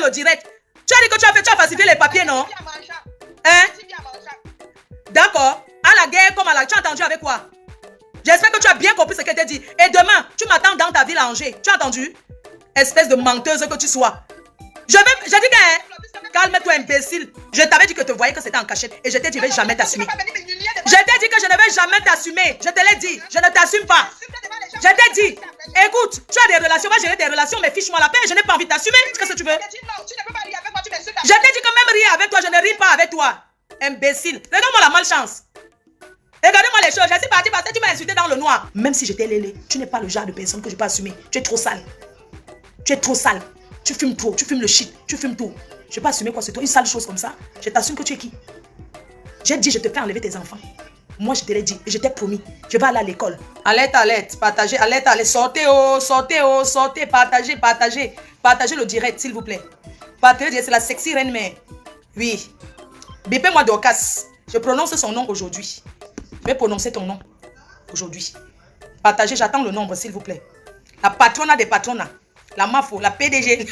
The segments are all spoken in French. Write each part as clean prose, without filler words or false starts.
le direct. Tu as dit que tu as falsifié les papiers, non? Hein? D'accord. À la guerre, comme à la... Tu as entendu avec quoi? J'espère que tu as bien compris ce qu'elle t'a dit. Et demain, tu m'attends dans ta ville à Angers. Tu as entendu? Espèce de menteuse que tu sois. J'ai dit que... Calme-toi, imbécile. Je t'avais dit que tu voyais que c'était en cachette. Et je t'ai dit que je ne vais jamais t'assumer. Je t'ai dit que je ne vais jamais t'assumer. Je te l'ai dit. Je ne t'assume pas. Je t'ai dit. Écoute, tu as des relations. Va gérer tes relations, mais fiche-moi la paix. Je n'ai pas envie de t'assumer. Qu'est-ce que tu veux? Je t'ai dit que même rire avec toi, je ne ris pas avec toi. Imbécile. Regarde-moi la malchance. Regardez-moi les choses. Je suis partie parce que tu m'as insulté dans le noir. Même si j'étais lélé, tu n'es pas le genre de personne que je peux assumer. Tu es trop sale. Tu es trop sale. Tu fumes trop. Tu fumes le shit. Tu fumes tout. Je ne vais pas assumer quoi c'est toi. Une sale chose comme ça. Je t'assume que tu es qui? J'ai dit, je te fais enlever tes enfants. Moi, je te l'ai dit. Et je t'ai promis. Je vais aller à l'école. Alerte, alerte. Partagez. Alerte, alerte. Sortez, oh. Sortez, oh. Sortez. Partagez, partagez. Partagez le direct, s'il vous plaît. Partagez. C'est la sexy reine mère. Oui. Bipez-moi Dorcas. Je prononce son nom aujourd'hui. Je vais prononcer ton nom aujourd'hui. Partagez, j'attends le nombre, s'il vous plaît. La patrona des patronats. La MAFO, la PDG.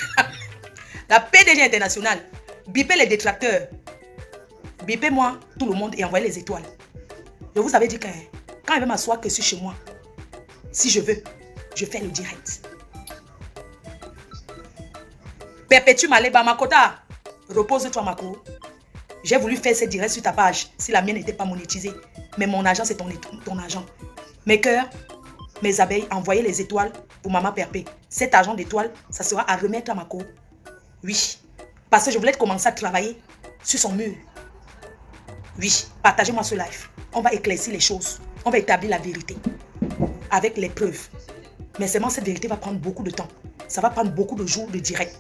La PDG internationale. Bipez les détracteurs. Bipez-moi tout le monde et envoyez les étoiles. Je vous avais dit que quand elle veut m'asseoir que je suis chez moi, si je veux, je fais le direct. Perpétue Maleba Makota. Repose-toi, Mako. J'ai voulu faire ce direct sur ta page si la mienne n'était pas monétisée. Mais mon argent, c'est ton argent. Mes cœurs, mes abeilles, envoyez les étoiles pour Maman Perpé. Cet argent d'étoiles, ça sera à remettre à Mako. Oui. Parce que je voulais commencer à travailler sur son mur. Oui. Partagez-moi ce live. On va éclaircir les choses. On va établir la vérité. Avec les preuves. Mais seulement cette vérité va prendre beaucoup de temps. Ça va prendre beaucoup de jours de direct.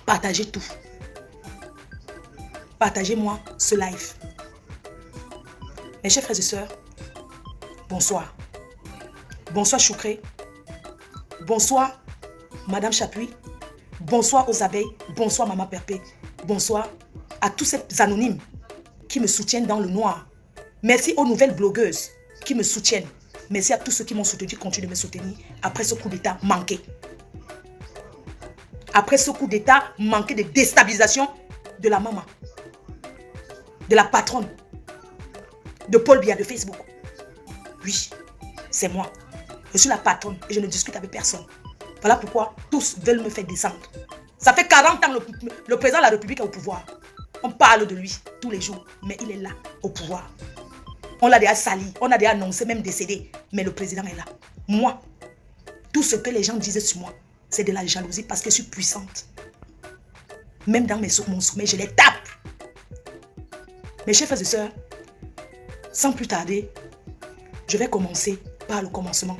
Partagez tout. Partagez-moi ce live. Mes chers frères et sœurs, bonsoir. Bonsoir Choukré. Bonsoir Madame Chapuis. Bonsoir aux abeilles. Bonsoir Maman Perpé. Bonsoir à tous ces anonymes qui me soutiennent dans le noir. Merci aux nouvelles blogueuses qui me soutiennent. Merci à tous ceux qui m'ont soutenu, qui continuent de me soutenir après ce coup d'état manqué. Après ce coup d'état manqué de déstabilisation de la maman, de la patronne, de Paul Biya de Facebook. Oui, c'est moi. Je suis la patronne et je ne discute avec personne. Voilà pourquoi tous veulent me faire descendre. Ça fait 40 ans le président de la République est au pouvoir. On parle de lui tous les jours, mais il est là, au pouvoir. On l'a déjà sali, on a déjà annoncé, même décédé, mais le président est là. Moi, tout ce que les gens disaient sur moi, c'est de la jalousie parce que je suis puissante. Même dans mon sommeil, je les tape. Mes chers frères et sœurs, sans plus tarder, je vais commencer par le commencement.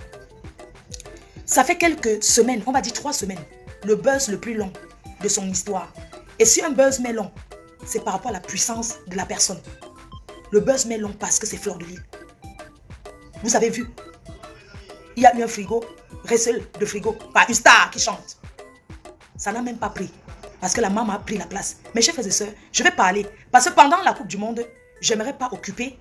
Ça fait quelques semaines, on va dire 3 semaines, le buzz le plus long de son histoire. Et si un buzz met long, c'est par rapport à la puissance de la personne. Le buzz met long parce que c'est Fleur de Lys. Vous avez vu, il y a eu un frigo, recel de frigo, par une star qui chante. Ça n'a même pas pris. Parce que la maman a pris la place. Mes chers frères et sœurs, je vais parler. Parce que pendant la Coupe du Monde, je n'aimerais pas occuper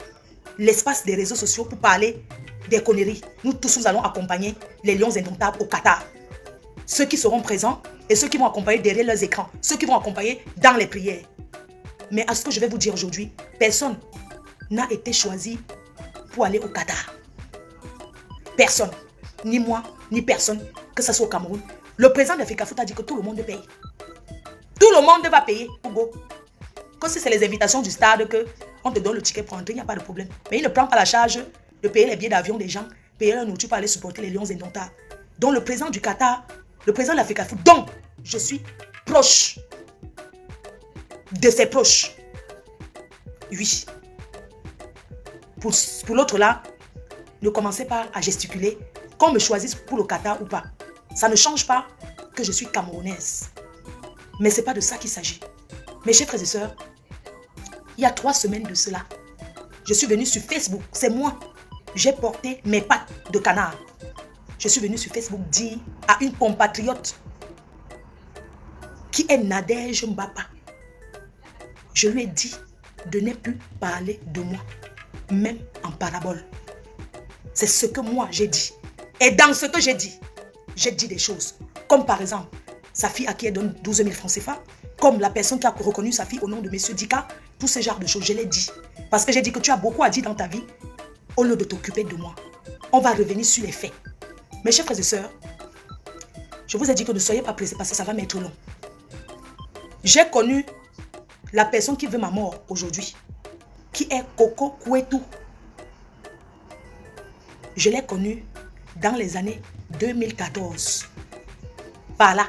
l'espace des réseaux sociaux pour parler des conneries. Nous tous, nous allons accompagner les Lions Indomptables au Qatar. Ceux qui seront présents et ceux qui vont accompagner derrière leurs écrans. Ceux qui vont accompagner dans les prières. Mais à ce que je vais vous dire aujourd'hui, personne n'a été choisi pour aller au Qatar. Personne. Ni moi, ni personne, que ce soit au Cameroun. Le président de FECAFOOT a dit que tout le monde paye. Tout le monde va payer pour go. Que si c'est les invitations du stade, que on te donne le ticket pour entrer, il n'y a pas de problème. Mais il ne prend pas la charge de payer les billets d'avion des gens, payer la nourriture pour aller supporter les Lions Indomptables. Donc le président du Qatar, le président de la FECAFOOT, dont je suis proche de ses proches. Oui. Pour l'autre là, ne commencez pas à gesticuler, qu'on me choisisse pour le Qatar ou pas. Ça ne change pas que je suis camerounaise. Mais ce n'est pas de ça qu'il s'agit. Mes chers frères et sœurs, il y a 3 semaines de cela, je suis venue sur Facebook. C'est moi. J'ai porté mes pattes de canard. Je suis venue sur Facebook dire à une compatriote qui est Nadège Mbapa. Je lui ai dit de ne plus parler de moi, même en parabole. C'est ce que moi j'ai dit. Et dans ce que j'ai dit des choses. Comme par exemple, sa fille à qui elle donne 12 000 francs CFA, comme la personne qui a reconnu sa fille au nom de Monsieur Dika, tout ce genre de choses, je l'ai dit. Parce que j'ai dit que tu as beaucoup à dire dans ta vie, au lieu de t'occuper de moi. On va revenir sur les faits. Mes chers frères et sœurs, je vous ai dit que ne soyez pas pressés parce que ça va m'être long. J'ai connu la personne qui veut ma mort aujourd'hui, qui est Coco Kouetou. Je l'ai connue dans les années 2014. Par là.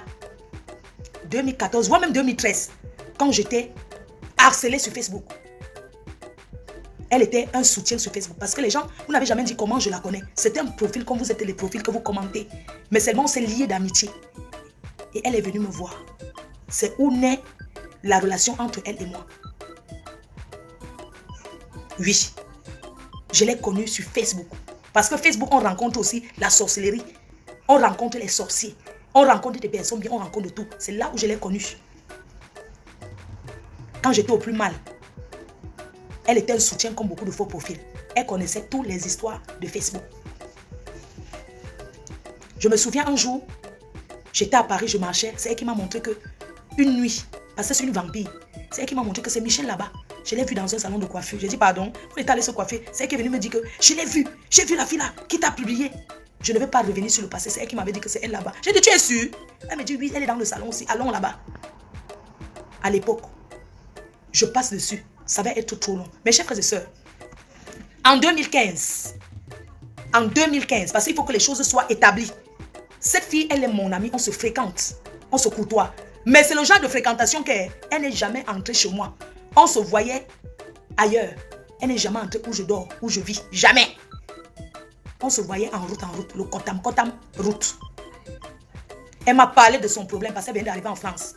2014, voire même 2013, quand j'étais harcelée sur Facebook. Elle était un soutien sur Facebook. Parce que les gens, vous n'avez jamais dit comment je la connais. C'était un profil comme vous êtes les profils que vous commentez. Mais seulement on s'est liés d'amitié. Et elle est venue me voir. C'est où naît la relation entre elle et moi. Oui. Je l'ai connue sur Facebook. Parce que Facebook, on rencontre aussi la sorcellerie. On rencontre les sorciers. On rencontre des personnes bien, on rencontre de tout. C'est là où je l'ai connue. Quand j'étais au plus mal, elle était un soutien comme beaucoup de faux profils. Elle connaissait toutes les histoires de Facebook. Je me souviens un jour, j'étais à Paris, je marchais. C'est elle qui m'a montré que une nuit, parce que c'est une vampire, c'est elle qui m'a montré que c'est Michel là-bas. Je l'ai vu dans un salon de coiffure. J'ai dit pardon, vous êtes allé se coiffer. C'est elle qui est venue me dire que je l'ai vu. J'ai vu la fille là qui t'a publié. Je ne vais pas revenir sur le passé. C'est elle qui m'avait dit que c'est elle là-bas. J'ai dit tu es sûre? Elle me dit oui, elle est dans le salon aussi. Allons là-bas. À l'époque, je passe dessus. Ça va être trop long. Mes chers frères et sœurs, en 2015, parce qu'il faut que les choses soient établies. Cette fille, elle est mon amie, on se fréquente, on se côtoie. Mais c'est le genre de fréquentation qu'elle n'est jamais entrée chez moi. On se voyait ailleurs. Elle n'est jamais entrée où je dors, où je vis. Jamais. On se voyait en route, le kotam route. Elle m'a parlé de son problème parce qu'elle vient d'arriver en France.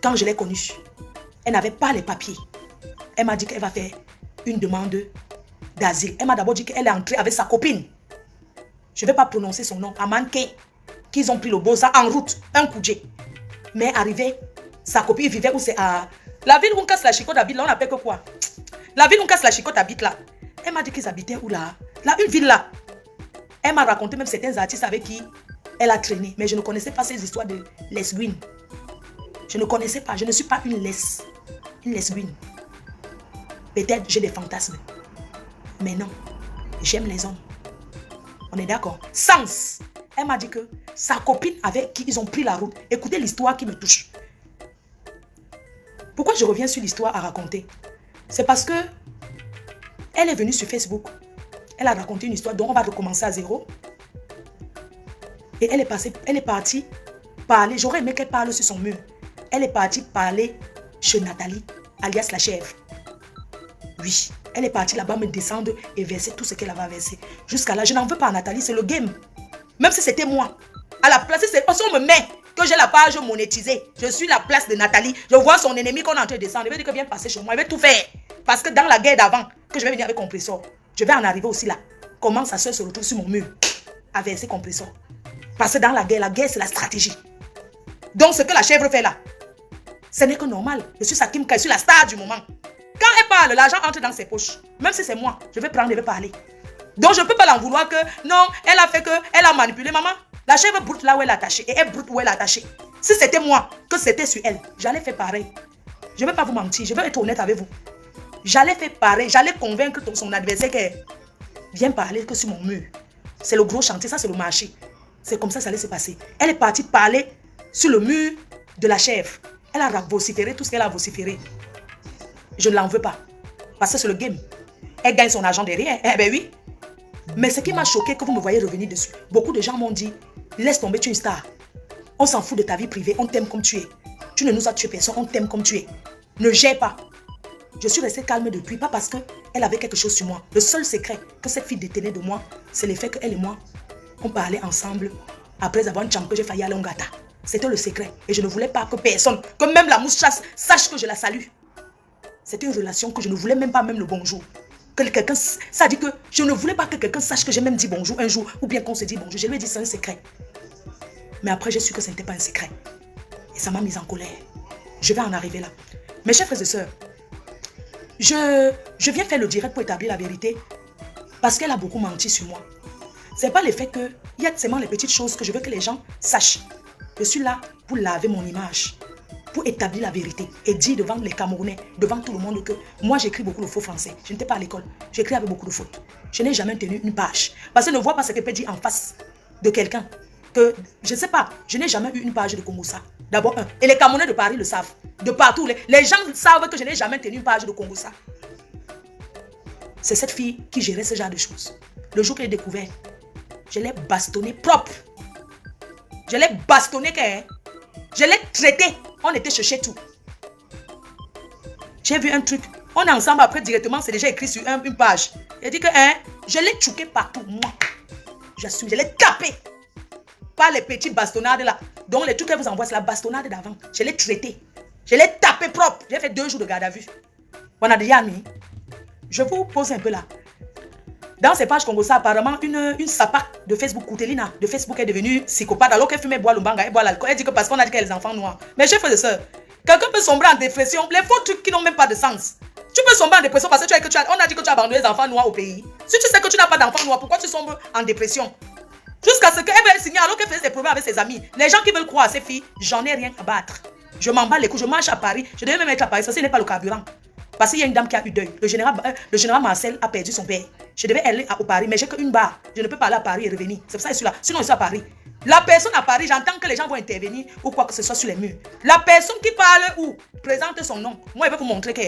Quand je l'ai connue, elle n'avait pas les papiers. Elle m'a dit qu'elle va faire une demande d'asile. Elle m'a d'abord dit qu'elle est entrée avec sa copine. Je ne vais pas prononcer son nom. Amanke. Qu'ils ont pris le Bosa en route. Un Koudjé. Mais arrivé, sa copine vivait où c'est à... La ville où on casse la chicotte habite là, on appelle que quoi? La ville où on casse la chicotte habite là. Elle m'a dit qu'ils habitaient où là? Là, une ville là. Elle m'a raconté même certains artistes avec qui elle a traîné. Mais je ne connaissais pas ces histoires de lesbiennes. Je ne connaissais pas. Je ne suis pas une lesbienne. Peut-être j'ai des fantasmes. Mais non. J'aime les hommes. On est d'accord? Sens. Elle m'a dit que sa copine avec qui ils ont pris la route. Écoutez l'histoire qui me touche. Pourquoi je reviens sur l'histoire à raconter? C'est parce que elle est venue sur Facebook. Elle a raconté une histoire dont on va recommencer à zéro. Et elle est partie parler. J'aurais aimé qu'elle parle sur son mur. Elle est partie parler chez Nathalie, alias la chèvre. Oui, elle est partie là-bas me descendre et verser tout ce qu'elle avait versé. Jusqu'à là, je n'en veux pas à Nathalie, c'est le game. Même si c'était moi. À la place, c'est parce qu'on me met que j'ai la page monétisée. Je suis la place de Nathalie. Je vois son ennemi qu'on est en train de descendre. Il va dire que viens passer chez moi. Il va tout faire. Parce que dans la guerre d'avant, que je vais venir avec compresseur, je vais en arriver aussi là. Comment sa soeur se retrouve sur mon mur à verser compresseur. Parce que dans la guerre c'est la stratégie. Donc ce que la chèvre fait là, ce n'est que normal. Je suis Sakim Kai, je suis la star du moment. Quand elle parle, l'argent entre dans ses poches. Même si c'est moi, je vais prendre et je vais parler. Donc je ne peux pas l'en vouloir que non, elle a fait que, elle a manipulé maman. La chèvre broute là où elle est attachée et elle broute où elle est attachée. Si c'était moi, que c'était sur elle, j'allais faire pareil. Je ne vais pas vous mentir, je vais être honnête avec vous. J'allais faire pareil, j'allais convaincre son adversaire qu'elle vient parler que sur mon mur. C'est le gros chantier, ça c'est le marché. C'est comme ça que ça allait se passer. Elle est partie parler sur le mur de la chèvre. Elle a vociféré tout ce qu'elle a vociféré. Je ne l'en veux pas. Parce que c'est le game. Elle gagne son argent derrière. Eh ben oui. Mais ce qui m'a choqué, que vous me voyez revenir dessus. Beaucoup de gens m'ont dit, laisse tomber, tu es une star. On s'en fout de ta vie privée, on t'aime comme tu es. Tu ne nous as tué personne, on t'aime comme tu es. Ne gère pas. Je suis restée calme depuis, pas parce qu'elle avait quelque chose sur moi. Le seul secret que cette fille détenait de moi, c'est le fait qu'elle et moi, on parlait ensemble après avoir une chambre que j'ai failli aller en gâta. C'était le secret. Et je ne voulais pas que personne, que même la mouche chasse, sache que je la salue. C'était une relation que je ne voulais même pas même le bonjour. Que quelqu'un, ça dit que je ne voulais pas que quelqu'un sache que j'ai même dit bonjour un jour, ou bien qu'on se dit bonjour. Je lui ai dit c'est un secret. Mais après j'ai su que ce n'était pas un secret. Et ça m'a mise en colère. Je vais en arriver là. Mes chers frères et sœurs, je viens faire le direct pour établir la vérité. Parce qu'elle a beaucoup menti sur moi. Ce n'est pas le fait que, il y a seulement les petites choses que je veux que les gens sachent. Je suis là pour laver mon image, pour établir la vérité et dire devant les Camerounais, devant tout le monde que moi j'écris beaucoup de faux français. Je n'étais pas à l'école, j'écris avec beaucoup de fautes. Je n'ai jamais tenu une page. Parce que ne vois pas ce que peut dire en face de quelqu'un. Que je ne sais pas, je n'ai jamais eu une page de Congossa. D'abord, et les Camerounais de Paris le savent. De partout, les gens savent que je n'ai jamais tenu une page de Congossa. C'est cette fille qui gérait ce genre de choses. Le jour que j'ai découvert, je l'ai bastonné propre. Je l'ai bastonné, je l'ai traité. On était chercher tout. J'ai vu un truc. On est ensemble après directement, c'est déjà écrit sur une page. Il dit que je l'ai choqué partout. Moi, j'assume, je l'ai tapé. Pas les petits bastonnades là. Donc les trucs qu'elle vous envoie, c'est la bastonnade d'avant. Je l'ai traité. Je l'ai tapé propre. J'ai fait 2 jours de garde à vue. On a déjà mis. Je vous pose un peu là. Dans ces pages Congo, ça apparemment, une sapa de Facebook, Koutelina, de Facebook est devenue psychopathe alors qu'elle fumait boire le banga et boire l'alcool. Elle dit que parce qu'on a dit qu'elle a des enfants noirs. Mais chers frères et sœurs, quelqu'un peut sombrer en dépression. Les faux trucs qui n'ont même pas de sens. Tu peux sombrer en dépression parce que on a dit que tu as abandonné les enfants noirs au pays. Si tu sais que tu n'as pas d'enfants noirs, pourquoi tu sombres en dépression? Jusqu'à ce qu'elle veuille signer alors qu'elle faisait des problèmes avec ses amis. Les gens qui veulent croire à ces filles, j'en ai rien à battre. Je m'en bats les couilles, je marche à Paris. Je devais même être à Paris, ça ce n'est pas le carburant. Parce qu'il y a une dame qui a eu deuil. Le général Marcel a perdu son père. Je devais aller au Paris, mais j'ai qu'une barre. Je ne peux pas aller à Paris et revenir. C'est pour ça que je suis là. Sinon, je suis à Paris. La personne à Paris, j'entends que les gens vont intervenir ou quoi que ce soit sur les murs. La personne qui parle ou présente son nom, moi, je vais vous montrer que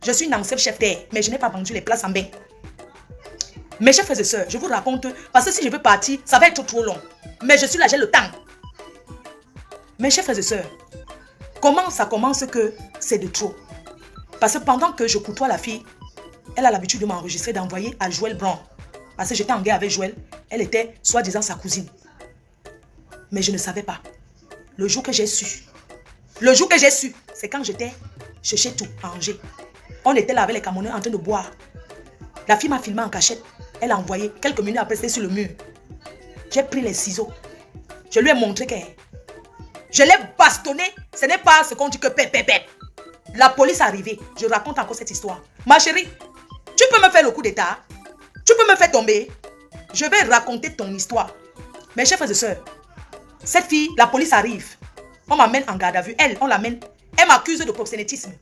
je suis une ancienne chef terre, mais je n'ai pas vendu les places en bain. Mes chers frères et sœurs, je vous raconte, parce que si je veux partir, ça va être trop long. Mais je suis là, j'ai le temps. Mes chers frères et sœurs, comment ça commence que c'est de trop? Parce que pendant que je côtoie la fille, elle a l'habitude de m'enregistrer, d'envoyer à Joël Blanc. Parce que j'étais en guerre avec Joël, elle était soi-disant sa cousine. Mais je ne savais pas. Le jour que j'ai su, c'est quand j'étais chez tout, à Angers. On était là avec les Camerounais en train de boire. La fille m'a filmé en cachette. Elle a envoyé. Quelques minutes après, c'était sur le mur. J'ai pris les ciseaux. Je lui ai montré que je l'ai bastonné. Ce n'est pas ce qu'on dit que pep. La police est arrivée. Je raconte encore cette histoire. Ma chérie, tu peux me faire le coup d'état? Tu peux me faire tomber? Je vais raconter ton histoire. Mes chers frères et sœurs, cette fille, la police arrive. On m'amène en garde à vue. Elle, on l'amène. Elle m'accuse de proxénétisme.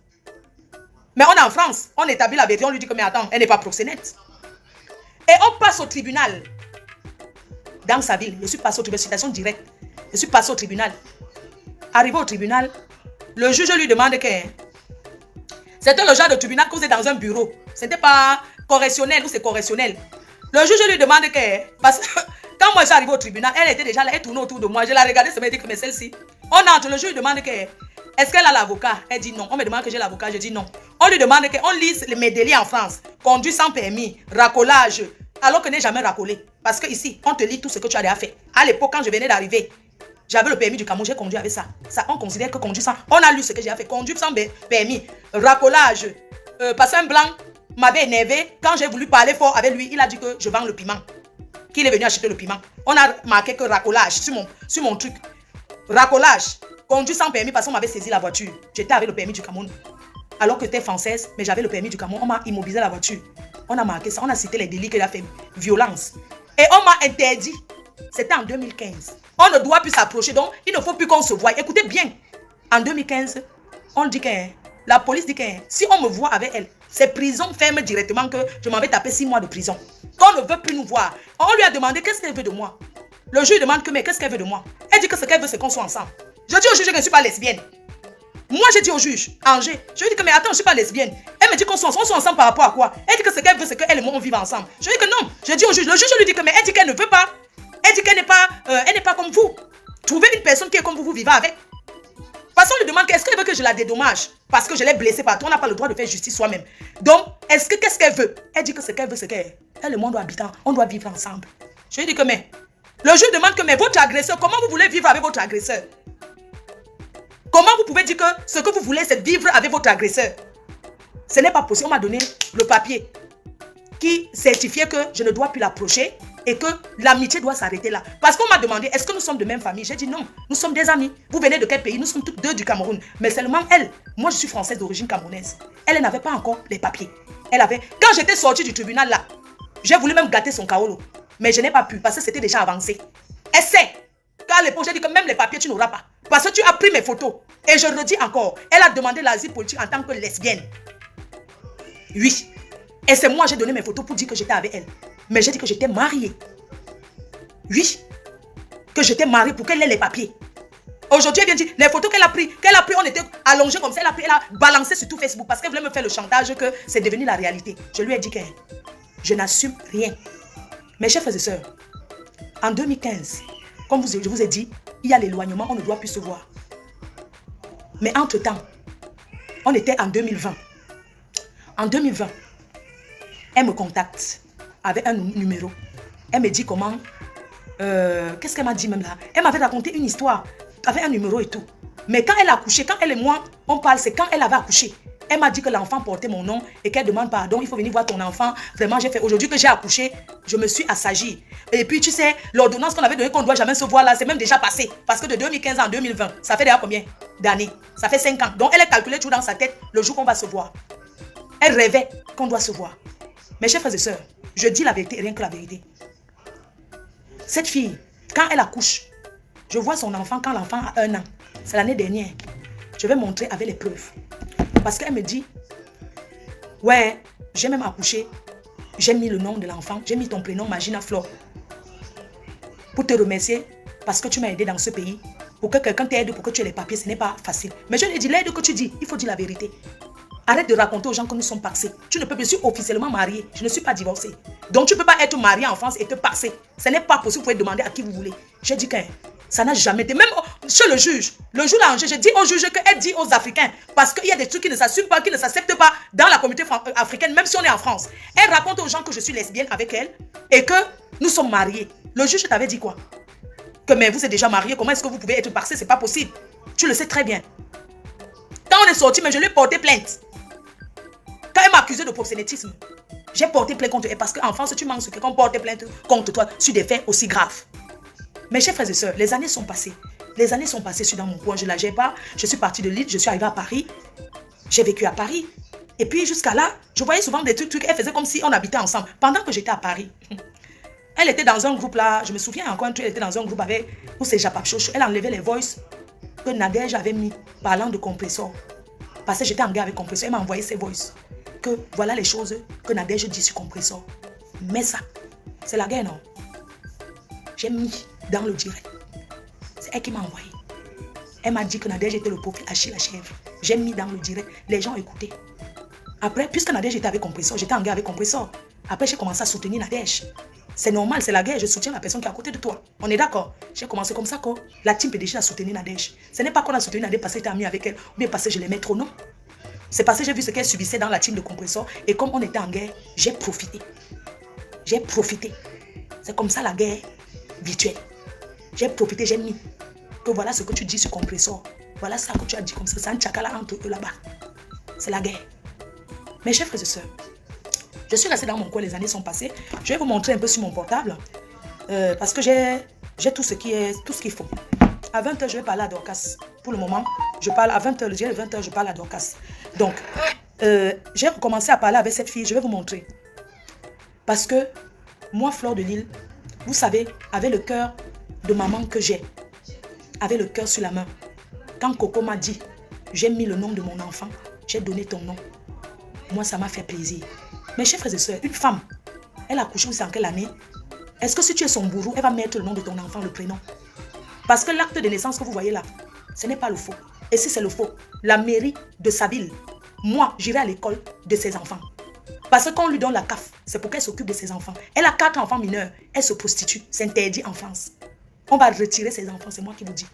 Mais on est en France. On établit la vérité. On lui dit que mais attends, elle n'est pas proxénète. Et on passe au tribunal. Dans sa ville. Je suis passé au tribunal. Citation directe. Je suis passé au tribunal. Arrivé au tribunal, le juge lui demande que c'était le genre de tribunal que vous êtes dans un bureau. C'était pas correctionnel ou c'est correctionnel. Le juge lui demande que parce que quand moi je suis arrivé au tribunal, elle était déjà là, elle tournait autour de moi. Je la regardais, ça m'a dit que mais celle-ci. On entre, le juge lui demande que est-ce qu'elle a l'avocat? Elle dit non. On me demande que j'ai l'avocat, je dis non. On lui demande qu'on lise mes délits en France. Conduite sans permis, racolage, alors que je n'ai jamais racolé. Parce que ici, on te lit tout ce que tu as déjà fait. À l'époque, quand je venais d'arriver, j'avais le permis du Cameroun, j'ai conduit avec ça. Ça, on considère que conduire sans... On a lu ce que j'ai fait. Conduire sans permis, racolage, parce qu'un blanc m'avait énervé. Quand j'ai voulu parler fort avec lui, il a dit que je vends le piment. Qu'il est venu acheter le piment. On a marqué que racolage sur mon truc. Racolage, conduire sans permis parce qu'on m'avait saisi la voiture. J'étais avec le permis du Cameroun. Alors que j'étais française, mais j'avais le permis du Cameroun. On m'a immobilisé la voiture. On a marqué ça. On a cité les délits qu'il a fait. Violence. Et on m'a interdit. C'était en 2015. On ne doit plus s'approcher. Donc, il ne faut plus qu'on se voie. Écoutez bien. En 2015, on dit que la police dit que si on me voit avec elle, c'est prison ferme directement que je m'en vais taper 6 mois de prison. Qu'on ne veut plus nous voir. On lui a demandé qu'est-ce qu'elle veut de moi. Le juge demande que mais qu'est-ce qu'elle veut de moi. Elle dit que ce qu'elle veut, c'est qu'on soit ensemble. Je dis au juge que je ne suis pas lesbienne. Moi, j'ai dit au juge, Angers, je lui dis que mais attends, je ne suis pas lesbienne. Elle me dit qu'on soit ensemble par rapport à quoi? Elle dit que ce qu'elle veut, c'est qu'elle et moi, on vive ensemble. Je lui dis que non. Je dis au juge, le juge lui dit que mais elle dit qu'elle ne veut pas. Elle dit qu'elle n'est pas comme vous. Trouvez une personne qui est comme vous, vous vivez avec. Parce qu'on lui demande est-ce qu'elle veut que je la dédommage parce que je l'ai blessée partout. On n'a pas le droit de faire justice soi-même. Donc, qu'est-ce qu'elle veut? Elle dit que ce qu'elle veut, c'est qu'elle et le monde habitant, on doit vivre ensemble. Je lui dis que mais, le juge demande que mais votre agresseur, comment vous voulez vivre avec votre agresseur? Comment vous pouvez dire que ce que vous voulez, c'est vivre avec votre agresseur? Ce n'est pas possible. On m'a donné le papier qui certifiait que je ne dois plus l'approcher et que l'amitié doit s'arrêter là. Parce qu'on m'a demandé, est-ce que nous sommes de même famille? J'ai dit non, nous sommes des amis. Vous venez de quel pays? Nous sommes toutes deux du Cameroun. Mais seulement elle, moi je suis française d'origine camerounaise. Elle n'avait pas encore les papiers. Elle avait, quand j'étais sortie du tribunal là, j'ai voulu même gâter son kaolo. Mais je n'ai pas pu parce que c'était déjà avancé. Elle sait qu'à l'époque, j'ai dit que même les papiers, tu n'auras pas. Parce que tu as pris mes photos. Et je redis encore, elle a demandé l'asile politique en tant que lesbienne. Oui. Et c'est moi, j'ai donné mes photos pour dire que j'étais avec elle. Mais j'ai dit que j'étais mariée. Oui. Que j'étais mariée pour qu'elle ait les papiers. Aujourd'hui, elle vient dire, les photos qu'elle a pris, on était allongés comme ça, elle a balancé sur tout Facebook parce qu'elle voulait me faire le chantage que c'est devenu la réalité. Je lui ai dit que je n'assume rien. Mes chers frères et sœurs, en 2015, comme je vous ai dit, il y a l'éloignement, on ne doit plus se voir. Mais entre-temps, on était en 2020. En 2020, elle me contacte avec un numéro. Elle me dit comment... qu'est-ce qu'elle m'a dit même là? Elle m'avait raconté une histoire avec un numéro et tout. Mais quand elle a accouché, quand elle et moi, on parle, c'est quand elle avait accouché. Elle m'a dit que l'enfant portait mon nom et qu'elle demande pardon. Il faut venir voir ton enfant. Vraiment, j'ai fait... Aujourd'hui que j'ai accouché, je me suis assagie. Et puis, tu sais, l'ordonnance qu'on avait donnée qu'on ne doit jamais se voir là, c'est même déjà passé. Parce que de 2015 en 2020, ça fait déjà combien d'années? Ça fait 5 ans. Donc, elle a calculé tout dans sa tête le jour qu'on va se voir. Elle rêvait qu'on doit se voir. Mes chers frères et sœurs, je dis la vérité, rien que la vérité. Cette fille, quand elle accouche, je vois son enfant quand l'enfant a 1 an. C'est l'année dernière. Je vais montrer avec les preuves. Parce qu'elle me dit, ouais, j'ai même accouché. J'ai mis le nom de l'enfant. J'ai mis ton prénom, Magina Flore. Pour te remercier parce que tu m'as aidé dans ce pays. Pour que quelqu'un t'aide, pour que tu aies les papiers, ce n'est pas facile. Mais je lui ai dit, l'aide que tu dis, il faut dire la vérité. Arrête de raconter aux gens que nous sommes paxés. Tu ne peux pas, je suis officiellement mariée. Je ne suis pas divorcée. Donc tu ne peux pas être mariée en France et te paxer. Ce n'est pas possible. Vous pouvez demander à qui vous voulez. J'ai dit que ça n'a jamais été. Même chez le juge. Le jour là, j'ai dit au juge qu'elle dit aux Africains. Parce qu'il y a des trucs qui ne s'assument pas, qui ne s'acceptent pas dans la communauté africaine, même si on est en France. Elle raconte aux gens que je suis lesbienne avec elle et que nous sommes mariés. Le juge t'avait dit quoi? Que mais vous êtes déjà mariés, comment est-ce que vous pouvez être paxé? C'est pas possible. Tu le sais très bien. Quand on est sorti, mais je lui ai porté plainte. Quand elle m'a accusé de proxénétisme, j'ai porté plainte contre elle parce qu'en France, tu manques ce quelqu'un porte plainte contre toi sur des faits aussi graves. Mes chers frères et sœurs, les années sont passées. Les années sont passées, je suis dans mon coin, je ne la gère pas. Je suis partie de Lille, je suis arrivée à Paris. J'ai vécu à Paris. Et puis jusqu'à là, je voyais souvent des trucs. Elle faisait comme si on habitait ensemble. Pendant que j'étais à Paris, elle était dans un groupe là. Je me souviens encore, elle était dans un groupe avec où c'est Japap Chocho. Elle enlevait les voices que Nadège avait mis parlant de compresseur. Parce que j'étais en guerre avec compresseur. Elle m'a envoyé ses voices. Que voilà les choses que Nadège dit sur compresseur. Mais ça, c'est la guerre, non? J'ai mis dans le direct. C'est elle qui m'a envoyé. Elle m'a dit que Nadège était le profil Achille la chèvre. J'ai mis dans le direct. Les gens écoutaient. Après, puisque Nadège était avec compresseur, j'étais en guerre avec compresseur. Après, j'ai commencé à soutenir Nadège. C'est normal, c'est la guerre. Je soutiens la personne qui est à côté de toi. On est d'accord? J'ai commencé comme ça, quoi. La team PDG a soutenu Nadège. Ce n'est pas qu'on a soutenu Nadège parce que j'étais amie avec elle ou bien parce que je l'aimais trop, non. C'est parce que j'ai vu ce qu'elle subissait dans la team de compresseur. Et comme on était en guerre, j'ai profité. J'ai profité. C'est comme ça la guerre virtuelle. J'ai profité, j'ai mis. Que voilà ce que tu dis sur compresseur. Voilà ça que tu as dit comme ça. C'est un tchakala entre eux là-bas. C'est la guerre. Mes chers frères et sœurs, je suis restée dans mon coin, les années sont passées. Je vais vous montrer un peu sur mon portable. Parce que j'ai tout ce qu'il faut. À 20h, je vais parler à Dorcas. Pour le moment, je parle à 20h, le dimanche 20h, je parle à Dorcas. Donc, j'ai commencé à parler avec cette fille. Je vais vous montrer. Parce que moi, Flore de Lille, vous savez, avec le cœur de maman que j'ai, avec le cœur sur la main, quand Coco m'a dit, j'ai mis le nom de mon enfant, j'ai donné ton nom. Moi, ça m'a fait plaisir. Mes chers frères et sœurs, une femme, elle a accouché, c'est en quelle année? Est-ce que si tu es son bourreau, elle va mettre le nom de ton enfant, le prénom? Parce que l'acte de naissance que vous voyez là, ce n'est pas le faux. Et si c'est le faux, la mairie de sa ville, moi, j'irai à l'école de ses enfants. Parce que quand on lui donne la CAF, c'est pour qu'elle s'occupe de ses enfants. Elle a 4 enfants mineurs, elle se prostitue, c'est interdit en France. On va retirer ses enfants, c'est moi qui vous dis.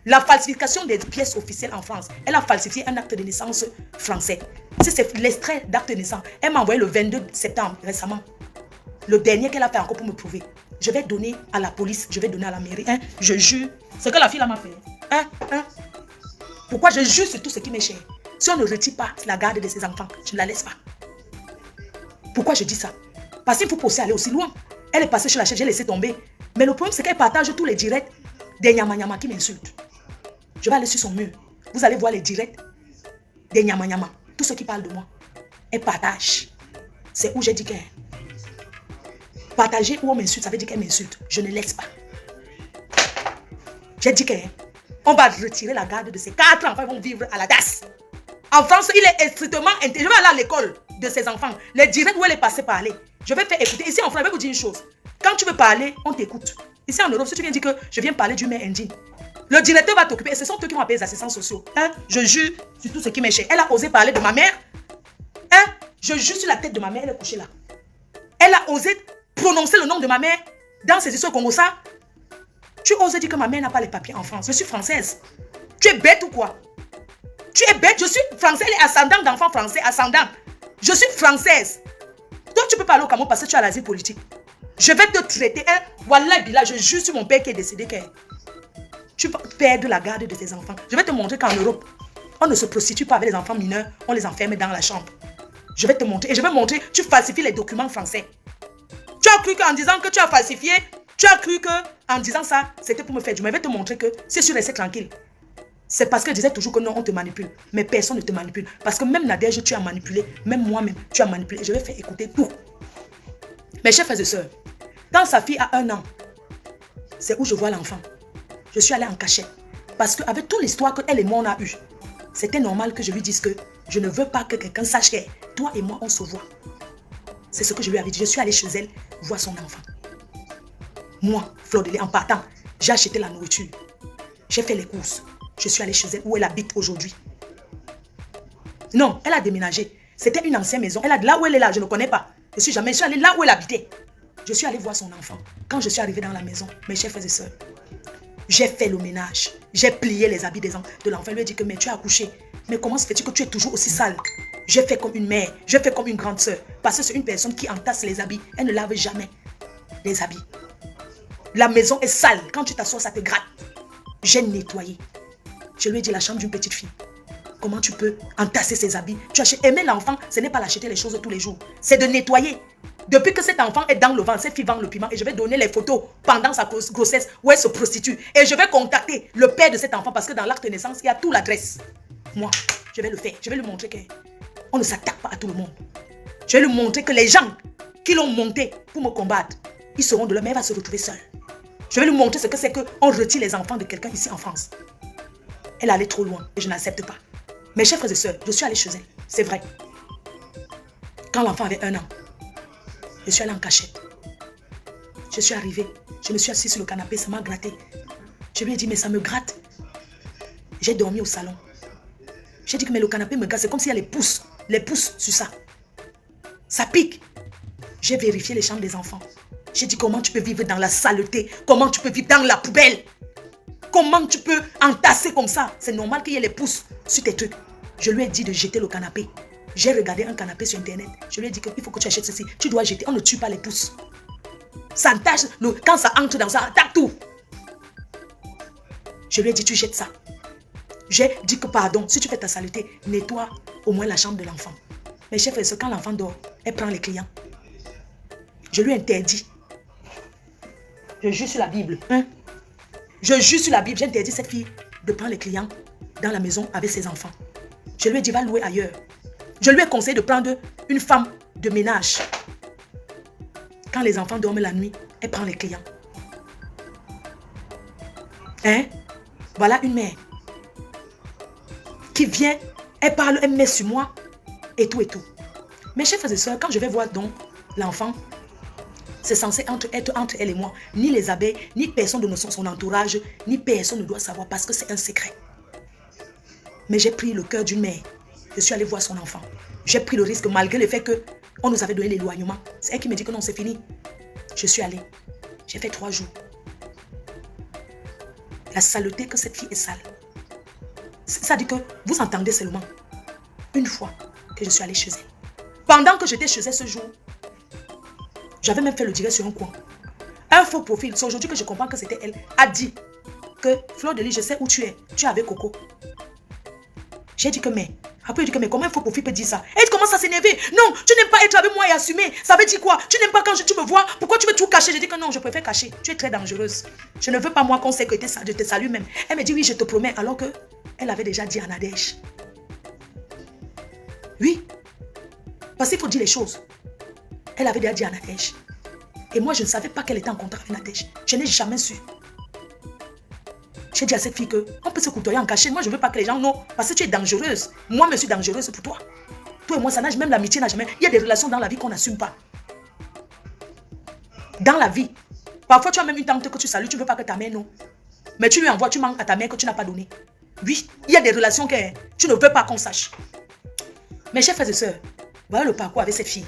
La falsification des pièces officielles en France, elle a falsifié un acte de naissance français. Si c'est l'extrait d'acte de naissance, elle m'a envoyé le 22 septembre récemment. Le dernier qu'elle a fait encore pour me prouver. Je vais donner à la police, je vais donner à la mairie. Hein? Je jure. Ce que la fille m'a fait. Hein? Pourquoi je jure sur tout ce qui m'est cher? Si on ne retire pas la garde de ses enfants, je ne la laisse pas. Pourquoi je dis ça? Parce qu'il faut penser aller aussi loin. Elle est passée sur la chaise, j'ai laissé tomber. Mais le problème, c'est qu'elle partage tous les directs des nyama qui m'insultent. Je vais aller sur son mur. Vous allez voir les directs des nyama. Tous ceux qui parlent de moi. Elle partage. C'est où j'ai dit qu'elle... Partager où on m'insulte, ça veut dire qu'elle m'insulte. Je ne laisse pas. J'ai dit qu'on va retirer la garde de ces 4 enfants. Ils vont vivre à la DAS. En France, il est strictement interdit. Je vais aller à l'école de ces enfants. Les directs où elle est passée par aller. Je vais faire écouter. Ici en France, je vais vous dire une chose. Quand tu veux parler, on t'écoute. Ici en Europe, si tu viens dire que je viens parler du mère indigne, le directeur va t'occuper. Et ce sont eux qui vont appeler les assistants sociaux. Hein? Je jure sur tout ce qui m'est cher. Elle a osé parler de ma mère. Hein? Je jure sur la tête de ma mère. Elle est couchée là. Elle a osé prononcer le nom de ma mère dans ses histoires Congo. Ça. Tu oses dire que ma mère n'a pas les papiers en France. Je suis française. Tu es bête ou quoi? Tu es bête. Je suis française. Elle est ascendante d'enfants français. Ascendant. Je suis française. Toi, tu peux parler au Cameroun parce que tu as l'asile politique. Je vais te traiter. Hein? Wallah Billah, je jure sur mon père qui est décédé. Tu vas perdre la garde de tes enfants. Je vais te montrer qu'en Europe, on ne se prostitue pas avec les enfants mineurs. On les enferme dans la chambre. Je vais te montrer. Et je vais montrer, tu falsifies les documents français. Tu as cru qu'en disant que tu as falsifié, tu as cru qu'en disant ça, c'était pour me faire du mal. Je vais te montrer que c'est sûr, rester tranquille. C'est parce que je disais toujours que non, on te manipule. Mais personne ne te manipule. Parce que même Nadège, tu as manipulé. Même moi-même, tu as manipulé. Je vais faire écouter tout. Mes chers frères et sœurs, quand sa fille a 1 an, c'est où je vois l'enfant. Je suis allée en cachette. Parce qu'avec toute l'histoire qu'elle et moi on a eue, c'était normal que je lui dise que je ne veux pas que quelqu'un sache que toi et moi on se voit. C'est ce que je lui avais dit. Je suis allée chez elle voir son enfant. Moi, Fleur de Lys, en partant, j'ai acheté la nourriture. J'ai fait les courses. Je suis allée chez elle où elle habite aujourd'hui. Non, elle a déménagé. C'était une ancienne maison. Elle a là où elle est là, je ne connais pas. Je suis allée là où elle habitait. Je suis allée voir son enfant. Quand je suis arrivée dans la maison, mes chers frères et sœurs, j'ai fait le ménage. J'ai plié les habits de l'enfant. Elle lui a dit que mais tu as accouché. Mais comment se fait-il que tu es toujours aussi sale? J'ai fait comme une mère. J'ai fait comme une grande sœur. Parce que c'est une personne qui entasse les habits. Elle ne lave jamais les habits. La maison est sale. Quand tu t'assois, ça te gratte. J'ai nettoyé. Je lui ai dit la chambre d'une petite fille. Comment tu peux entasser ses habits? Tu achètes. Aimer l'enfant, ce n'est pas l'acheter les choses tous les jours. C'est de nettoyer. Depuis que cet enfant est dans le ventre, cette fille vend le piment et je vais donner les photos pendant sa grossesse où elle se prostitue. Et je vais contacter le père de cet enfant parce que dans l'acte de naissance, il y a toute l'adresse. Moi, je vais le faire. Je vais lui montrer qu'on ne s'attaque pas à tout le monde. Je vais lui montrer que les gens qui l'ont monté pour me combattre, ils seront de leur, mais elle va se retrouver seule. Je vais lui montrer ce que c'est qu'on retire les enfants de quelqu'un ici en France. Elle allait trop loin et je n'accepte pas. Mes chers frères et sœurs, je suis allée chez elle. C'est vrai. Quand l'enfant avait 1 an, je suis allée en cachette. Je suis arrivée. Je me suis assise sur le canapé. Ça m'a gratté. Je lui ai dit, mais ça me gratte. J'ai dormi au salon. J'ai dit que mais le canapé me gratte. C'est comme s'il y a les pouces sur ça. Ça pique. J'ai vérifié les chambres des enfants. J'ai dit, comment tu peux vivre dans la saleté? Comment tu peux vivre dans la poubelle? Comment tu peux entasser comme ça? C'est normal qu'il y ait les pouces sur tes trucs. Je lui ai dit de jeter le canapé. J'ai regardé un canapé sur internet. Je lui ai dit qu'il faut que tu achètes ceci. Tu dois jeter. On ne tue pas les pouces. Ça entache. Quand ça entre dans ça, attaque tout. Je lui ai dit, tu jettes ça. J'ai dit que pardon, si tu fais ta saleté, nettoie au moins la chambre de l'enfant. Mais chef, quand l'enfant dort, elle prend les clients. Je lui interdis. Je jure sur la Bible. Hein? Je jure sur la Bible, j'ai interdit cette fille de prendre les clients dans la maison avec ses enfants. Je lui ai dit, va louer ailleurs. Je lui ai conseillé de prendre une femme de ménage. Quand les enfants dorment la nuit, elle prend les clients. Hein? Voilà une mère qui vient, elle parle, elle met sur moi et tout et tout. Mes chers frères et sœurs, quand je vais voir donc l'enfant, c'est censé être entre elle et moi. Ni les abeilles, ni personne de son entourage, ni personne ne doit savoir parce que c'est un secret. Mais j'ai pris le cœur d'une mère. Je suis allée voir son enfant. J'ai pris le risque malgré le fait qu'on nous avait donné l'éloignement. C'est elle qui me dit que non, c'est fini. Je suis allée. J'ai fait 3 jours. La saleté que cette fille est sale. Ça dit que vous entendez seulement une fois que je suis allée chez elle. Pendant que j'étais chez elle ce jour, j'avais même fait le direct sur un coin. Un faux profil, c'est aujourd'hui que je comprends que c'était elle, a dit que Fleur de Lys, je sais où tu es. Tu es avec Coco. J'ai dit que mais. Après, il dit que mais comment un faux profil peut dire ça? Et il commence à s'énerver. Non, tu n'aimes pas être avec moi et assumer. Ça veut dire quoi? Tu n'aimes pas quand tu me vois? Pourquoi tu veux tout cacher? J'ai dit que non, je préfère cacher. Tu es très dangereuse. Je ne veux pas moi qu'on sait que je te salue même. Elle me dit oui, je te promets. Alors que elle avait déjà dit à Nadège. Oui. Parce qu'il faut dire les choses. Elle avait déjà dit à Nadège. Et moi, je ne savais pas qu'elle était en contact avec Nadège. Je n'ai jamais su. J'ai dit à cette fille qu'on peut se côtoyer en cachette. Moi, je ne veux pas que les gens... Non, parce que tu es dangereuse. Moi, je suis dangereuse pour toi. Toi et moi, ça n'a même l'amitié n'a jamais... Il y a des relations dans la vie qu'on n'assume pas. Dans la vie. Parfois, tu as même une tante que tu salues, tu ne veux pas que ta mère, non. Mais tu lui envoies, tu manques à ta mère que tu n'as pas donné. Oui, il y a des relations que tu ne veux pas qu'on sache. Mes chers frères et sœurs, voilà le parcours avec cette fille.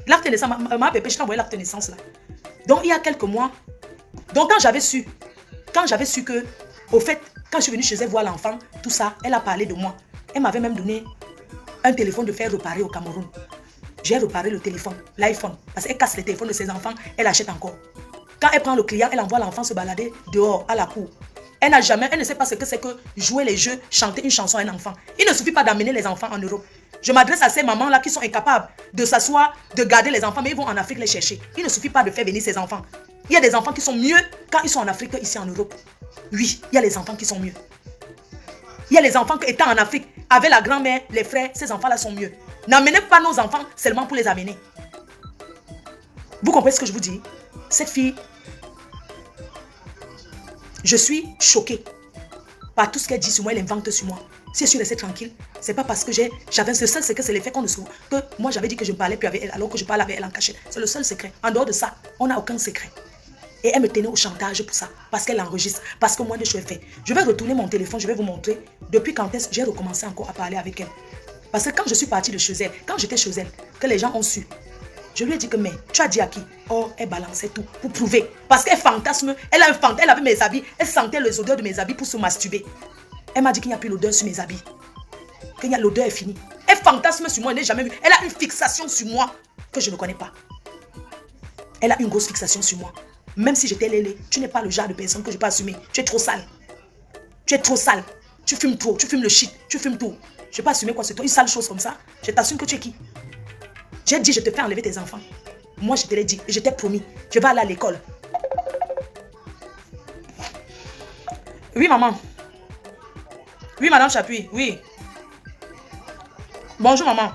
L'acte de naissance, ma bébé, je t'ai envoyé l'acte de naissance là. Donc, il y a quelques mois, donc quand j'avais su que, au fait, quand je suis venue chez elle voir l'enfant, tout ça, elle a parlé de moi. Elle m'avait même donné un téléphone de faire réparer au Cameroun. J'ai réparé le téléphone, l'iPhone, parce qu'elle casse les téléphones de ses enfants, elle achète encore. Quand elle prend le client, elle envoie l'enfant se balader dehors, à la cour. Elle ne sait pas ce que c'est que jouer les jeux, chanter une chanson à un enfant. Il ne suffit pas d'amener les enfants en Europe. Je m'adresse à ces mamans-là qui sont incapables de s'asseoir, de garder les enfants, mais ils vont en Afrique les chercher. Il ne suffit pas de faire venir ces enfants. Il y a des enfants qui sont mieux quand ils sont en Afrique qu'ici en Europe. Oui, il y a les enfants qui sont mieux. Il y a les enfants qui étant en Afrique, avec la grand-mère, les frères, ces enfants-là sont mieux. N'amenez pas nos enfants seulement pour les amener. Vous comprenez ce que je vous dis? Cette fille, je suis choquée par tout ce qu'elle dit sur moi, elle invente sur moi. Si je suis restée tranquille, c'est pas parce que j'avais ce seul secret, c'est l'effet qu'on ne se... que moi j'avais dit que je ne parlais plus avec elle alors que je parle avec elle en cachette. C'est le seul secret. En dehors de ça, on n'a aucun secret. Et elle me tenait au chantage pour ça, parce qu'elle enregistre, parce que moi de choses fait. Je vais retourner mon téléphone, je vais vous montrer depuis quand est-ce que j'ai recommencé encore à parler avec elle. Parce que quand je suis partie de chez elle, quand j'étais chez elle, que les gens ont su, je lui ai dit que, mais tu as dit à qui? Oh, elle balançait tout pour prouver. Parce qu'elle fantasme, elle avait mes habits, elle sentait les odeurs de mes habits pour se masturber. Elle m'a dit qu'il n'y a plus l'odeur sur mes habits. Que l'odeur est finie. Elle fantasme sur moi, elle n'a jamais vu. Elle a une fixation sur moi que je ne connais pas. Elle a une grosse fixation sur moi. Même si j'étais lélé, tu n'es pas le genre de personne que je peux assumer. Tu es trop sale. Tu es trop sale. Tu fumes trop, tu fumes le shit, tu fumes tout. Je ne peux pas assumer quoi c'est toi. Une sale chose comme ça, je t'assume que tu es qui? J'ai dit, je te fais enlever tes enfants. Moi, je te l'ai dit, je t'ai promis. Je vais aller à l'école. Oui, maman. Oui, madame Chapuis, oui. Bonjour, maman.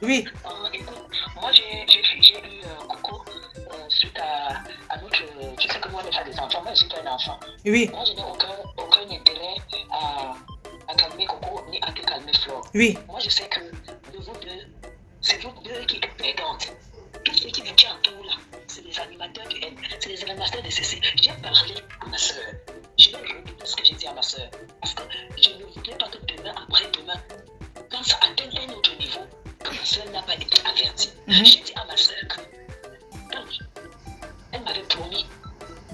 Oui. Écoute, moi, j'ai eu Coco suite à notre... Tu sais que moi, on a des enfants. Moi, je suis pas un enfant. Oui. Moi, je n'ai aucun intérêt à calmer Coco ni à te calmer Flore. Oui. Moi, je sais que de vous deux, c'est vous deux qui êtes perdantes. Tous ceux qui vous tiennent autour là, c'est des animateurs de haine, c'est des animateurs de CC. J'ai parlé à ma soeur. Je vais répéter ce que j'ai dit à ma soeur. Parce que je ne voudrais pas que demain, après-demain, quand ça atteint un autre niveau, que ma soeur n'a pas été avertie. J'ai dit à ma soeur que, donc, elle m'avait promis,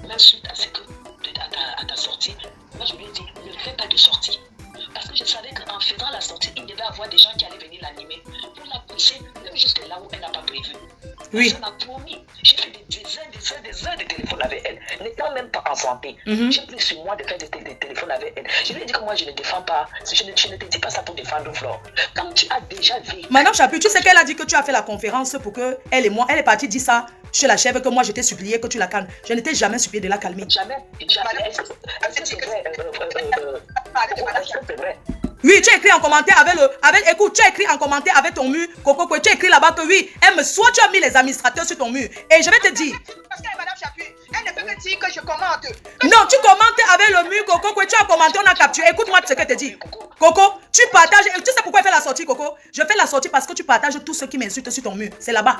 même suite à, à ta sortie, moi je lui ai dit, ne fais pas de sortie. Parce que je savais qu'en faisant la sortie, il devait y avoir des gens qui allaient venir l'animer pour la pousser même jusque là où elle n'a pas prévu. Oui. Ça m'a promis. J'ai fait des heures de téléphone avec elle, n'étant même pas enfanté. J'ai pris sur moi de faire des téléphones avec elle. Je lui ai dit que moi je ne défends pas, je ne te dis pas ça pour défendre Flore. Quand tu as déjà vu... Madame Chapuis, tu sais qu'elle a dit que tu as fait la conférence pour que elle et moi, elle est partie dire ça chez la chèvre, que moi je t'ai supplié que tu la calmes. Je n'étais jamais supplié de la calmer. Jamais. Est-ce que c'est vrai? C'est vrai. Oui, tu as écrit en commentaire écoute, tu as écrit en commentaire avec ton mur, Coco, tu as écrit là-bas que oui, soit tu as mis les administrateurs sur ton mur. Et je vais te dire. Parce que Madame Chapuis, elle ne peut que dire que je commente. Non, tu commentes avec le mur, Coco, tu as commenté, on a capturé. Écoute-moi ce qu'elle te dit. Coco, tu partages. Tu sais pourquoi elle fait la sortie, Coco? Je fais la sortie parce que tu partages tous ceux qui m'insultent sur ton mur. C'est là-bas.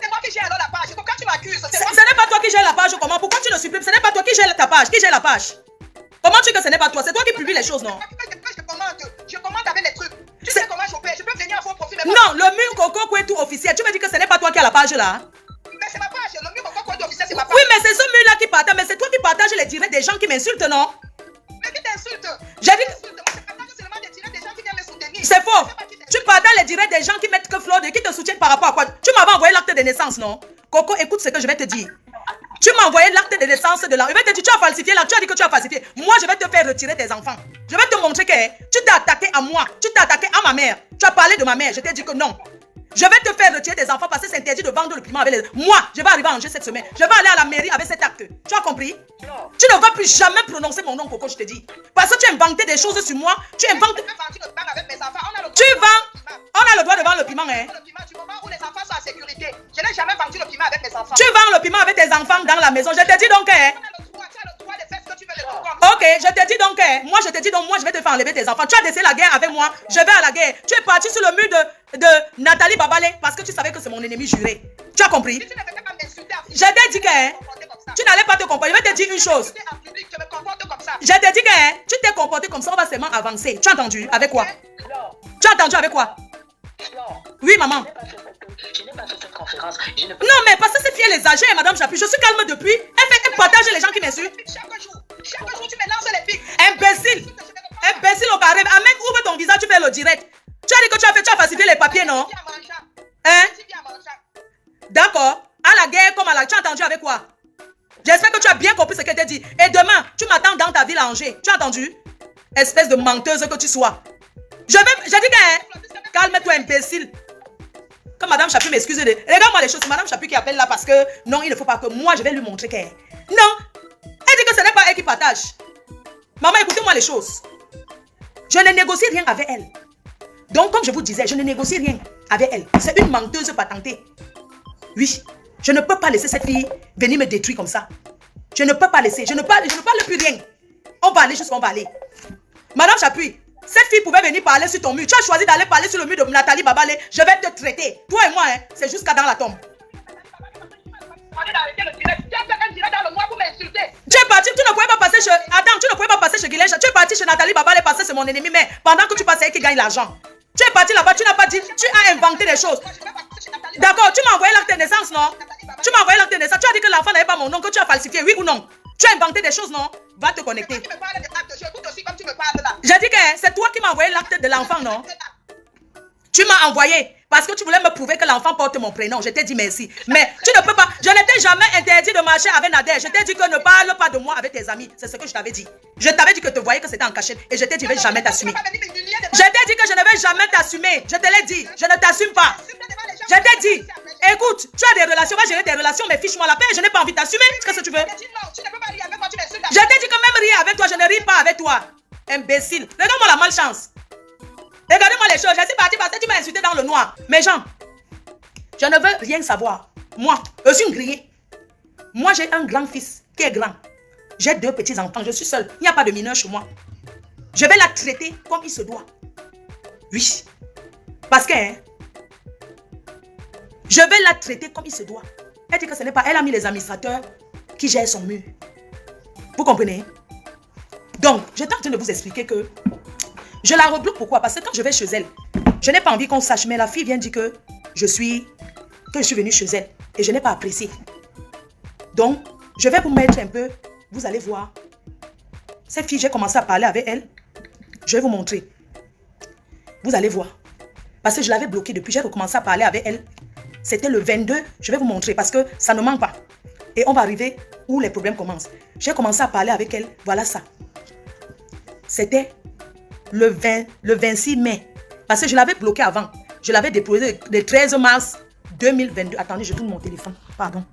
C'est moi qui gère alors la page. Pourquoi tu m'accuses? Ce n'est pas toi qui gère la page, comment? Pourquoi tu ne supprimes? Ce n'est pas toi qui gère ta page. Qui gère la page? Comment tu dis que ce n'est pas toi? C'est toi qui publie les choses, non? Je commente avec les trucs. Tu sais comment je peux? Je peux venir à fond profil. Non, le mur Coco est tout officiel. Tu me dis que ce n'est pas toi qui as la page là? Mais c'est ma page. Le mur Coco est officiel, c'est ma page. Oui, mais c'est ce mur là qui partage. Mais c'est toi qui partages les directs des gens qui m'insultent, non? Mais qui t'insulte? J'ai dit... Moi, je partage seulement des directs des gens qui viennent me soutenir. C'est faux. Tu partages les directs des gens qui mettent que Flore, qui te soutiennent par rapport à quoi? Tu m'avais envoyé l'acte de naissance, non? Coco, écoute ce que je vais te dire. Tu m'as envoyé l'acte de naissance de la... Je vais te dire, tu as falsifié là, tu as dit que tu as falsifié. Moi, je vais te faire retirer tes enfants. Je vais te montrer que tu t'es attaqué à moi, tu t'es attaqué à ma mère. Tu as parlé de ma mère, je t'ai dit que non. Je vais te faire retirer tes enfants parce que c'est interdit de vendre le piment avec les... Moi, je vais arriver à Angers cette semaine. Je vais aller à la mairie avec cet acte. Tu as compris? Non. Tu ne vas plus jamais prononcer mon nom, Coco, je te dis. Parce que tu as inventé des choses sur moi. Tu inventes... Tu vends... On a le droit de vendre le piment, hein? Le piment, du moment où les enfants sont en sécurité. Je n'ai jamais vendu le piment avec mes enfants. Tu vends le piment avec tes enfants dans la maison. Je te dis donc, hein? Tu as le droit de faire ce que tu veux de tout. Ok, je te dis donc, moi je te dis donc, moi je vais te faire enlever tes enfants. Tu as décidé la guerre avec moi, je vais à la guerre. Tu es parti sur le mur de Nathalie Babalé parce que tu savais que c'est mon ennemi juré. Tu as compris? Si tu ne veux pas m'insulter, Je t'ai dit que tu n'allais pas te comporter. Je vais te dire une chose. Je me comporte comme ça. Je t'ai dit que tu t'es comporté comme ça, on va seulement avancer. Tu as entendu? Avec quoi? Flore, Tu as entendu avec quoi? Flore, Oui, maman. je n'ai pas fait cette conférence. Je ne peux Non, mais parce que cette fille, elle est âgée, madame Chapuis. Je suis calme depuis. Elle partage les gens qui m'insultent. Chaque jour, tu me lances les pics. Imbécile. Imbécile au carré. Amène, ouvre ton visage, tu fais le direct. Tu as dit que tu as falsifié les papiers, non? Hein? D'accord. À la guerre comme à la... Tu as entendu avec quoi? J'espère que tu as bien compris ce qu'elle t'a dit. Et demain, tu m'attends dans ta ville à Angers. Tu as entendu? Espèce de menteuse que tu sois. J'ai dit que... Calme-toi, imbécile. Quand madame Chapuis m'excuse, regarde-moi les choses. C'est madame Chapuis qui appelle là parce que... Non, il ne faut pas que... Moi, je vais lui montrer qu'elle... Non. Elle dit que ce n'est pas elle qui partage. Maman, écoutez-moi les choses. Je ne négocie rien avec elle. Donc, comme je vous disais, je ne négocie rien avec elle. C'est une menteuse patentée. Oui. Je ne peux pas laisser cette fille venir me détruire comme ça. Je ne peux pas laisser. Je ne parle plus rien. On va aller jusqu'où on va aller. Madame Chapuis, cette fille pouvait venir parler sur ton mur. Tu as choisi d'aller parler sur le mur de Nathalie Babalé. Je vais te traiter. Toi et moi, hein, c'est jusqu'à dans la tombe. Tu es parti, tu ne pouvais pas passer chez... Attends, tu ne pouvais pas passer chez Guilèche. Tu es parti chez Nathalie Babalé parce que c'est mon ennemi. Mais pendant que tu passais, qui gagne l'argent. Tu es parti là-bas, tu n'as pas dit... Tu as inventé des choses. D'accord, tu m'as envoyé l'acte de naissance, non? Tu m'as envoyé l'acte de naissance. Tu as dit que l'enfant n'avait pas mon nom, que tu as falsifié, oui ou non? Tu as inventé des choses, non? Va te connecter. J'ai dit que c'est toi qui m'as envoyé l'acte de l'enfant, non? Tu m'as envoyé parce que tu voulais me prouver que l'enfant porte mon prénom. Je t'ai dit merci. Mais tu ne peux pas. Je ne t'ai jamais interdit de marcher avec Nader. Je t'ai dit que ne parle pas de moi avec tes amis. C'est ce que je t'avais dit. Je t'avais dit que te voyais que c'était en cachette. Et je t'ai dit que je ne vais jamais t'assumer. Je t'ai dit que je ne vais jamais t'assumer. Je te l'ai dit. Je ne t'assume pas. Je t'ai dit. Écoute, tu as des relations. Va gérer tes relations. Mais fiche-moi la paix. Je n'ai pas envie de t'assumer. Qu'est-ce que tu veux? Je t'ai dit que même rire avec toi, je ne ris pas avec toi. Imbécile. Regarde-moi la malchance. Regardez-moi les choses. Je suis parti parce que tu m'as insulté dans le noir. Mais Jean, je ne veux rien savoir. Moi, je suis une grillée. Moi, j'ai un grand-fils qui est grand. J'ai 2 petits-enfants. Je suis seule. Il n'y a pas de mineur chez moi. Je vais la traiter comme il se doit. Oui. Parce que, hein, je vais la traiter comme il se doit. Elle dit que ce n'est pas... Elle a mis les administrateurs qui gèrent son mur. Vous comprenez? Donc, j'étais en train de vous expliquer que je la rebloque. Pourquoi? Parce que quand je vais chez elle, je n'ai pas envie qu'on sache. Mais la fille vient dire que je suis venue chez elle. Et je n'ai pas apprécié. Donc, je vais vous mettre un peu. Vous allez voir. Cette fille, j'ai commencé à parler avec elle. Je vais vous montrer. Vous allez voir. Parce que je l'avais bloquée depuis. J'ai recommencé à parler avec elle. C'était le 22. Je vais vous montrer parce que ça ne manque pas. Et on va arriver où les problèmes commencent. J'ai commencé à parler avec elle. Voilà ça. C'était le 26 mai. Parce que je l'avais bloqué avant. Je l'avais déposé le 13 mars 2022. Attendez, je tourne mon téléphone. Pardon.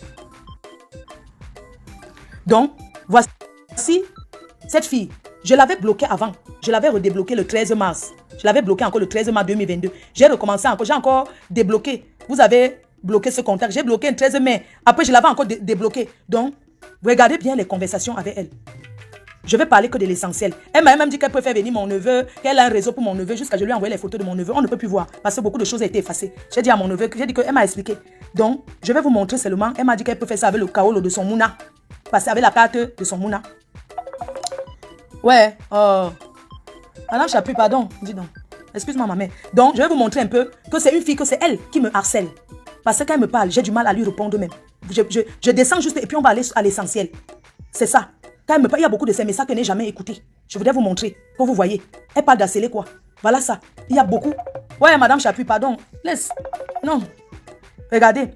Donc, voici cette fille. Je l'avais bloquée avant. Je l'avais redébloqué le 13 mars. Je l'avais bloqué encore le 13 mars 2022. J'ai recommencé encore. J'ai encore débloqué. Vous avez bloqué ce contact. J'ai bloqué le 13 mai. Après, je l'avais encore débloqué. Donc, regardez bien les conversations avec elle. Je vais parler que de l'essentiel. Elle m'a même dit qu'elle peut faire venir mon neveu, qu'elle a un réseau pour mon neveu, jusqu'à je lui ai envoyé les photos de mon neveu. On ne peut plus voir parce que beaucoup de choses ont été effacées. J'ai dit à mon neveu, j'ai dit qu'elle m'a expliqué. Donc, je vais vous montrer seulement. Elle m'a dit qu'elle peut faire ça avec le kaolo de son mouna. Parce avec la carte de son mouna. Ouais, Madame Chapuis, pardon, dis donc. Excuse-moi, ma mère. Donc, je vais vous montrer un peu que c'est une fille, que c'est elle qui me harcèle. Parce que quand elle me parle, j'ai du mal à lui répondre même. Je descends juste et puis on va aller à l'essentiel. C'est ça. Quand elle me parle, il y a beaucoup de ces messages que je n'ai jamais écoutés. Je voudrais vous montrer, pour vous voyez. Elle parle d'harceler quoi. Voilà ça. Il y a beaucoup. Ouais, Madame Chapuis, pardon. Laisse. Non. Regardez.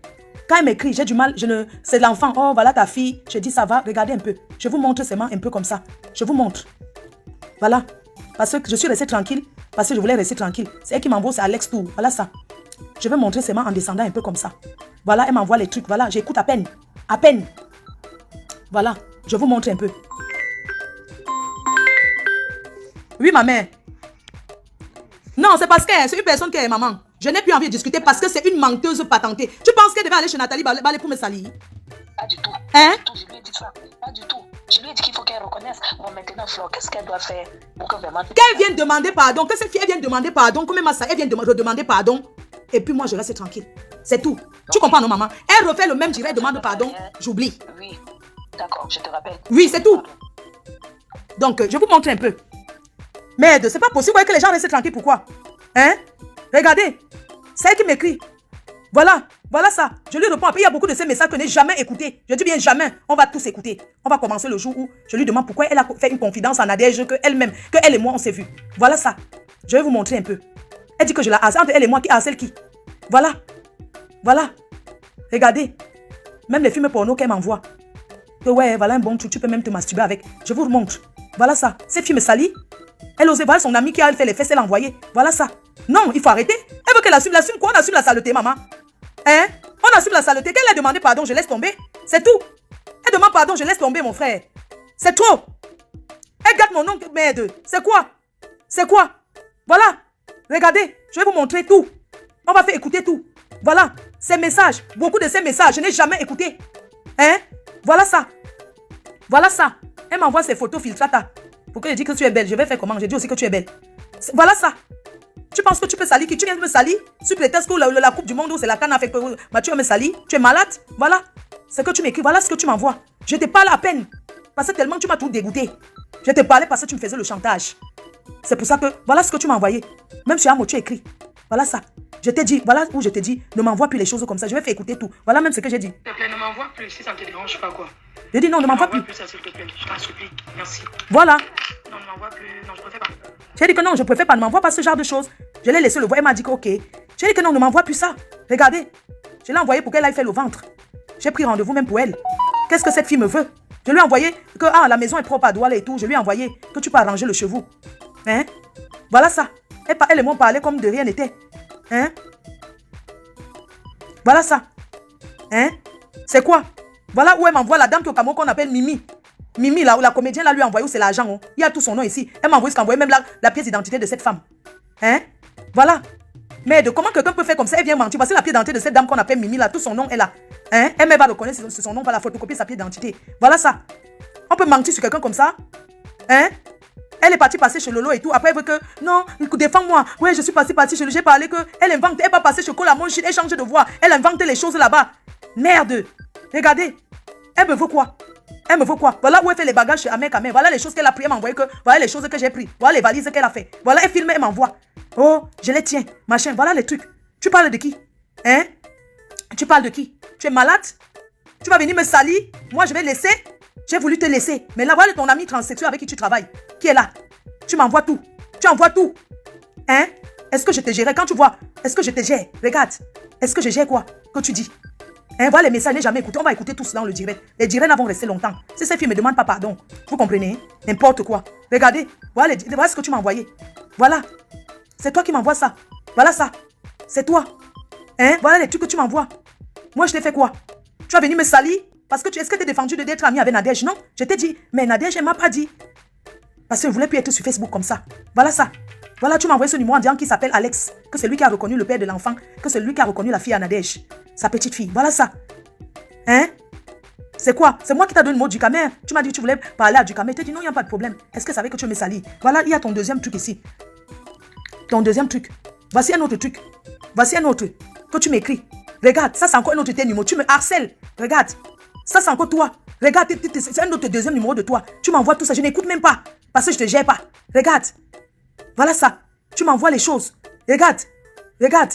Quand elle m'écrit, j'ai du mal. C'est l'enfant. Oh, voilà ta fille. Je dis ça va. Regardez un peu. Je vous montre seulement un peu comme ça. Je vous montre. Voilà. Parce que je suis restée tranquille. Parce que je voulais rester tranquille. C'est elle qui m'envoie, c'est Alex Tour. Voilà ça. Je vais montrer seulement en descendant un peu comme ça. Voilà, elle m'envoie les trucs. Voilà, j'écoute à peine. À peine. Voilà. Je vous montre un peu. Oui, ma mère. Non, c'est parce que c'est une personne qui est maman. Je n'ai plus envie de discuter parce que c'est une menteuse patentée. Tu penses qu'elle devait aller chez Nathalie Babalé pour me salir? Pas du tout. Hein? Je lui ai dit ça. Pas du tout. Je lui ai dit qu'il faut qu'elle reconnaisse. Bon, maintenant, Flore, qu'est-ce qu'elle doit faire pour que vraiment... Qu'elle vienne demander pardon, que cette fille, elle vienne demander pardon, comme ça, elle vient demander pardon. Et puis moi, je reste tranquille. C'est tout. Tu comprends, non, maman? Elle refait le même direct, demande pardon, j'oublie. Oui, d'accord, je te rappelle. Oui, c'est tout. Donc, je vous montre un peu. Merde, c'est pas possible, vous voyez que les gens restent tranquilles, pourquoi? Hein? Regardez, c'est elle qui m'écrit. Voilà, voilà ça. Je lui réponds. Après, il y a beaucoup de ces messages que je n'ai jamais écoutés. Je dis bien jamais. On va tous écouter. On va commencer le jour où je lui demande pourquoi elle a fait une confidence en Nadège qu'elle-même, qu'elle et moi, on s'est vus. Voilà ça. Je vais vous montrer un peu. Elle dit que je la harcèle. Entre elle et moi, qui harcèle qui? Voilà. Voilà. Regardez. Même les films porno qu'elle m'envoie. Que ouais, voilà un bon truc. Tu peux même te masturber avec. Je vous montre. Voilà ça. Cette fille me salit. Elle osait voir son ami qui a fait les fesses, elle l'a envoyé. Voilà ça. Non, il faut arrêter. Elle veut qu'elle assume. L'assume quoi? On assume la saleté, maman. Hein? On assume la saleté. Qu'elle a demandé pardon, je laisse tomber. C'est tout. Elle demande pardon, je laisse tomber, mon frère. C'est trop. Elle gâte mon nom. Merde. C'est quoi? C'est quoi? Voilà. Regardez. Je vais vous montrer tout. On va faire écouter tout. Voilà. Ces messages. Beaucoup de ces messages, je n'ai jamais écouté. Hein? Voilà ça. Voilà ça. Elle m'envoie ses photos filtrata. Pour que je dise que tu es belle. Je vais faire comment? J'ai dit aussi que tu es belle. Voilà ça. Tu penses que tu peux salir qui? Tu viens de me salir? Sur prétexte que la Coupe du Monde, c'est la canne avec Mathieu me salir. Tu es malade? Voilà. C'est que tu m'écris. Voilà ce que tu m'envoies. Je te parle à peine. Parce que tellement tu m'as tout dégoûté. Je te parlais parce que tu me faisais le chantage. C'est pour ça que voilà ce que tu m'as envoyé. Même sur Amo, tu écris. Voilà ça. Je t'ai dit, voilà où je t'ai dit, ne m'envoie plus les choses comme ça. Je vais faire écouter tout. Voilà même ce que j'ai dit. S'il te plaît, ne m'envoie plus si ça ne te dérange pas, quoi. J'ai dit non, ne m'envoie plus. Ça, s'il te plaît. Je t'en supplie. Merci. Voilà. Non, ne m'envoie plus. Non, je préfère pas. J'ai dit que non, je préfère pas, ne m'envoie pas ce genre de choses. Je l'ai laissé le voir, elle m'a dit que ok. J'ai dit que non, ne m'envoie plus ça. Regardez, je l'ai envoyé pour qu'elle aille faire le ventre. J'ai pris rendez-vous même pour elle. Qu'est-ce que cette fille me veut? Je lui ai envoyé que la maison est propre à Douala et tout. Je lui ai envoyé que tu peux arranger le cheveu. Hein? Voilà ça. Elle et moi parlaient comme de rien n'était. Hein? Voilà ça. Hein? C'est quoi? Voilà où elle m'envoie la dame qui est au Cameroun qu'on appelle Mimi. Mimi, là, où la comédienne là, lui a envoyé, où c'est l'argent. Oh. Il y a tout son nom ici. Elle m'a envoyé ce qu'elle a envoyé, même la pièce d'identité de cette femme. Hein? Voilà. Mais comment quelqu'un peut faire comme ça? Elle vient mentir. Parce que la pièce d'identité de cette dame qu'on appelle Mimi, là, tout son nom est là. Hein? Elle va reconnaître son nom, va la photocopier sa pièce d'identité. Voilà ça. On peut mentir sur quelqu'un comme ça? Hein? Elle est partie passer chez Lolo et tout. Après, elle veut que, non, défends-moi. Ouais, je suis partie chez Lolo. J'ai parlé qu'elle invente. Elle va passer chez Colamon, elle change de voix. Elle invente les choses là-bas. Merde. Regardez. Elle me veut quoi? Elle me veut quoi? Voilà où elle fait les bagages chez Amer Kamer. Voilà les choses qu'elle a pris. Elle m'a envoyé que, voilà les choses que j'ai pris. Voilà les valises qu'elle a fait. Voilà, elle filme, elle m'envoie. Oh, je les tiens. Machin. Voilà les trucs. Tu parles de qui? Hein? Tu parles de qui? Tu es malade? Tu vas venir me salir? Moi, je vais laisser. J'ai voulu te laisser. Mais là, voilà ton ami transsexuel avec qui tu travailles. Qui est là? Tu m'envoies tout. Tu envoies tout. Hein? Est-ce que je te gère? Quand tu vois, est-ce que je te gère? Regarde. Est-ce que je gère quoi? Que tu dis? Hein? Voilà les messages, je n'ai jamais écouté. On va écouter tout cela dans le direct. Les directs vont rester longtemps. Si ces filles ne me demandent pas pardon, vous comprenez? N'importe quoi. Regardez. Voilà, voilà ce que tu m'as envoyé. Voilà. C'est toi qui m'envoies ça. Voilà ça. C'est toi. Hein? Voilà les trucs que tu m'envoies. Moi, je t'ai fait quoi? Tu vas venir me salir? Parce que est-ce que tu es défendu d'être ami avec Nadège? Non, je t'ai dit. Mais Nadège, elle m'a pas dit. Parce que je ne voulais plus être sur Facebook comme ça. Voilà ça. Voilà, tu m'as envoyé ce numéro en disant qu'il s'appelle Alex. Que c'est lui qui a reconnu le père de l'enfant. Que c'est lui qui a reconnu la fille à Nadège. Sa petite fille. Voilà ça. Hein? C'est quoi? C'est moi qui t'ai donné le mot du Camer. Tu m'as dit que tu voulais parler à du Camer. Tu t'ai dit non, il n'y a pas de problème. Est-ce que ça veut que tu me salis? Voilà, il y a ton deuxième truc ici. Ton deuxième truc. Voici un autre truc. Voici un autre. Que tu m'écris. Regarde, ça c'est encore un autre numéro. Tu me harcèles. Regarde. Ça c'est encore toi. Regarde, c'est un autre deuxième numéro de toi. Tu m'envoies tout ça. Je n'écoute même pas. Parce que je ne te gère pas. Regarde. Voilà ça. Tu m'envoies les choses. Regarde. Regarde.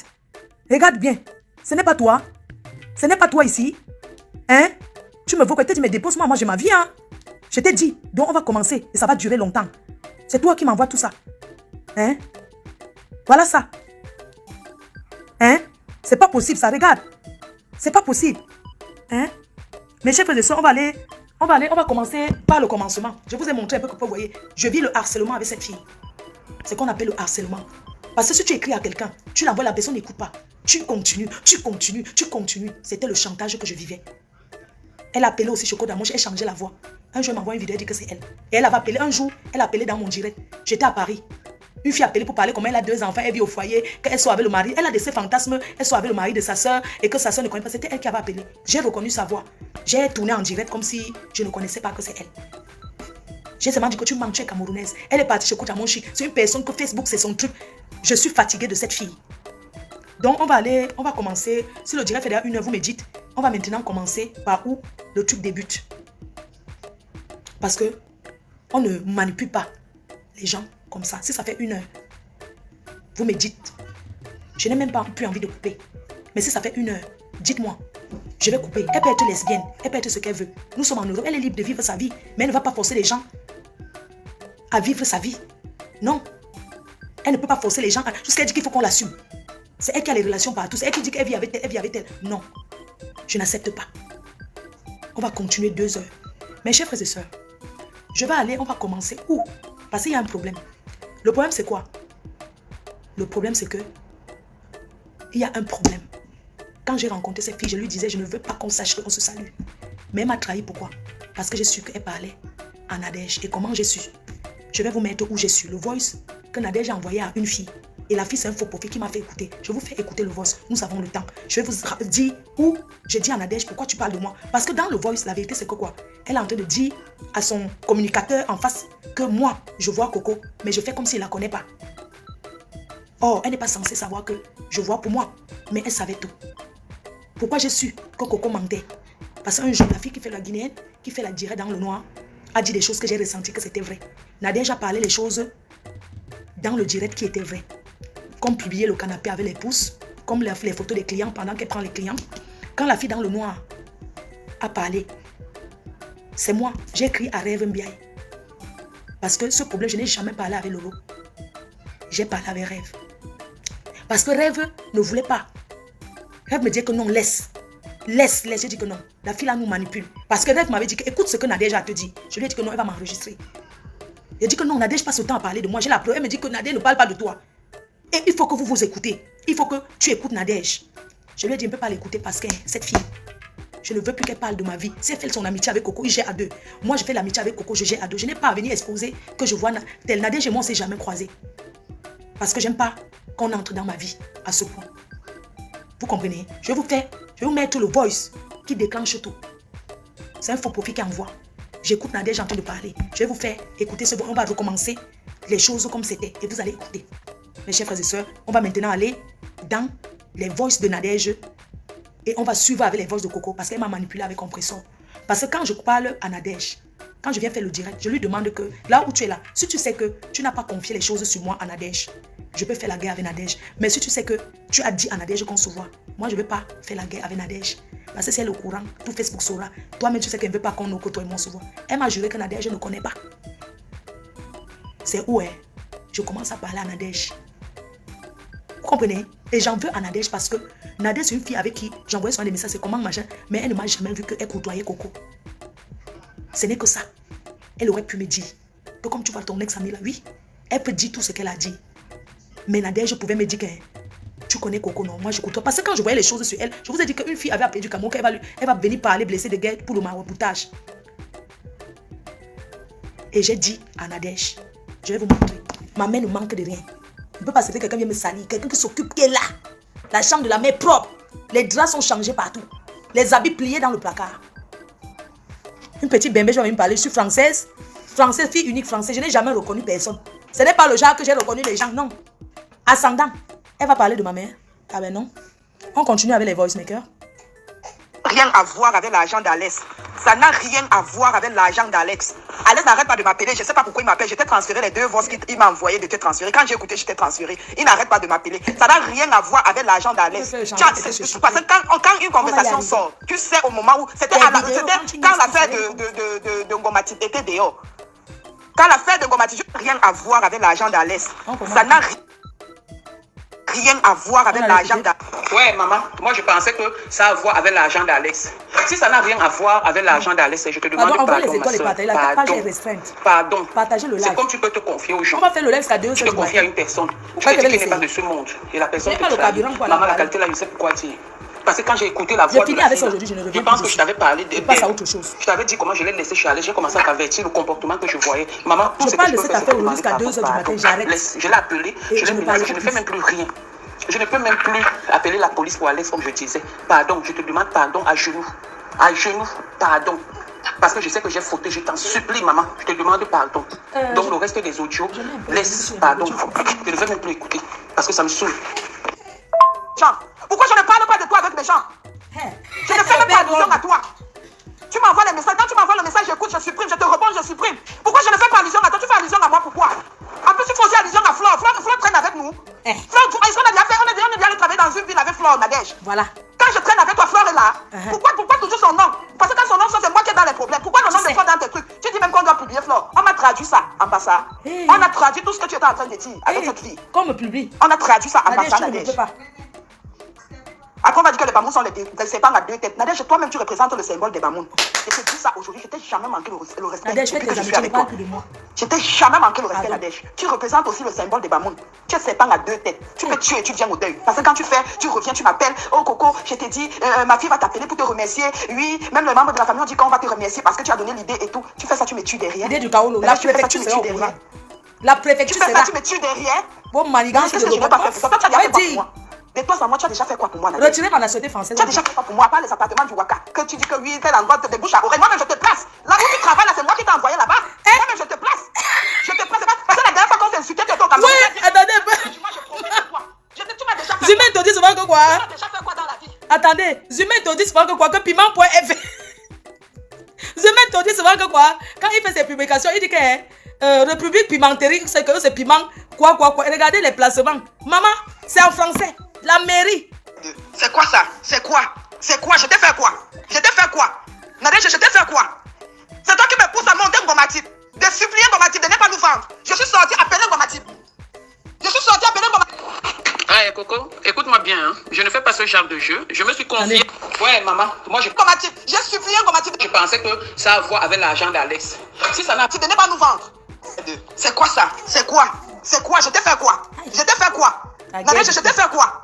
Regarde bien. Ce n'est pas toi. Ce n'est pas toi ici. Hein? Tu me veux que tu te dis, mais dépose-moi. Moi, j'ai ma vie. Hein? Je t'ai dit. Donc, on va commencer. Et ça va durer longtemps. C'est toi qui m'envoies tout ça. Hein? Voilà ça. Hein? C'est pas possible, ça. Regarde. C'est pas possible. Hein? Mes chers frères et sœurs, on va commencer par le commencement. Je vous ai montré un peu que vous voyez. Je vis le harcèlement avec cette fille. C'est ce qu'on appelle le harcèlement. Parce que si tu écris à quelqu'un, tu l'envoies, la personne n'écoute pas. Tu continues. C'était le chantage que je vivais. Elle a appelé aussi Choco Damoche, elle changeait la voix. Un jour, elle m'envoie une vidéo, elle dit que c'est elle. Et elle avait appelé un jour, elle a appelé dans mon direct. J'étais à Paris. Une fille appelée pour parler comment elle a 2 enfants, elle vit au foyer, qu'elle soit avec le mari. Elle a de ces fantasmes, elle soit avec le mari de sa soeur et que sa soeur ne connaît pas. C'était elle qui avait appelé. J'ai reconnu sa voix. J'ai tourné en direct comme si je ne connaissais pas que c'est elle. J'ai seulement dit que tu mens, tu es camerounaise. Elle est partie chez Koutamonchi. C'est une personne que Facebook, c'est son truc. Je suis fatiguée de cette fille. Donc, on va commencer. Si le direct fait derrière 1 heure, vous me dites, on va maintenant commencer par où le truc débute. Parce que on ne manipule pas les gens comme ça. Si ça fait 1 heure, vous me dites, je n'ai même pas plus envie de couper. Mais si ça fait 1 heure, dites-moi, je vais couper. Elle peut être lesbienne, elle peut être ce qu'elle veut. Nous sommes en Europe, elle est libre de vivre sa vie. Mais elle ne va pas forcer les gens à vivre sa vie. Non. Elle ne peut pas forcer les gens. Jusqu'à dire qu'il faut qu'on l'assume. C'est elle qui a les relations partout. C'est elle qui dit qu'elle vit avec elle, elle vit avec elle. Non. Je n'accepte pas. On va continuer 2 heures. Mes chers frères et sœurs, je vais aller, on va commencer où? Parce qu'il y a un problème. Le problème, c'est quoi? Le problème, c'est que il y a un problème. Quand j'ai rencontré cette fille, je lui disais, je ne veux pas qu'on sache qu'on se salue. Mais elle m'a trahi, pourquoi? Parce que j'ai su qu'elle parlait en Nadège. Et comment j'ai su? Je vais vous mettre où j'ai su. Le voice que Nadège a envoyé à une fille. Et la fille, c'est un faux profil qui m'a fait écouter. Je vous fais écouter le voice. Nous avons le temps. Je vais vous dire où j'ai dit à Nadège, pourquoi tu parles de moi? Parce que dans le voice, la vérité, c'est que quoi? Elle est en train de dire à son communicateur en face que moi, je vois Coco, mais je fais comme s'il ne la connaît pas. Or, elle n'est pas censée savoir que je vois pour moi. Mais elle savait tout. Pourquoi j'ai su que Coco mentait? Parce qu'un jour, la fille qui fait la guinéenne, qui fait la direct dans le noir, a dit des choses que j'ai ressenties que c'était vrai. Nadège a parlé les choses dans le direct qui étaient vraies. Comme publier le canapé avec les pouces, comme les photos des clients pendant qu'elle prend les clients. Quand la fille dans le noir a parlé, c'est moi, j'ai écrit à Rêve Mbiaye. Parce que ce problème, je n'ai jamais parlé avec Lolo. J'ai parlé avec Rêve. Parce que Rêve ne voulait pas. Rêve me dit que non, laisse. Laisse. J'ai dit que non. La fille là nous manipule. Parce que Rêve m'avait dit que écoute ce que Nadège a te dit. Je lui ai dit que non, elle va m'enregistrer. Elle dit que non, Nadège passe le temps à parler de moi. J'ai la preuve. Elle me dit que Nadège ne parle pas de toi. Et il faut que vous vous écoutez. Il faut que tu écoutes Nadège. Je lui ai dit, je ne peux pas l'écouter parce que cette fille, je ne veux plus qu'elle parle de ma vie. Si elle fait son amitié avec Coco, il gère à 2. Moi, je fais l'amitié avec Coco, je gère à 2. Je n'ai pas à venir exposer que je vois tel Nadège et moi, on ne s'est jamais croisés. Parce que j'aime pas qu'on entre dans ma vie à ce point. Vous comprenez? Je vais vous mettre le voice qui déclenche tout. C'est un faux profil qui envoie. J'écoute Nadège en train de parler. Je vais vous faire écouter ce. On va recommencer les choses comme c'était et vous allez écouter. Mes chers frères et sœurs, on va maintenant aller dans les voices de Nadège et on va suivre avec les voices de Coco parce qu'elle m'a manipulé avec compresseur. Parce que quand je parle à Nadège, quand je viens faire le direct, je lui demande que là où tu es là, si tu sais que tu n'as pas confié les choses sur moi à Nadège, je peux faire la guerre avec Nadège. Mais si tu sais que tu as dit à Nadège qu'on se voit, moi je ne vais pas faire la guerre avec Nadège. Parce que si elle est au courant, tout Facebook saura. Toi-même tu sais qu'elle ne veut pas qu'on nous côtoie et moi on se voit. Elle m'a juré que Nadège ne connaît pas. C'est où est? Je commence à parler à Nadège. Vous comprenez? Et j'en veux à Nadège parce que Nadège c'est une fille avec qui j'envoyais souvent des messages, c'est comment machin, mais elle ne m'a jamais vu qu'elle côtoyait Coco. Ce n'est que ça. Elle aurait pu me dire que comme tu vois ton ex-ami là, oui, elle peut dire tout ce qu'elle a dit. Mais Nadège pouvait me dire que tu connais Coco, non, moi je côtoie. Parce que quand je voyais les choses sur elle, je vous ai dit qu'une fille avait appelé du Cameroun, elle va venir parler blessée de guerre pour le maraboutage. Et j'ai dit à Nadège, je vais vous montrer, ma mère ne manque de rien. Ne peut pas se faire quelqu'un vient me salir, quelqu'un qui s'occupe, qui est là. La chambre de la mère propre. Les draps sont changés partout. Les habits pliés dans le placard. Une petite bébé, je vais me parler. Je suis française. Française, fille unique française. Je n'ai jamais reconnu personne. Ce n'est pas le genre que j'ai reconnu les gens, non. Ascendant. Elle va parler de ma mère. Ah ben non. On continue avec les voice makers. Rien à voir avec l'argent d'Alex. Ça n'a rien à voir avec l'argent d'Alex. Alex n'arrête pas de m'appeler. Je ne sais pas pourquoi il m'appelle. Je t'ai transféré les 2 voix qu'il m'a envoyé de te transférer. Quand j'ai écouté, je t'ai transféré. Il n'arrête pas de m'appeler. Ça n'a rien à voir avec l'argent d'Alex. Parce que quand une conversation sort, tu sais au moment où... C'était quand l'affaire de Ngomati était dehors. Quand l'affaire de Ngomati, rien à voir avec l'argent d'Alex. Ça n'a rien à voir avec l'argent d'Alex. Ouais, maman, moi je pensais que ça a à voir avec l'argent d'Alex. Si ça n'a rien à voir avec l'argent d'Alex, je te demande pardon, ma soeur. Pardon. Partagez le live. C'est comme tu peux te confier aux gens. On va faire le live jusqu'à 2 heures. Tu te confies à une personne. Tu te dis qu'il n'est pas de ce monde. Et la personne te trahit. Maman, la qualité là, je sais pourquoi dire. Parce que quand j'ai écouté la voix J'ai fini avec ça aujourd'hui, je ne reviens pense plus que dessus. je t'avais parlé de... Je passe à autre chose. Je t'avais dit comment je l'ai laissé chez Alex. J'ai commencé à t'avertir le comportement que je voyais. Maman, tout Je ce parle que de je peux cette faire, affaire c'est aujourd'hui demander jusqu'à 2 h du pardon. matin, j'arrête. Je l'ai appelé, Et je je l'ai ne parle menacé, je ne plus. fais même plus rien. Je ne peux même plus appeler la police pour Alex comme je disais. Pardon, je te demande pardon à genoux. À genoux, pardon. Parce que je sais que j'ai fauté, je t'en supplie, maman. Je te demande pardon. Donc le reste des audios, laisse, pardon. Je ne veux même plus écouter. Parce que ça me saoule. Pourquoi je ne parle pas de toi avec mes gens? Je ne fais même pas allusion à toi. Tu m'envoies les messages. Quand tu m'envoies le message, j'écoute, je supprime. Je te réponds, je supprime. Pourquoi je ne fais pas allusion à toi? Tu fais allusion à moi, pourquoi? En plus, tu fais aussi allusion à Flore. Flore traîne avec nous. Flore, est-ce qu'on a déjà fait? On est déjà allé travailler dans une ville avec Flore, Nadège. Voilà. Quand je traîne avec toi, Flore est là. Pourquoi toujours son nom? Parce que quand son nom sort, c'est moi qui ai dans les problèmes. Pourquoi le nom de Flore dans tes trucs? Tu dis même qu'on doit publier Flore. On m'a traduit ça, ambassade. On a traduit tout ce que tu étais en train de dire avec cette fille. Qu'on me publie. On a traduit ça, Nadège, ambassade, tu ne Nadège. peux pas. Après, on va dire que les Bamoun sont des serpents à deux têtes. Nadège, toi-même, tu représentes le symbole des Bamoun. Et je te dis ça aujourd'hui, je t'ai jamais manqué le respect. Nadège, fais depuis que tes je suis amis, tu ne avec parles toi. plus de moi. Je t'ai jamais manqué le respect, Pardon. Nadège. Tu représentes aussi le symbole des Bamoun. Tu es serpent à deux têtes. Tu peux tuer et tu viens au deuil. Parce que quand tu fais, tu reviens, tu m'appelles. Oh Coco, je t'ai dit, ma fille va t'appeler pour te remercier. Oui, même les membres de la famille ont dit qu'on va te remercier parce que tu as donné l'idée et tout. Tu fais ça, tu me tues derrière. L'idée du Kaolo, la Nadège, tu fais ça, tu préfecture me sera tues au derrière. courant. La Tu préfecture fais ça, sera. tu me tues derrière. Bon, manigance Qu'est-ce de que je n'ai pas fait pour toi? Tu as déjà fait quoi pour moi? De toi à moi, tu as déjà fait quoi pour moi, Nadège? Retirez ma nationalité française. Tu as déjà fait quoi pour moi, à part les appartements du Waka? Que tu dis que oui, tel endroit, des bouches à oreille. Moi-même, je te place. Là où tu travailles, là, c'est moi qui t'ai envoyé là-bas. Moi-même, je te place. Je te place. Parce que la dernière fois qu'on s'est insulté, tu étais au Cameroun. Ouais, attendez. Moi, je promets de toi. Tu m'as déjà fait. Zumé te dit souvent que quoi? Tu m'as déjà fait quoi dans la vie? Attendez, Zumé te dit souvent que quoi? Que piment.fr. Zumé te dit souvent que quoi? Quand il fait ses publications, il dit que République pimenterie, c'est que c'est piment, quoi. Et regardez les placements. Maman, c'est en français. La mairie. C'est quoi ça? C'est quoi? C'est quoi? Je t'ai fait quoi? Je t'ai fait quoi? Nadège, je t'ai fait quoi? C'est toi qui me pousse à monter Ngomatip. De supplier Ngomatip de ne pas nous vendre. Je suis sorti appeler Ngomatip. Je suis sorti appeler Ngomatip. Ah, Coco, écoute-moi bien. Hein. Je ne fais pas ce genre de jeu. Je me suis confié. Ouais, maman. Moi, j'ai supplié Ngomatip. Je pensais que ça a à voir avec l'argent d'Alex. Si ça n'a pas de ne pas nous vendre. C'est quoi ça? C'est quoi? C'est quoi? Je t'ai fait quoi? Je t'ai fait quoi? Nadège, je t'ai fait quoi?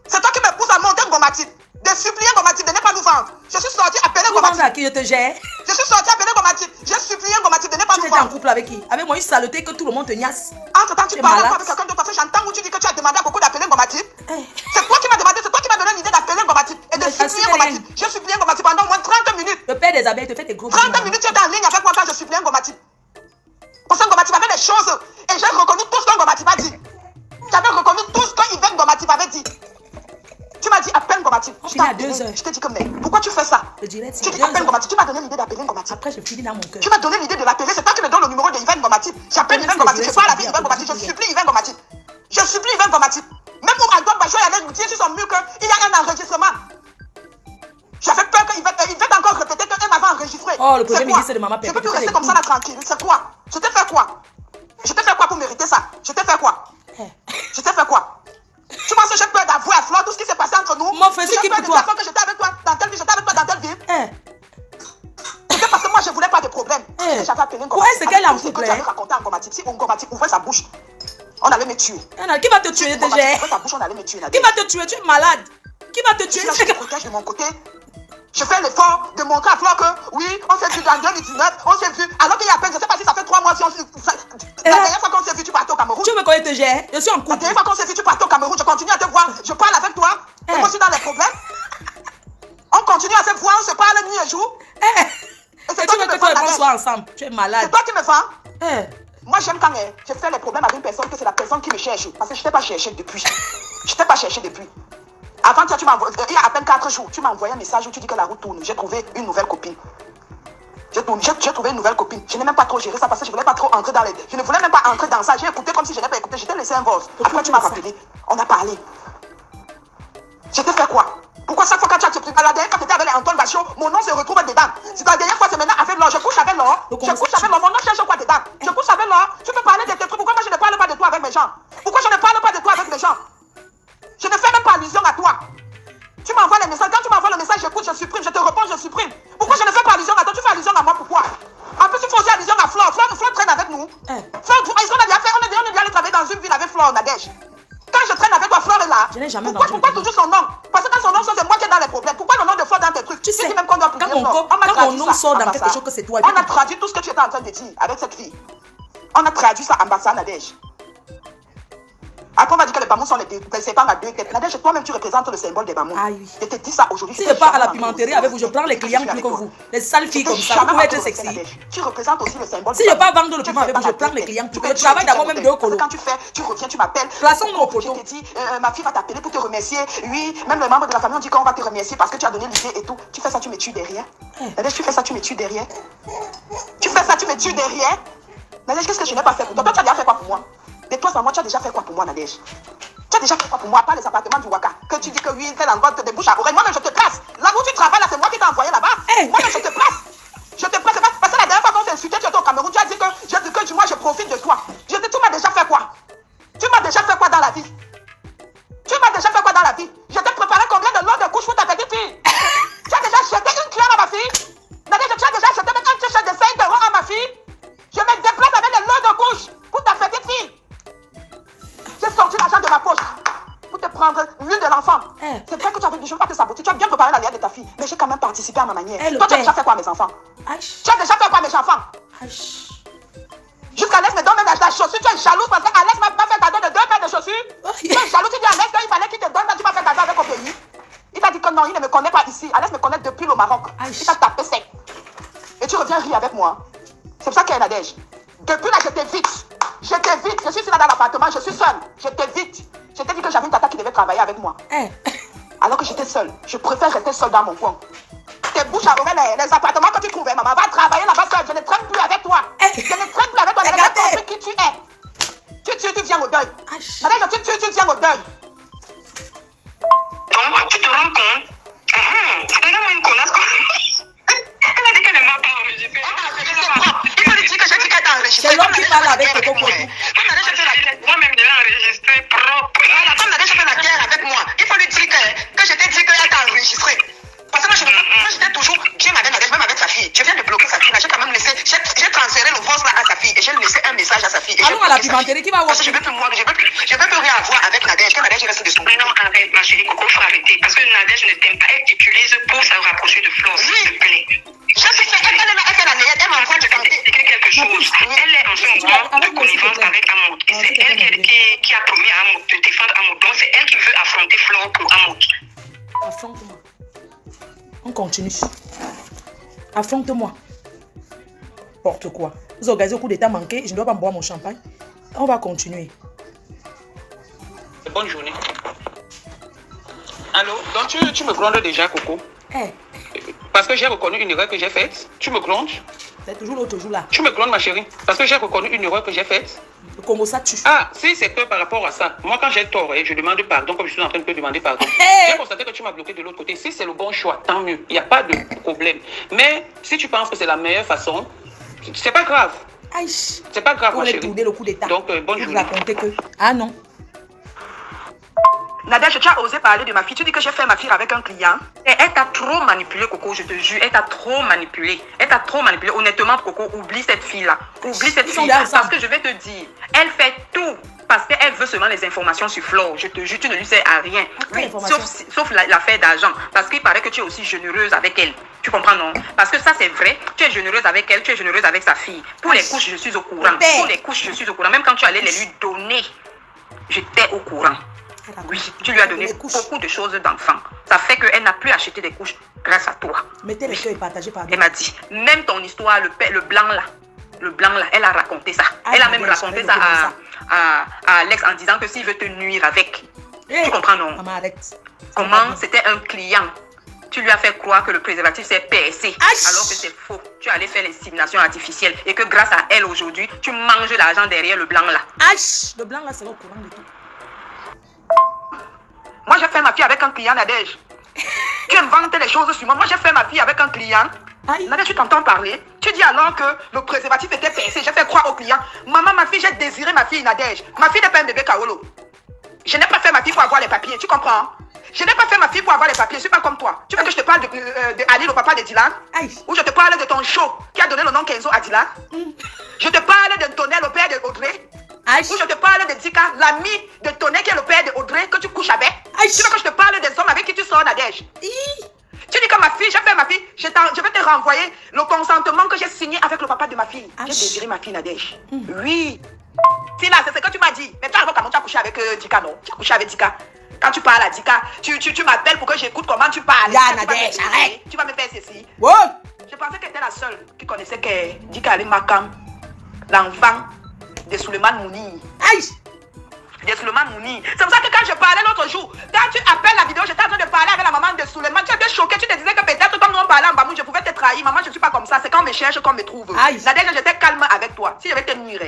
C'est toi qui me pousse à monter Ngomatip. De supplier Ngomatip de ne pas nous vendre. Je suis sorti appeler Ngomatip. À qui je te gère? Je suis sorti appeler Ngomatip. J'ai supplié Ngomatip de ne pas Tu nous étais en vendre. couple avec qui? Avec moi, une saleté que tout le monde te niasse. Entre-temps, tu T'es parles malade. avec quelqu'un d'autre parce que j'entends où tu dis que tu as demandé à beaucoup d'appeler Ngomatip. C'est toi qui m'as demandé, c'est toi qui m'as donné l'idée d'appeler Ngomatip et de Mais ça supplier sert à rien. Ngomatip. J'ai supplié Ngomatip pendant au moins 30 minutes. Le père des abeilles te fait des gros 30 minutes, tu étais en ligne avec moi quand je suppliais Ngomatip. Parce que Ngomatip avait des choses et j'ai reconnu tout ce que Ngomatip a dit. J'avais reconnu tout ce que Yvette Ngomatip avait dit. Tu m'as dit appelle Ngomatip. Je finis à 2 heures. Je t'ai dit que mais pourquoi tu fais ça? Je dirais, Tu c'est dis 2 appelle heures. Ngomatip. Tu m'as donné l'idée d'appeler Ngomatip. Après, je finis dans mon cœur. Tu m'as donné l'idée de l'appeler. C'est toi qui me donne le numéro de Yvette Ngomatip. J'appelle Yvette Ngomatip. Je parle avec Yvette Ngomatip. Je supplie Yvette Ngomatip. Je supplie Yvette Ngomatip. Même pour Aldo Bachot et Alain Goutier, sur son mur, qu'il y a un enregistrement. J'avais peur que Yvette encore répéter qu'elle m'avait enregistré. Oh, le premier C'est quoi? ministre de Maman Je Pépé, peux plus tu fais rester des comme ça coups. là tranquille. C'est quoi? Je t'ai fait quoi? Je t'ai fait quoi pour mériter ça? Je t'ai fait quoi? Je t'ai fait quoi? Tu penses que j'ai peur d'avouer à Flore tout ce qui s'est passé entre nous? Mon frère, c'est J'ai qui peur pour de toi? dire que j'étais avec toi dans telle ville, j'étais avec toi dans telle ville. C'était parce que moi je voulais pas de problème. Eh. J'avais appelé Ngomatip. Ouais, c'est qu'elle est en Avec tout ce couple, que tu avais hein. raconté à Ngomatip. Si Ngomatip ouvrait sa bouche, on allait me tuer. Qui va te tuer, je te Ngomatip gère? ouvrait sa bouche, on allait me tuer. Qui va te tuer? Tu es malade. Qui va te tuer? Là, je te protège de mon côté. Je fais l'effort de montrer à Flore que oui, on s'est vu dans 2019, on s'est vu. Alors qu'il y a à peine, je sais pas si ça fait 3 mois, si on s'est. La dernière fois qu'on s'est vu, tu partais au Cameroun. Tu veux qu'on te gère? Je suis en La couple. dernière fois qu'on s'est vu, tu partais au Cameroun. Je continue à te voir. Je parle avec toi. Et moi, je suis dans les problèmes. On continue à se voir, on se parle nuit et jour. Et Et c'est tu toi veux qui que me toi et vends moi la soient dette. ensemble? Tu es C'est malade. toi qui me vends. Moi, j'aime quand je fais les problèmes avec une personne que c'est la personne qui me cherche. Parce que je ne t'ai pas cherché depuis. Je t'ai pas cherché depuis. Avant, tu m'as envoyé, il y a à peine 4 jours, tu m'as envoyé un message où tu dis que la route tourne. J'ai trouvé une nouvelle copine. J'ai trouvé une nouvelle copine. Je n'ai même pas trop géré ça parce que je ne voulais pas trop entrer dans les... Je ne voulais même pas entrer dans ça. J'ai écouté comme si je n'avais pas écouté. Je t'ai laissé un voice. Après, tu m'as rappelé. On a parlé. Je t'ai fait quoi? Pourquoi chaque fois quand tu as pris à la dernière fois que tu étais avec Antoine Bachot, mon nom se retrouve dedans? C'est la dernière fois, c'est maintenant avec l'or. Je couche avec l'or. Je couche avec l'or. Mon nom cherche quoi dedans? Je couche avec l'or. Tu peux parler de tes trucs. Pourquoi moi je ne parle pas de toi avec mes gens? Pourquoi je ne parle pas de toi avec mes gens? Je ne fais même pas allusion à toi. Tu m'envoies les messages. Quand tu m'envoies le message, j'écoute, je supprime. Je te réponds, je supprime. Pourquoi je ne fais pas allusion à toi? Tu fais allusion à moi, pourquoi? En plus, tu fais aussi allusion à Flore. Flore traîne avec nous. Flore, est-ce qu'on a déjà fait? On est déjà allé travailler dans une ville avec Flore, Nadège. Quand je traîne avec toi, Flore est là. là. Je n'ai jamais Pourquoi toujours son nom? Parce que quand son nom sort, c'est moi qui est dans les problèmes. Pourquoi le nom de Ford dans tes trucs? Tu sais, même qu'on doit quand mon nom sort dans quelque chose que c'est toi. On a traduit tout ce que tu étais en train de dire avec cette fille. On a traduit ça ambassade Nadège. Après, on va dire que les Bamoun sont les serpents à deux têtes. Nadège, toi-même, tu représentes le symbole des Bamoun. Ah oui. Je te dis ça aujourd'hui. Si je pars à la pimenterie avec vous, je prends les clients plus que vous. Les sales filles comme ça, vous pouvez être sexy. Tu représentes aussi le symbole. Si je pars vendre le piment avec vous, je prends les clients plus que vous. Je travaille d'abord même deux colos. Quand tu fais, tu reviens, tu m'appelles. Plaçons nos poteaux. Je te dis, ma fille va t'appeler pour te remercier. Oui, même les membres de la famille ont dit qu'on va te remercier parce que tu as donné l'idée et tout. Tu fais ça, tu me tues derrière. Nadège, tu fais ça, tu me tues derrière. Tu fais ça, tu me tues derrière. Nadège, qu'est-ce que je n'ai pas fait pour toi? Toi, tu as déjà fait quoi pour moi? De toi à moi, tu as déjà fait quoi pour moi, Nadège? Tu as déjà fait quoi pour moi, pas les appartements du Waka? Que tu dis que oui, c'est l'angoisse des bouches à oreille. Moi-même, je te place. Là où tu travailles, là, c'est moi qui t'ai envoyé là-bas. Moi-même, je te place. Je te place. Parce que la dernière fois qu'on s'est insulté, tu étais au Cameroun, tu as dit que moi, je profite de toi. Tu m'as déjà fait quoi? Tu m'as déjà fait quoi dans la vie? Tu m'as déjà fait quoi dans la vie? Je t'ai préparé combien de lots de couches pour ta petite fille? Tu as déjà acheté une claire à ma fille? Nadège, tu as déjà acheté même un t-shirt de 5 € à ma fille? Je me déplace avec les lots de couches pour ta petite fille. J'ai sorti l'argent de ma poche pour te prendre l'huile de l'enfant. C'est vrai que tu avais dit, je ne veux pas te saboter. Tu as bien préparé la liade de ta fille. Mais j'ai quand même participé à ma manière. Toi, tu as déjà fait quoi à mes enfants? Tu as déjà fait quoi à mes enfants? Jusqu'à Alex me donne même la chaussure. Tu es jalouse parce qu'Alex m'a fait cadeau de 2 paires de chaussures. Tu es jaloux. Tu dis Alex, il fallait qu'il te donne. Tu m'as fait cadeau avec au pays. Il t'a dit que non, il ne me connaît pas ici. Alex me connaît depuis le Maroc. Il t'a tapé sec. Et tu reviens rire avec moi. C'est pour ça qu'il y a Nadège. Depuis là, je t'évite. Je t'évite. Je suis là dans l'appartement, je suis seule. Je t'évite. Je t'ai dit que j'avais une tata qui devait travailler avec moi. Alors que j'étais seule. Je préfère rester seule dans mon coin. Tes bouches à oreille, les appartements que tu trouvais, maman, va travailler là-bas seule. Je ne traîne plus avec toi. Je ne traîne plus avec toi. Je n'ai pas compris qui tu es. Tu viens au deuil. Tu viens au deuil. Donc, tu te rends compte? C'est vraiment une connasse. Elle a dit qu'elle ne m'a pas enregistré. Il faut lui dire que j'ai dit qu'elle t'a enregistré. C'est l'homme qui parle avec Coco Potou. Moi-même, je l'ai enregistré propre. La femme Nadège fait la guerre avec moi. Il faut lui dire que je t'ai dit qu'elle t'a enregistré. Parce que moi, j'étais toujours bien avec Nadège, même avec sa fille. Je viens de bloquer sa fille. Là, j'ai quand même laissé. J'ai transféré le force là à sa fille. Et j'ai laissé un message à sa fille. Allons à la pimenterie qui va voir. Parce que je ne veux plus rien avoir avec Nadège. Que Nadège reste de son Mais non, arrête, ma chérie Coco, faut arrêter. Parce que Nadège ne t'aime pas. Elle t'utilise pour se rapprocher de Flo, s'il te plaît. Je sais qu'elle fait la meilleure. Elle m'envoie de canter. C'est quelque chose. Elle est en ce moment de connivence avec Amoud. Et c'est elle qui a promis à Amoud de défendre Amoud. Donc c'est elle qui veut affronter Flo pour Amoud. Affronte-moi. On continue. Affronte-moi. Porte quoi. Vous organisez au coup d'état manqué. Je ne dois pas me boire mon champagne. On va continuer. Bonne journée. Allô? Donc tu me grondes déjà, Coco? Parce que j'ai reconnu une erreur que j'ai faite. Tu me grondes? C'est toujours l'autre jour là. Tu me grondes, ma chérie. Parce que j'ai reconnu une erreur que j'ai faite. Le Congo, ça tue. Ah, si c'est que par rapport à ça, moi quand j'ai tort, je demande pardon, comme je suis en train de te demander pardon. J'ai constaté que tu m'as bloqué de l'autre côté. Si c'est le bon choix, tant mieux. Il n'y a pas de problème. Mais si tu penses que c'est la meilleure façon, c'est pas grave. C'est pas grave, ma chérie. Tourner le coup d'état. Donc, bonne journée. Vous racontez que... Ah non. Nadège, tu as osé parler de ma fille. Tu dis que j'ai fait ma fille avec un client. Et elle t'a trop manipulé, Coco, je te jure. Elle t'a trop manipulé. Honnêtement, Coco, oublie cette fille-là. Oublie cette fille-là. Parce que je vais te dire, elle fait tout. Parce qu'elle veut seulement les informations sur Flo. Je te jure, tu ne lui sais à rien. Oui, sauf l'affaire d'argent. Parce qu'il paraît que tu es aussi généreuse avec elle. Tu comprends, non? Parce que ça, c'est vrai. Tu es généreuse avec elle, tu es généreuse avec sa fille. Pour les couches, je suis au courant. Pour les couches, je suis au courant. Même quand tu allais les lui donner, j'étais au courant. Oui, tu lui as donné beaucoup de choses d'enfant. Ça fait qu'elle n'a plus acheté des couches grâce à toi. Mettez les cœurs et partagez par Elle m'a dit, même ton histoire, le blanc là, elle a raconté ça. Elle a même raconté ça à Alex en disant que s'il veut te nuire avec. Tu comprends, non? Comment c'était un client. Tu lui as fait croire que le préservatif s'est percé. Alors que c'est faux. Tu allais faire l'insémination artificielle. Et que grâce à elle aujourd'hui, tu manges l'argent derrière le blanc là. Le blanc là, c'est au courant de tout. Moi, j'ai fait ma fille avec un client, Nadège. Tu inventes les choses sur moi. Moi, j'ai fait ma fille avec un client. Nadège, tu t'entends parler. Tu dis alors que le préservatif était percé. J'ai fait croire au client. Maman, ma fille, j'ai désiré ma fille, Nadège. Ma fille n'est pas un bébé Kaolo. Je n'ai pas fait ma fille pour avoir les papiers. Tu comprends? Je n'ai pas fait ma fille pour avoir les papiers. Je ne suis pas comme toi. Tu veux que je te parle de Ali, le papa de Dylan? Ou je te parle de ton show qui a donné le nom Kenzo à Dylan? Je te parle de Tonel, le père de Audrey? Aïe. Ou je te parle de Dika, l'ami de Toné qui est le père de Audrey que tu couches avec. Aïe. Tu veux que je te parle des hommes avec qui tu sors, Nadège? Tu dis que ma fille, j'ai fait ma fille, je vais te renvoyer le consentement que j'ai signé avec le papa de ma fille. J'ai désiré ma fille, Nadège. Oui. Si là, c'est ce que tu m'as dit. Mais tu as couché avec Dika, non? Tu as couché avec Dika. Quand tu parles à Dika, tu m'appelles pour que j'écoute comment tu parles. Nadège, arrête. Tu vas me faire ceci. Wow. Je pensais que tu étais la seule qui connaissait que Dika Ali Makam, l'enfant de Suleiman Mouni. Aïe. De Suleiman Mouni. C'est pour ça que quand je parlais l'autre jour, quand tu appelles la vidéo, j'étais en train de parler avec la maman de Suleiman. Tu étais choquée, tu te disais que peut-être comme nous on parlait en Bamoun, je pouvais te trahir. Maman, je ne suis pas comme ça. C'est quand on me cherche qu'on me trouve. Aïe. Nadège, j'étais calme avec toi. Si je vais te nuire,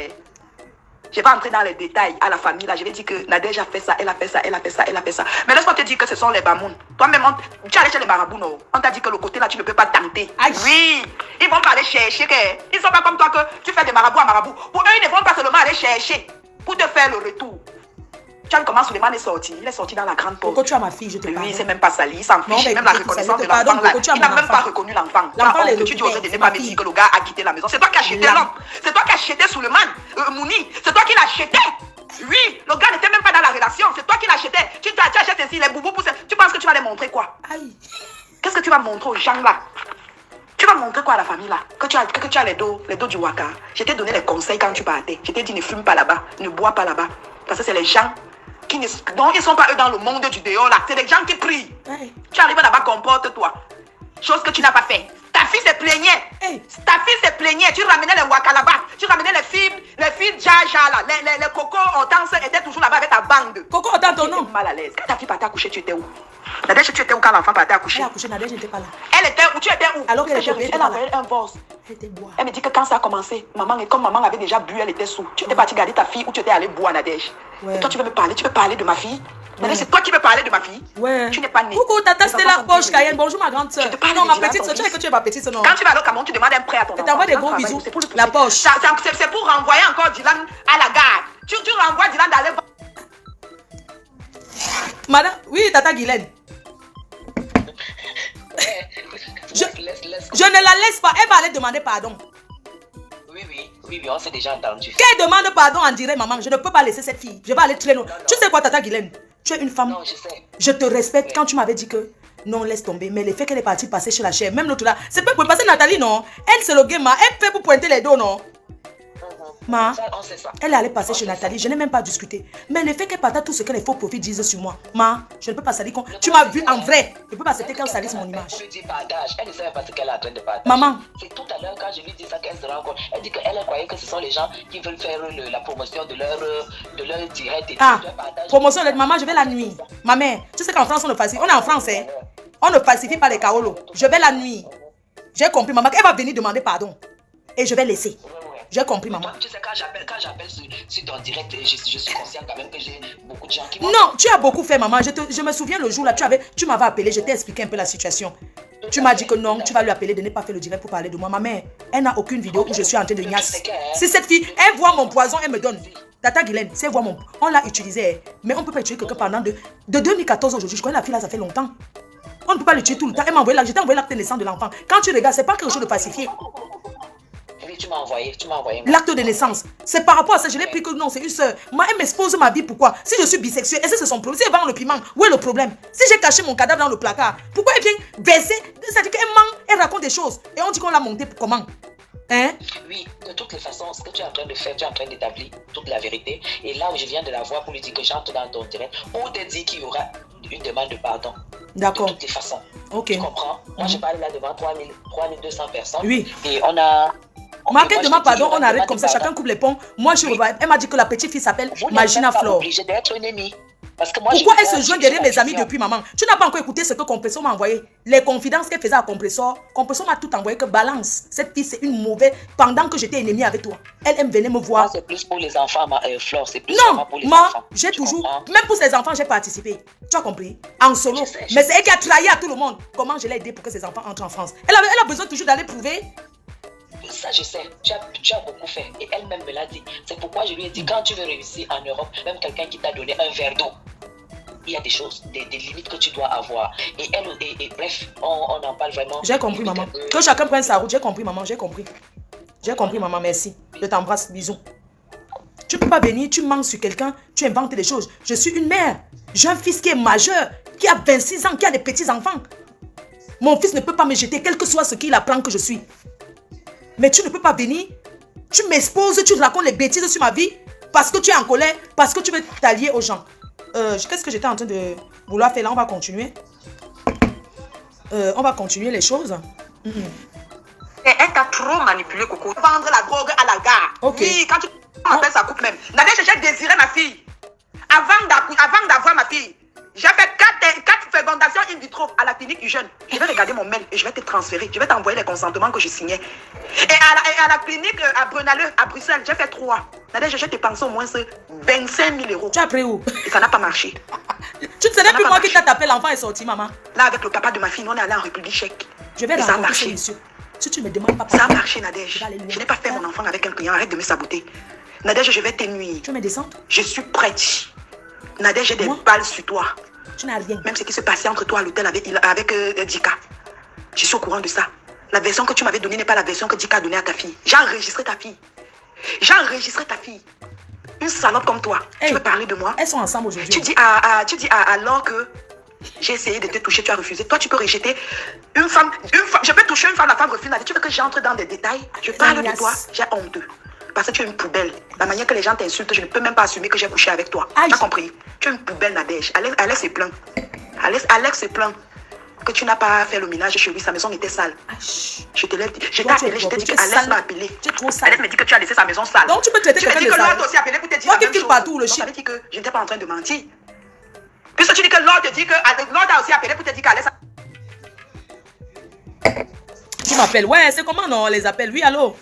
je vais pas entrer dans les détails à la famille. Là, je vais dire que Nadège a fait ça, elle a fait ça, elle a fait ça, elle a fait ça. Mais laisse-moi te dire que ce sont les Bamoun. Toi-même, tu allais chez les marabouts, non? On t'a dit que le côté là, tu ne peux pas tenter. Aïe. Oui, ils vont pas aller chercher. Ils ne sont pas comme toi que tu fais des marabouts à marabout. Pour eux, ils ne vont pas seulement aller chercher pour te faire le retour. Tu as vu comment Suleiman est sorti? Il est sorti dans la grande pause. Pourquoi tu as ma fille, je te parle? Lui, il ne s'est même pas sali, il s'en Non, fiche. mais Même la écoute, reconnaissance de pardon, l'enfant, là, Coco, tu as il n'a mon même pas enfant. reconnu l'enfant. L'enfant, Tu il est dis récupéré, de ne c'est pas ma me fille. dire que le gars a quitté la maison. C'est toi qui as acheté l'homme. C'est toi qui as acheté Suleiman, Mouni. C'est toi qui l'as acheté. Oui, le gars n'était même pas dans la relation. C'est toi qui l'as acheté. Tu achètes ici les boubous pour ça. Tu penses que tu vas les montrer quoi? Aïe. Qu'est-ce que tu vas montrer aux gens là? Tu vas montrer quoi à la famille là? Que tu as les dos du waka. Je t'ai donné les conseils quand tu partais. Je t'ai dit ne fume pas là-bas, ne bois pas là-bas. Parce que c'est les gens qui ne sont pas eux dans le monde du dehors là. C'est les gens qui prient. Aïe. Tu arrives là-bas, comporte-toi. Chose que tu n'as pas fait. Ta fille se plaignait. Hey. Ta fille se plaignait. Tu ramenais les waka là-bas. Tu ramenais les filles Jaja là. Les cocos en danse étaient toujours là-bas avec ta bande. Coco, on ton Tu nom. étais mal à l'aise. Quand ta fille partait accoucher, tu étais où? Nadège, tu étais où quand l'enfant partait accoucher? Elle a accouché, Nadège n'était pas là. Elle était où? Tu étais où? Alors qu'elle J'ai était reçu, pas elle a là. envoyé un voice. Elle était boire. Elle me dit que quand ça a commencé, comme maman avait déjà bu, elle était sous. Tu étais parti garder ta fille ou tu étais allé boire, Nadège? Ouais. Et toi, tu veux me parler? Tu veux parler de ma fille? Nadège, c'est toi qui veux parler de ma fille? Ouais. Tu n'es pas née. Coucou, tata Les enfants Stella sont Poche bien Cayenne. élevés. Bonjour ma grande soeur. Je te parle Non, de ma Dylan petite soeur. Tu sais Tordis. que tu es ma petite soeur, non? Quand tu vas aller au Cameroun, tu demandes un prêt à ton Je enfant. t'envoie des Quand gros tu travailles, bisous. c'est pour le La pousser. poche. C'est pour renvoyer encore Dylan à la gare. Tu renvoies Dylan d'aller. Madame, oui, tata Guylaine. Je ne la laisse pas. Elle va aller demander pardon. Oui, on s'est déjà entendu. Qu'elle demande pardon en direct, maman. Je ne peux pas laisser cette fille. Je vais aller très loin. Tu sais quoi, tata Guylaine? Tu es une femme. Non, je sais. Je te respecte quand tu m'avais dit que non, laisse tomber. Mais le fait qu'elle est partie passer chez la chair, même l'autre là, c'est pas pour passer Nathalie, non? Elle, c'est le game. Elle fait pour pointer les dos, non? Ma, Ça, on sait ça. elle est allée passer chez Nathalie. Je n'ai même pas discuté. Mais le fait qu'elle partage tout ce que les faux profils disent sur moi, ma, je ne peux pas salir. Tu m'as vu en vrai. Je ne peux pas accepter qu'elle salisse mon image. Pour lui dire partage, elle ne savait pas ce qu'elle est en train de partager. Maman. C'est tout à l'heure quand je lui dis ça qu'elle se rend compte. Elle dit qu'elle croyait que ce sont les gens qui veulent faire la promotion de leur direct et Ah, tout, leur partage. promotion de maman, je vais la nuit. Ma mère, tu sais qu'en France, on ne falsifie. On est en France, hein. On ne falsifie pas les kaolos. Je vais la nuit. J'ai compris, maman. Elle va venir demander pardon. Et je vais laisser. J'ai compris, maman. Tu sais, quand j'appelle sur ton direct, je suis conscient quand même que j'ai beaucoup de gens qui m'ont... Non, tu as beaucoup fait, maman. Je me souviens le jour là, tu m'avais appelé, je t'ai expliqué un peu la situation. Tu m'as dit que non, tu vas lui appeler de ne pas faire le direct pour parler de moi. Ma mère, elle n'a aucune vidéo où je suis en train de gnasse. Si cette fille, elle voit mon poison, elle me donne. Tata Guylaine, c'est voir mon... On l'a utilisé, mais on ne peut pas utiliser quelqu'un pendant de 2014 aujourd'hui. Je connais la fille là, ça fait longtemps. On ne peut pas le tuer tout le temps. Elle m'a envoyé là, je t'ai envoyé l'acte de naissance de l'enfant. Quand tu regardes, c'est pas quelque chose de pacifié. Oui, tu m'as envoyé. L'acte de naissance, c'est par rapport à ça, je l'ai pris que non, c'est une soeur. Moi, elle m'expose ma vie, pourquoi? Si je suis bisexuelle, est-ce que c'est son problème? Si elle vend le piment, où est le problème? Si j'ai caché mon cadavre dans le placard, pourquoi elle vient verser? C'est-à-dire qu'elle ment, elle raconte des choses. Et on dit qu'on l'a monté pour comment? Hein? Oui, de toutes les façons, ce que tu es en train de faire, tu es en train d'établir toute la vérité. Et là où je viens de la voir pour lui dire que j'entre dans ton direct, on te dit qu'il y aura une demande de pardon. D'accord. De toutes les façons. Ok. Tu comprends? Moi, je parle là devant 3200 personnes. Oui. Et on a... Marquez moi, je demande te dis, pardon, on arrête demande comme ça, pardon. chacun coupe les ponts. Moi, je Oui. elle m'a dit que la petite fille s'appelle Vous n'êtes Magina même pas Flore. obligé d'être ennemie. Parce que moi, Pourquoi je elle se vois- joint je derrière suis mes amis confusion. depuis, maman? Tu n'as pas encore écouté ce que Compressor m'a envoyé. Les confidences qu'elle faisait à Compressor. Compressor m'a tout envoyé que balance. Cette fille, c'est une mauvaise. Pendant que j'étais ennemie avec toi, elle venait me Moi, voir. c'est plus pour les enfants, Flore. C'est plus Non, vraiment pour les moi, enfants. j'ai Tu toujours, comprends? même pour ses enfants, j'ai participé. Tu as compris? En solo. Je sais, je Mais c'est elle qui a trahi à tout le monde. Comment je l'ai aidé pour que ses enfants entrent en France? Elle a besoin toujours d'aller prouver. Ça, je sais. Tu as beaucoup fait. Et elle-même me l'a dit. C'est pourquoi je lui ai dit, quand tu veux réussir en Europe, même quelqu'un qui t'a donné un verre d'eau, il y a des choses, des limites que tu dois avoir. Et elle, et bref, on en parle vraiment. J'ai compris, maman. Que chacun prenne sa route. J'ai compris, maman. J'ai compris. J'ai compris, maman. Merci. Je t'embrasse. Bisous. Tu ne peux pas venir, tu mens sur quelqu'un, tu inventes des choses. Je suis une mère. J'ai un fils qui est majeur, qui a 26 ans, qui a des petits-enfants. Mon fils ne peut pas me jeter, quel que soit ce qu'il apprend que je suis. Mais tu ne peux pas venir, tu m'exposes, tu racontes les bêtises sur ma vie parce que tu es en colère, parce que tu veux t'allier aux gens. Qu'est-ce que j'étais en train de vouloir faire là? On va continuer. On va continuer les choses. Elle t'a trop manipulé, Coco. Vendre la drogue à la gare. Ok. Oui, quand tu m'appelles, ça coupe même. Nadège, j'ai désiré ma fille. Avant d'avoir ma fille, j'ai fait 4 fécondations in vitro à la clinique du jeune. Je vais regarder mon mail et je vais te transférer. Je vais t'envoyer les consentements que je signais. Et à la clinique à Brunaleux, à Bruxelles, j'ai fait 3. Nadège, j'ai dépensé au moins 25 000 euros. Tu as pris où? Et ça n'a pas marché. Tu ne savais plus moi qui t'a tapé, l'enfant est sorti, maman. Là, avec le papa de ma fille, on est allé en République tchèque. Je vais et ça a rencontrer marché. ce monsieur. Si tu ne me demandes pas... Ça a marché, Nadège. Je vais aller loin. Je n'ai pas fait mon enfant avec un client. Arrête de me saboter. Nadège, je vais t'ennuyer. Tu veux me descendre? Je suis prête. Nadège, j'ai des Moi? balles sur toi. Tu n'as rien. Même ce qui se passait entre toi à l'hôtel avec Dika. Je suis au courant de ça. La version que tu m'avais donnée n'est pas la version que Dika a donnée à ta fille. J'ai enregistré ta fille. J'ai enregistré ta fille. Une salope comme toi. Hey, tu veux parler de moi? Elles sont ensemble aujourd'hui. Tu dis à Laure que j'ai essayé de te toucher, tu as refusé. Toi, tu peux rejeter une femme. Je peux toucher une femme, la femme refuse. Tu veux que j'entre dans des détails? Je parle de toi, j'ai honte. Parce que tu es une poubelle. La manière que les gens t'insultent, je ne peux même pas assumer que j'ai couché avec toi. Aïe. Tu as compris? Tu es une poubelle, Nadège. Alex se plaint. Alex se plaint que tu n'as pas fait le ménage chez lui. Sa maison était sale. Ah, chut. Je te l'ai dit. Je t'ai Toi, tu es appelé, je t'ai dit propre, tu es qu'Alex sale. m'a appelé. Tu es trop sale. Alex me dit que tu as laissé sa maison sale. Donc tu peux traiter Tu me quelqu'un dis de que sale. l'autre aussi appelé pour te dire Toi la qui même file chose. partout, le Donc, shit. ça veut dire que je n'étais pas en train de mentir. Puisque tu dis que l'autre te dit que l'autre a aussi appelé pour te dire qu'Alex Tu m'appelles. Ouais, c'est comment non, on les appelle? Oui, allô?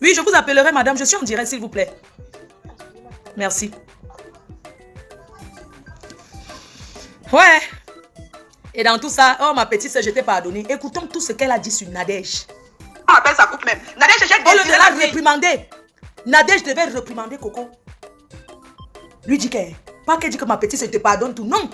Oui, je vous appellerai, madame. Je suis en direct, s'il vous plaît. Merci. Ouais. Et dans tout ça, oh ma petite soeur, je t'ai pardonné. Écoutons tout ce qu'elle a dit sur Nadège. on appelle ça coupe même. Nadège, j'ai On le désiré devait la fille. réprimander. Nadège devait réprimander Coco. Lui dit que, pas qu'elle dit que ma petite soeur te pardonne tout. Non.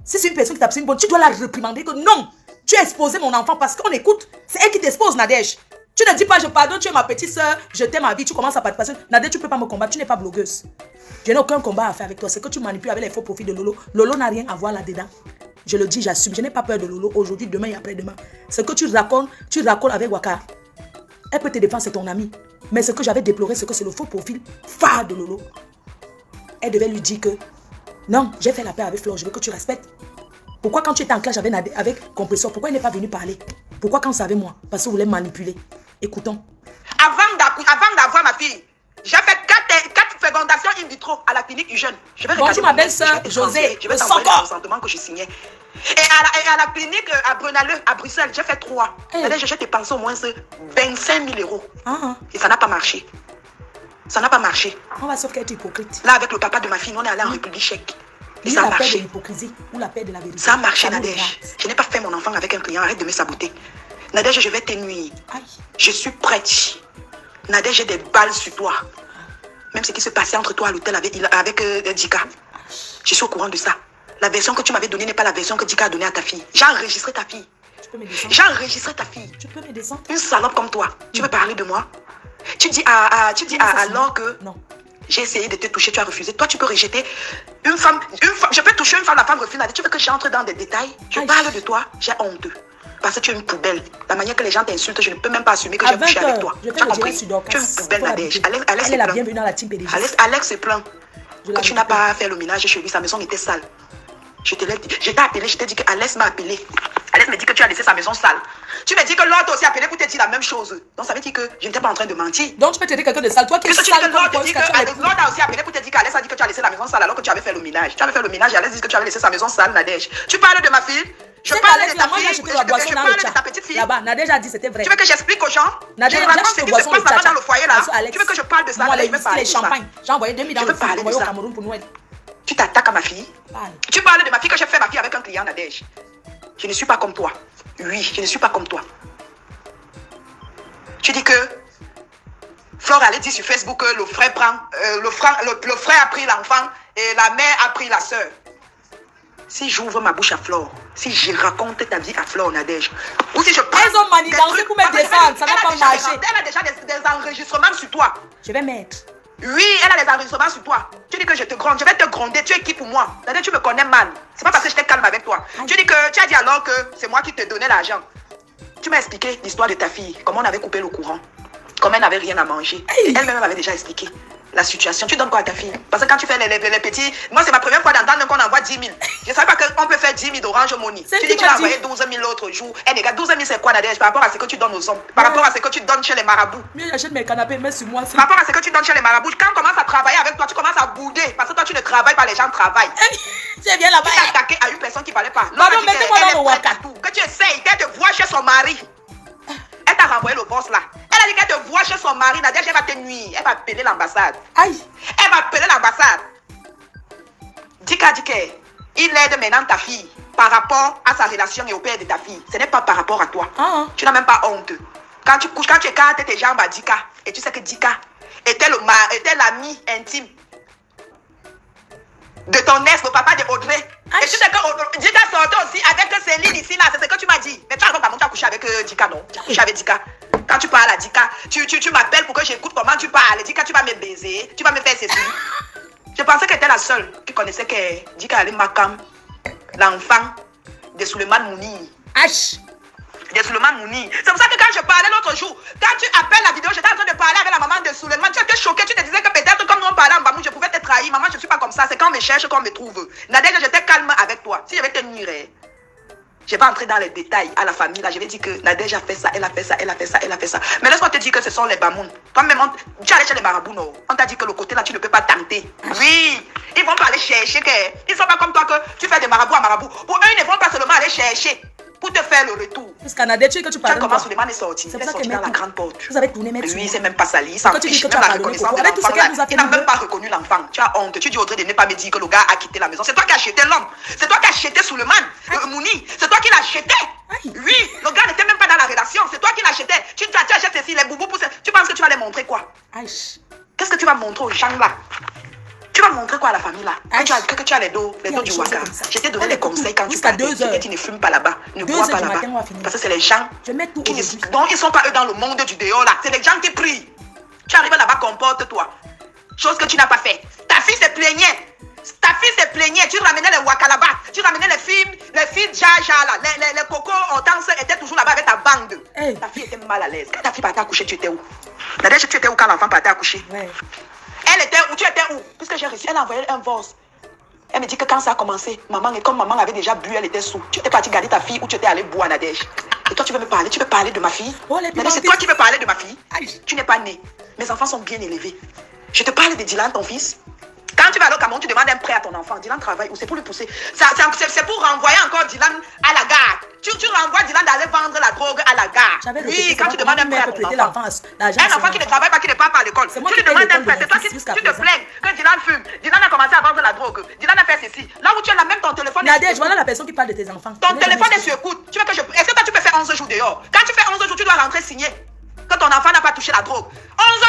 Si c'est une personne qui t'a pris une bonne, tu dois la réprimander que non. Tu as exposé mon enfant parce qu'on écoute. C'est elle qui t'expose, Nadège. Tu ne dis pas je pardonne, tu es ma petite soeur, je t'aime ma vie, tu commences à partir. Nadège, tu ne peux pas me combattre, tu n'es pas blogueuse. Je n'ai aucun combat à faire avec toi. C'est que tu manipules avec les faux profils de Lolo. Lolo n'a rien à voir là-dedans. Je le dis, j'assume. Je n'ai pas peur de Lolo aujourd'hui, demain et après-demain. Ce que tu racontes avec Waka. Elle peut te défendre, c'est ton ami. Mais ce que j'avais déploré, c'est que c'est le faux profil phare de Lolo. Elle devait lui dire que non, j'ai fait la paix avec Flore, je veux que tu respectes. Pourquoi quand tu étais en clash avec Compresseur, pourquoi il n'est pas venu parler? Pourquoi quand c'est avec moi? Parce que vous voulez manipuler. Écoutons. Avant d'avoir ma fille, j'ai fait 4 fécondations in vitro à la clinique du jeune. Je vais Bonjour regarder ma mon mail, belle-sœur, je vais te José, transférer, je vais le t'envoyer Sanko. le consentement que je signais. Et à la clinique à Brunaleux, à Bruxelles, j'ai fait 3. Hey. J'ai dépensé au moins 25 000 euros. Ah, Et ça n'a pas marché. Ça n'a pas marché. on va sauf qu'elle est hypocrite. Là, avec le papa de ma fille, on est allé en République tchèque. Et Lui, ça a la paix de marché. l'hypocrisie ou la paix de la vérité. Ça a marché, nous Nadège. regarde. Je n'ai pas fait mon enfant avec un client. Arrête de me saboter. Nadège, je vais t'ennuyer. Aïe. Je suis prête. Nadège, j'ai des balles sur toi. Même ce qui se passait entre toi à l'hôtel avec Dika. Je suis au courant de ça. La version que tu m'avais donnée n'est pas la version que Dika a donnée à ta fille. J'ai enregistré ta fille. Tu peux me descendre? J'ai enregistré ta fille. Tu peux me descendre? Une salope comme toi. Tu veux parler de moi? Tu dis à Laure que Non. j'ai essayé de te toucher, tu as refusé. Toi, tu peux rejeter une femme. Je peux toucher une femme, la femme refuse. Tu veux que j'entre dans des détails? Je Aïe. parle de toi, j'ai honte. Parce que tu es une poubelle. La manière que les gens t'insultent, je ne peux même pas assumer que j'ai couché avec toi. Je Tu fais as le direct compris? sur Dorcas. Tu es une poubelle, Faut Nadège. l'habitude. Alex Elle se est la plaint. bienvenue dans la team PDG. Alex se plaint Je que tu l'habitude. n'as pas fait le ménage chez lui. Sa maison était sale. Je te l'ai dit. Je t'ai appelé, je t'ai dit que Alex m'a appelé. Alex me dit que tu as laissé sa maison sale. Tu me dis que l'autre aussi appelé pour te dire la même chose. Donc ça veut dire que je n'étais pas en train de mentir. Donc tu peux traiter quelqu'un de sale. Toi qui es Puisque tu dis que sale comme l'autre quoi, te dit jusqu'à tu as les que l'autre a aussi appelé pour te dire qu'Alex a dit que tu as laissé la maison sale alors que tu avais fait le ménage. Tu avais fait le ménage et Alex dit que tu avais laissé sa maison sale, Nadège. Tu parles de ma fille? Je C'est parle Alex, de ta moi, j'ai fille. acheté la boisson Je dans parle le de chat. ta petite fille. Là-bas, Nadège a dit c'était vrai. Tu veux que j'explique aux gens? Nadège, Je j'ai raconte acheté ce qui la se boisson passe de là-bas Tcha-Tcha. dans le foyer là. Parce que Alex, Tu veux que je parle de ça? moi, Là, les je veux whisky, parler les de ça. champagnes. J'ai envoyé 2000 dans Je le veux parler envoyé de au ça. Cameroun pour Noël. Tu t'attaques à ma fille? Parle. Tu parles de ma fille que j'ai fait ma fille avec un client, Nadège. Je ne suis pas comme toi. Oui, je ne suis pas comme toi. Tu dis que Flore allait dire sur Facebook que le frère a pris l'enfant et la mère a pris la soeur. Si j'ouvre ma bouche à Flore, si je raconte ta vie à Flore, Nadège, ou si je parle... Elles ont manigancé pour me défendre, ça va pas marcher. Elle a déjà des enregistrements sur toi. Je vais mettre. Oui, elle a des enregistrements sur toi. Tu dis que je te gronde, je vais te gronder. Tu es qui pour moi? C'est-à-dire tu me connais mal. C'est pas parce que j'étais calme avec toi. Tu dis que tu as dit alors que c'est moi qui te donnais l'argent. Tu m'as expliqué l'histoire de ta fille, comment on avait coupé le courant, comment elle n'avait rien à manger. Et elle-même avait déjà expliqué la situation. Tu donnes quoi à ta fille? Parce que quand tu fais les petits... Moi, c'est ma première fois d'entendre qu'on envoie 10 000. Je ne savais pas qu'on peut faire 10 000 d'Orange Money. Tu dis que tu as envoyé 12 000 l'autre jour. Eh les gars, 12 000 c'est quoi, Nadège, par rapport à ce que tu donnes aux hommes? Par rapport à ce que tu donnes chez les marabouts? Mais j'achète mes canapés, mets sur moi. Par rapport à ce que tu donnes chez les marabouts, quand on commence à travailler avec toi, tu commences à bouder. Parce que toi, tu ne travailles pas, les gens travaillent. Tu viens là-bas. Tu t'es attaqué à une personne qui ne parlait pas. Maman, mettez-moi dans le waka. Que tu essayes, qu'elle te voit chez son mari. Elle t'a renvoyé le boss là. Elle a dit qu'elle te voit chez son mari. Nadège, elle va te nuire. Elle va appeler l'ambassade. Aïe. Elle va appeler l'ambassade. Dika, il aide maintenant ta fille par rapport à sa relation et au père de ta fille. Ce n'est pas par rapport à toi. Tu n'as même pas honte. Quand tu couches, quand tu écartes tes jambes à Dika, et tu sais que Dika était l'ami intime de ton ex, le papa de Audrey. Et tu sais que Dika sortait aussi avec Céline ici, là. C'est ce que tu m'as dit. Mais tu as couché avec Dika, non? Tu as couché avec Dika. Quand tu parles à Dika, tu m'appelles pour que j'écoute comment tu parles. Dika, tu vas me baiser, tu vas me faire ceci. Je pensais qu'elle était la seule qui connaissait que Dika Ali Makam, l'enfant de Suleiman Mouni. H. De Suleiman Mouni. C'est pour ça que quand je parlais l'autre jour, quand tu appelles la vidéo, j'étais en train de parler avec la maman de Suleiman. Tu étais choqué, tu te disais que peut-être comme nous on parlait en Bamou, je pouvais te trahir. Maman, je ne suis pas comme ça. C'est quand on me cherche qu'on me trouve. Nadège, j'étais calme avec toi. Si je vais te nuire, je vais pas entrer dans les détails à la famille. Là, je vais dire que Nadège a fait ça, elle a fait ça, elle a fait ça, elle a fait ça. Mais laisse-moi te dire que ce sont les Bamoun. Toi-même, tu es allé chez les marabouts, non? On t'a dit que le côté là, tu ne peux pas tenter. Oui, ils vont pas aller chercher. Ils ne sont pas comme toi que tu fais des marabouts à marabouts. Pour eux, ils ne vont pas seulement aller chercher pour te faire le retour. Parce qu'en Nadège, que tu parles. Comment Suleiman est sorti? Il est sorti dans la grande porte. Vous avez tourné, mais lui, c'est même pas sali. Il s'en fiche. Même la reconnaissance de l'enfant. Il n'a même pas reconnu l'enfant. Tu as honte. Tu dis Audrey de ne pas me dire que le gars a quitté la maison. C'est toi qui as acheté l'homme. C'est toi qui as acheté Suleiman, Mouni. C'est toi qui l'as acheté. Oui, le gars n'était même pas dans la relation. C'est toi qui l'as acheté. Tu achètes ceci, les boubous pour ça. Tu penses que tu vas les montrer quoi? Qu'est-ce que tu vas montrer aux gens là? Tu vas montrer quoi à la famille là? Que tu as les dos du waka. Je t'ai donné les conseils quand tu partais. C'est tu ne fumes pas là-bas, ne bois pas là-bas. Parce que c'est les gens donc ils sont pas eux dans le monde du dehors là. C'est les gens qui prient. Tu arrives là-bas, comporte-toi. Chose que tu n'as pas fait. Ta fille se plaignait. Ta fille se plaignait. Tu ramenais les waka là-bas. Tu ramenais les filles Jaja là. Les cocos Hortense étaient toujours là-bas avec ta bande. Ta fille était mal à l'aise. Quand ta fille partait accoucher, tu étais où? Nadège, tu étais où quand l'enfant partait accoucher? Elle était où? Tu étais où? Puisque j'ai reçu, elle a envoyé un voice. Elle me dit que quand ça a commencé, et comme maman avait déjà bu, elle était sous. Tu étais parti garder ta fille ou tu étais allé boire, Nadège? Et toi, tu veux me parler? Tu veux parler de ma fille? Nadège, c'est toi qui veux parler de ma fille? Tu n'es pas née. Mes enfants sont bien élevés. Je te parle de Dylan, ton fils. Quand tu vas au Cameroun, tu demandes un prêt à ton enfant. Dylan travaille ou c'est pour lui pousser. C'est pour renvoyer encore Dylan à la gare. Tu renvoies Dylan d'aller vendre la drogue à la gare. Oui, quand tu demandes un prêt à ton enfant. Un enfant qui ne travaille pas, qui ne part pas à l'école. Tu lui demandes un prêt. C'est toi qui tu te plains que Dylan fume. Dylan a commencé à vendre la drogue. Dylan a fait ceci. Là où tu as même ton téléphone. Nadège, voilà la personne qui parle de tes enfants. Ton téléphone est sur écoute. Est-ce que toi tu peux faire 11 jours dehors? Quand tu fais 11 jours, tu dois rentrer signer que ton enfant n'a pas touché la drogue.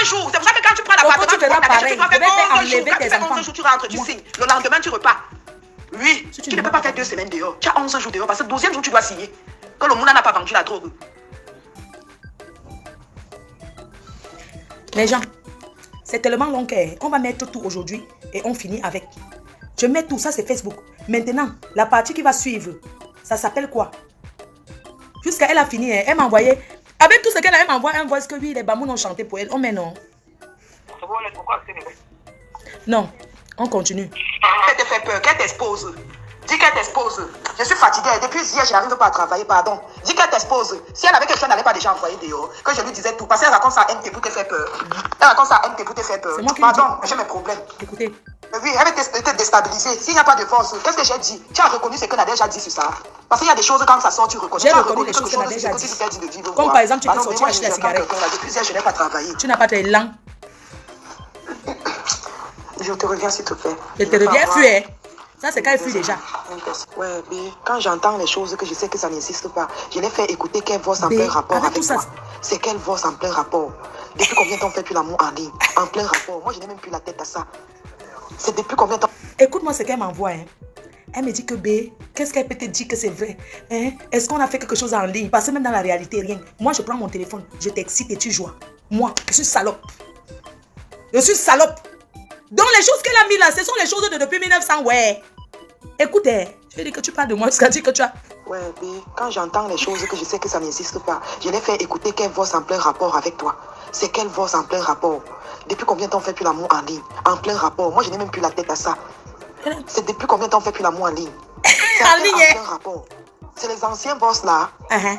11 jours. C'est pour ça que quand tu prends l'appartement, tu dois faire 11 jours. Quand tu fais 11 jours, tu rentres, tu signes. Le lendemain, tu repars. Oui, tu ne peux pas faire 2 semaines dehors. Tu as 11 jours dehors parce que le 12e jour, tu dois signer que le Mouna n'a pas vendu la drogue. Les gens, c'est tellement long qu'on va mettre tout aujourd'hui et on finit avec. Je mets tout, ça c'est Facebook. Maintenant, la partie qui va suivre, ça s'appelle quoi? Jusqu'à elle a fini, elle m'a envoyé. Avec tout ce qu'elle a, elle m'envoie un voice que oui, les Bamoun ont chanté pour elle. Oh mais non. Non, on continue. Qu'elle te fait peur, qu'elle t'expose. Dis qu'elle t'expose. Je suis fatiguée. Depuis hier, je n'arrive pas à travailler, pardon. Dis qu'elle t'expose. Si elle avait quelque chose, elle n'allait pas déjà envoyer dehors. Que je lui disais tout. Parce qu'elle raconte ça à MT pour te faire peur. Elle raconte ça à MT pour te faire peur. Pardon, j'ai mes problèmes. Écoutez. Oui, elle va te déstabiliser. S'il n'y a pas de force, qu'est-ce que j'ai dit? Tu as reconnu ce que Nadège a dit sur ça? Parce qu'il y a des choses quand ça sort, tu reconnais. J'ai reconnu les choses que Nadège a dit. Comme par exemple, tu peux sortir acheter la cigarette. Depuis hier, je n'ai pas travaillé. Tu n'as pas tes langues. Je te reviens s'il te plaît. Je te reviens, fuis. Ça, c'est quand elle fuit déjà. Ouais, mais quand j'entends les choses que je sais que ça n'existe pas, je l'ai fait écouter qu'elle voit en plein rapport avec moi. C'est qu'elle voit en plein rapport. Depuis combien de temps on fait plus l'amour en ligne? En plein rapport. Moi, je n'ai même plus la tête à ça. C'est depuis combien de temps? Écoute-moi ce qu'elle m'envoie. Elle me dit que B, qu'est-ce qu'elle peut te dire que c'est vrai? Est-ce qu'on a fait quelque chose en ligne? Parce que même dans la réalité, rien. Moi, je prends mon téléphone, je t'excite et tu joues. Moi, je suis salope. Je suis salope. Donc les choses qu'elle a mis là, ce sont les choses de depuis 1900, ouais. Écoute, je vais dire que tu parles de moi jusqu'à dire que tu as... Ouais, mais quand j'entends les choses que je sais que ça n'existe pas, je l'ai fait écouter quel voix en plein rapport avec toi. C'est quelle voix en plein rapport. Depuis combien de temps on fait plus l'amour en ligne? En plein rapport. Moi, je n'ai même plus la tête à ça. C'est depuis combien de temps on fait plus l'amour en ligne? C'est En ligne, en plein rapport. C'est les anciens boss là.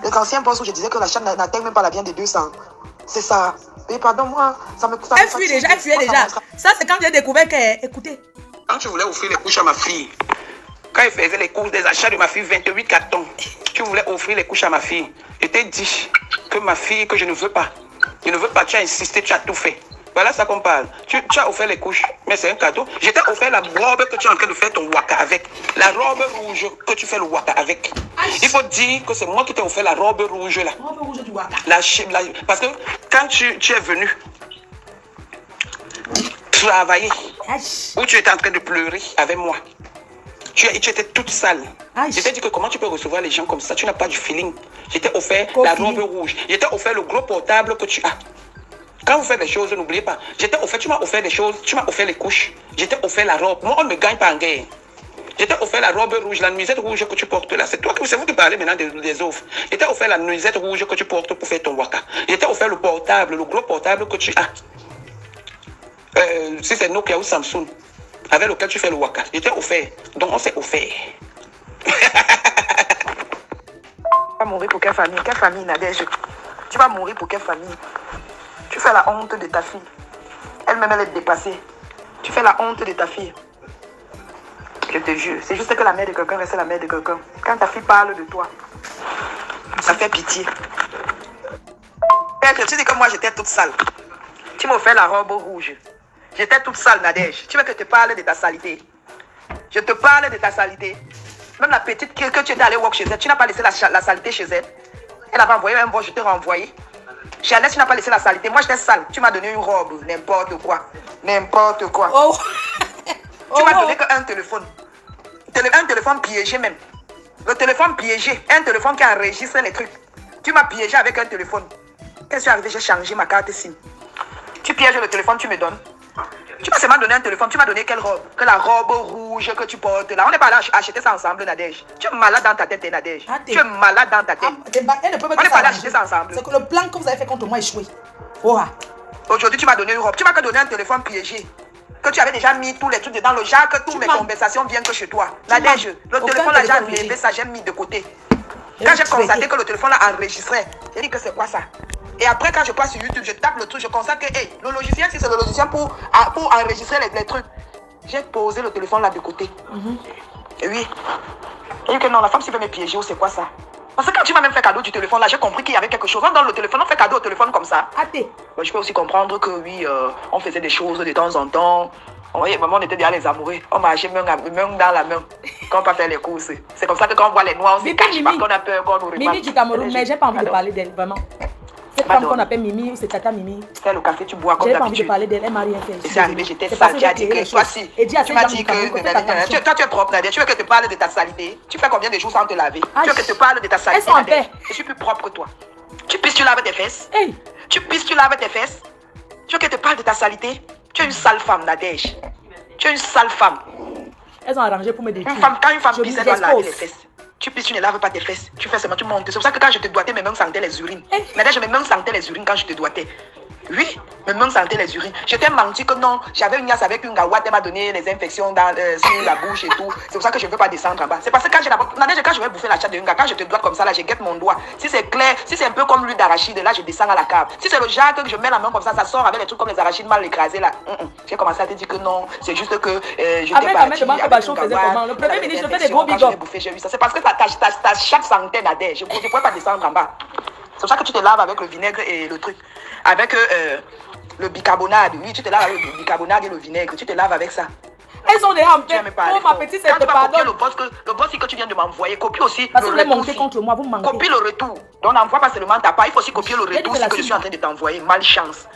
Les anciens boss où je disais que la chaîne n'atteint même pas la bien de 200. C'est ça. Mais pardon, moi, ça me... Elle fuit déjà, elle fuyait déjà. Ça, c'est quand j'ai découvert que... Écoutez. Quand tu voulais offrir les couches à ma fille, quand elle faisait les courses des achats de ma fille, 28 cartons, tu voulais offrir les couches à ma fille. Je t'ai dit que ma fille, que je ne veux pas. Je ne veux pas, tu as insisté, tu as tout fait. Voilà ça qu'on parle. Tu as offert les couches, mais c'est un cadeau. Je t'ai offert la robe que tu es en train de faire ton waka avec. La robe rouge que tu fais le waka avec. Il faut dire que c'est moi qui t'ai offert la robe rouge là. Robe rouge du waka. Parce que quand tu es venu travailler, où tu étais en train de pleurer avec moi, tu étais toute sale. Je t'ai dit que comment tu peux recevoir les gens comme ça, tu n'as pas du feeling. Je t'ai offert la robe rouge. Je t'ai offert le gros portable que tu as. Quand vous faites des choses, n'oubliez pas. Tu m'as offert des choses, tu m'as offert les couches. Je t'ai offert la robe. Moi, on ne me gagne pas en guerre. Je t'ai offert la robe rouge, la nuisette rouge que tu portes là. C'est vous qui parlez maintenant des offres. Je t'ai offert la nuisette rouge que tu portes pour faire ton waka. Je t'ai offert le portable, le gros portable que tu as. Si c'est Nokia ou Samsung, avec lequel tu fais le waka. Je t'ai offert. Donc on s'est offert. Tu vas mourir pour quelle famille? Quelle famille, Nadège? Tu vas mourir pour quelle famille? Tu fais la honte de ta fille. Elle-même, elle est dépassée. Tu fais la honte de ta fille. Je te jure. C'est juste que la mère de quelqu'un reste la mère de quelqu'un. Quand ta fille parle de toi, ça fait pitié. Tu dis que moi, j'étais toute sale. Tu m'as fait la robe rouge. J'étais toute sale, Nadège. Tu veux que je te parle de ta saleté? Je te parle de ta saleté. Même la petite que tu étais allée walk chez elle, tu n'as pas laissé la saleté chez elle. Elle avait envoyé un bon, je t'ai renvoyé. Chez Alès, tu n'as pas laissé la saleté. Moi, j'étais sale. Tu m'as donné une robe, n'importe quoi. N'importe quoi. Oh. Tu m'as donné qu'un téléphone. Un téléphone piégé même. Le téléphone piégé. Un téléphone qui enregistre les trucs. Tu m'as piégé avec un téléphone. Qu'est-ce qui est arrivé? J'ai changé ma carte SIM. Tu pièges le téléphone, tu me donnes. Tu m'as seulement donné un téléphone. Tu m'as donné quelle robe? Que la robe rouge que tu portes là. On n'est pas là à acheter ça ensemble, Nadège. Tu es malade dans ta tête, Nadège. Tu es malade dans ta tête. Elle ne peut pas on n'est pas là à acheter ça ensemble. C'est que le plan que vous avez fait contre moi a échoué. Oh. Aujourd'hui, tu m'as donné une robe. Tu m'as que donné un téléphone piégé. Que tu avais déjà mis tous les trucs dedans. Le genre que toutes mes conversations viennent que chez toi. Nadège, le téléphone là, j'ai enlevé ça, j'ai mis de côté. Quand j'ai constaté que le téléphone là enregistrait, j'ai dit que c'est quoi ça? Et après, quand je passe sur YouTube, je tape le truc, je constate que hey, le logiciel, si c'est le logiciel pour enregistrer les trucs, j'ai posé le téléphone là de côté. Et oui. Et dit que non, la femme s'il veut me piéger, c'est quoi ça? Parce que quand tu m'as même fait cadeau du téléphone là, j'ai compris qu'il y avait quelque chose. On donne le téléphone, on fait cadeau au téléphone comme ça. Mais je peux aussi comprendre que oui, on faisait des choses de temps en temps. Oui, maman, on était déjà les amoureux. On marchait main dans la main quand on pas faire les courses. C'est comme ça que quand on voit les noirs, on se cache parce qu'on a peur, qu'on nous remarque. Mimi du Cameroun, mais j'ai pas envie de parler d'elle, vraiment. Cette femme qu'on appelle Mimi, c'est Tata Mimi. C'est le café, tu bois comme d'habitude. J'ai pas envie de parler d'elle, elle m'a rien fait. Et c'est arrivé, j'étais sale, tu as dit que toi si. Tu m'as dit que toi tu es propre, Nadia. Tu veux que je te parle de ta saleté? Tu fais combien de jours sans te laver? Tu veux que je te parle de ta saleté? Je suis plus propre que toi. Tu pisses, tu laves tes fesses? Tu pisses, tu laves tes fesses? Tu veux que je te parle de ta saleté? Tu es une sale femme, Nadège. Tu es une sale femme. Elles ont arrangé pour me détruire. Quand une femme pisse, elle doit laver les fesses. Tu pisses, tu ne laves pas tes fesses. Tu fais seulement, tu montes. C'est pour ça que quand je te doigtais, mes mains sentaient les urines. Nadège, mes mains sentaient les urines quand je te doigtais. Oui, mes mains sentaient les urines. Je t'ai menti que non, j'avais une yasse avec une gawate, elle m'a donné les infections sur la bouche et tout. C'est pour ça que je ne veux pas descendre en bas. C'est parce que quand je vais bouffer la chatte de une gars, quand je te dois comme ça, là, je guette mon doigt. Si c'est clair, si c'est un peu comme l'huile d'arachide, là, je descends à la cave. Si c'est le genre que je mets la main comme ça sort avec les trucs comme les arachides mal écrasés, là. J'ai commencé à te dire que non, c'est juste que je t'ai battu. Le premier ministre fait des gros big up. C'est parce que ta chatte sentait la dèche. Je ne pouvais pas descendre en bas. C'est pour ça que tu te laves avec le vinaigre et le truc. Avec le bicarbonate. Oui, tu te laves avec le bicarbonate et le vinaigre. Tu te laves avec ça. Elles sont déjà en paix. Oh, ma petite, c'est pas pardon. Le boss que tu viens de m'envoyer, copie aussi. Parce que vous voulez monter contre moi, vous me manquez. Copie le retour. Donc, n'envoie pas seulement ta part. Il faut aussi copier le retour ce que je suis en train de t'envoyer. Malchance.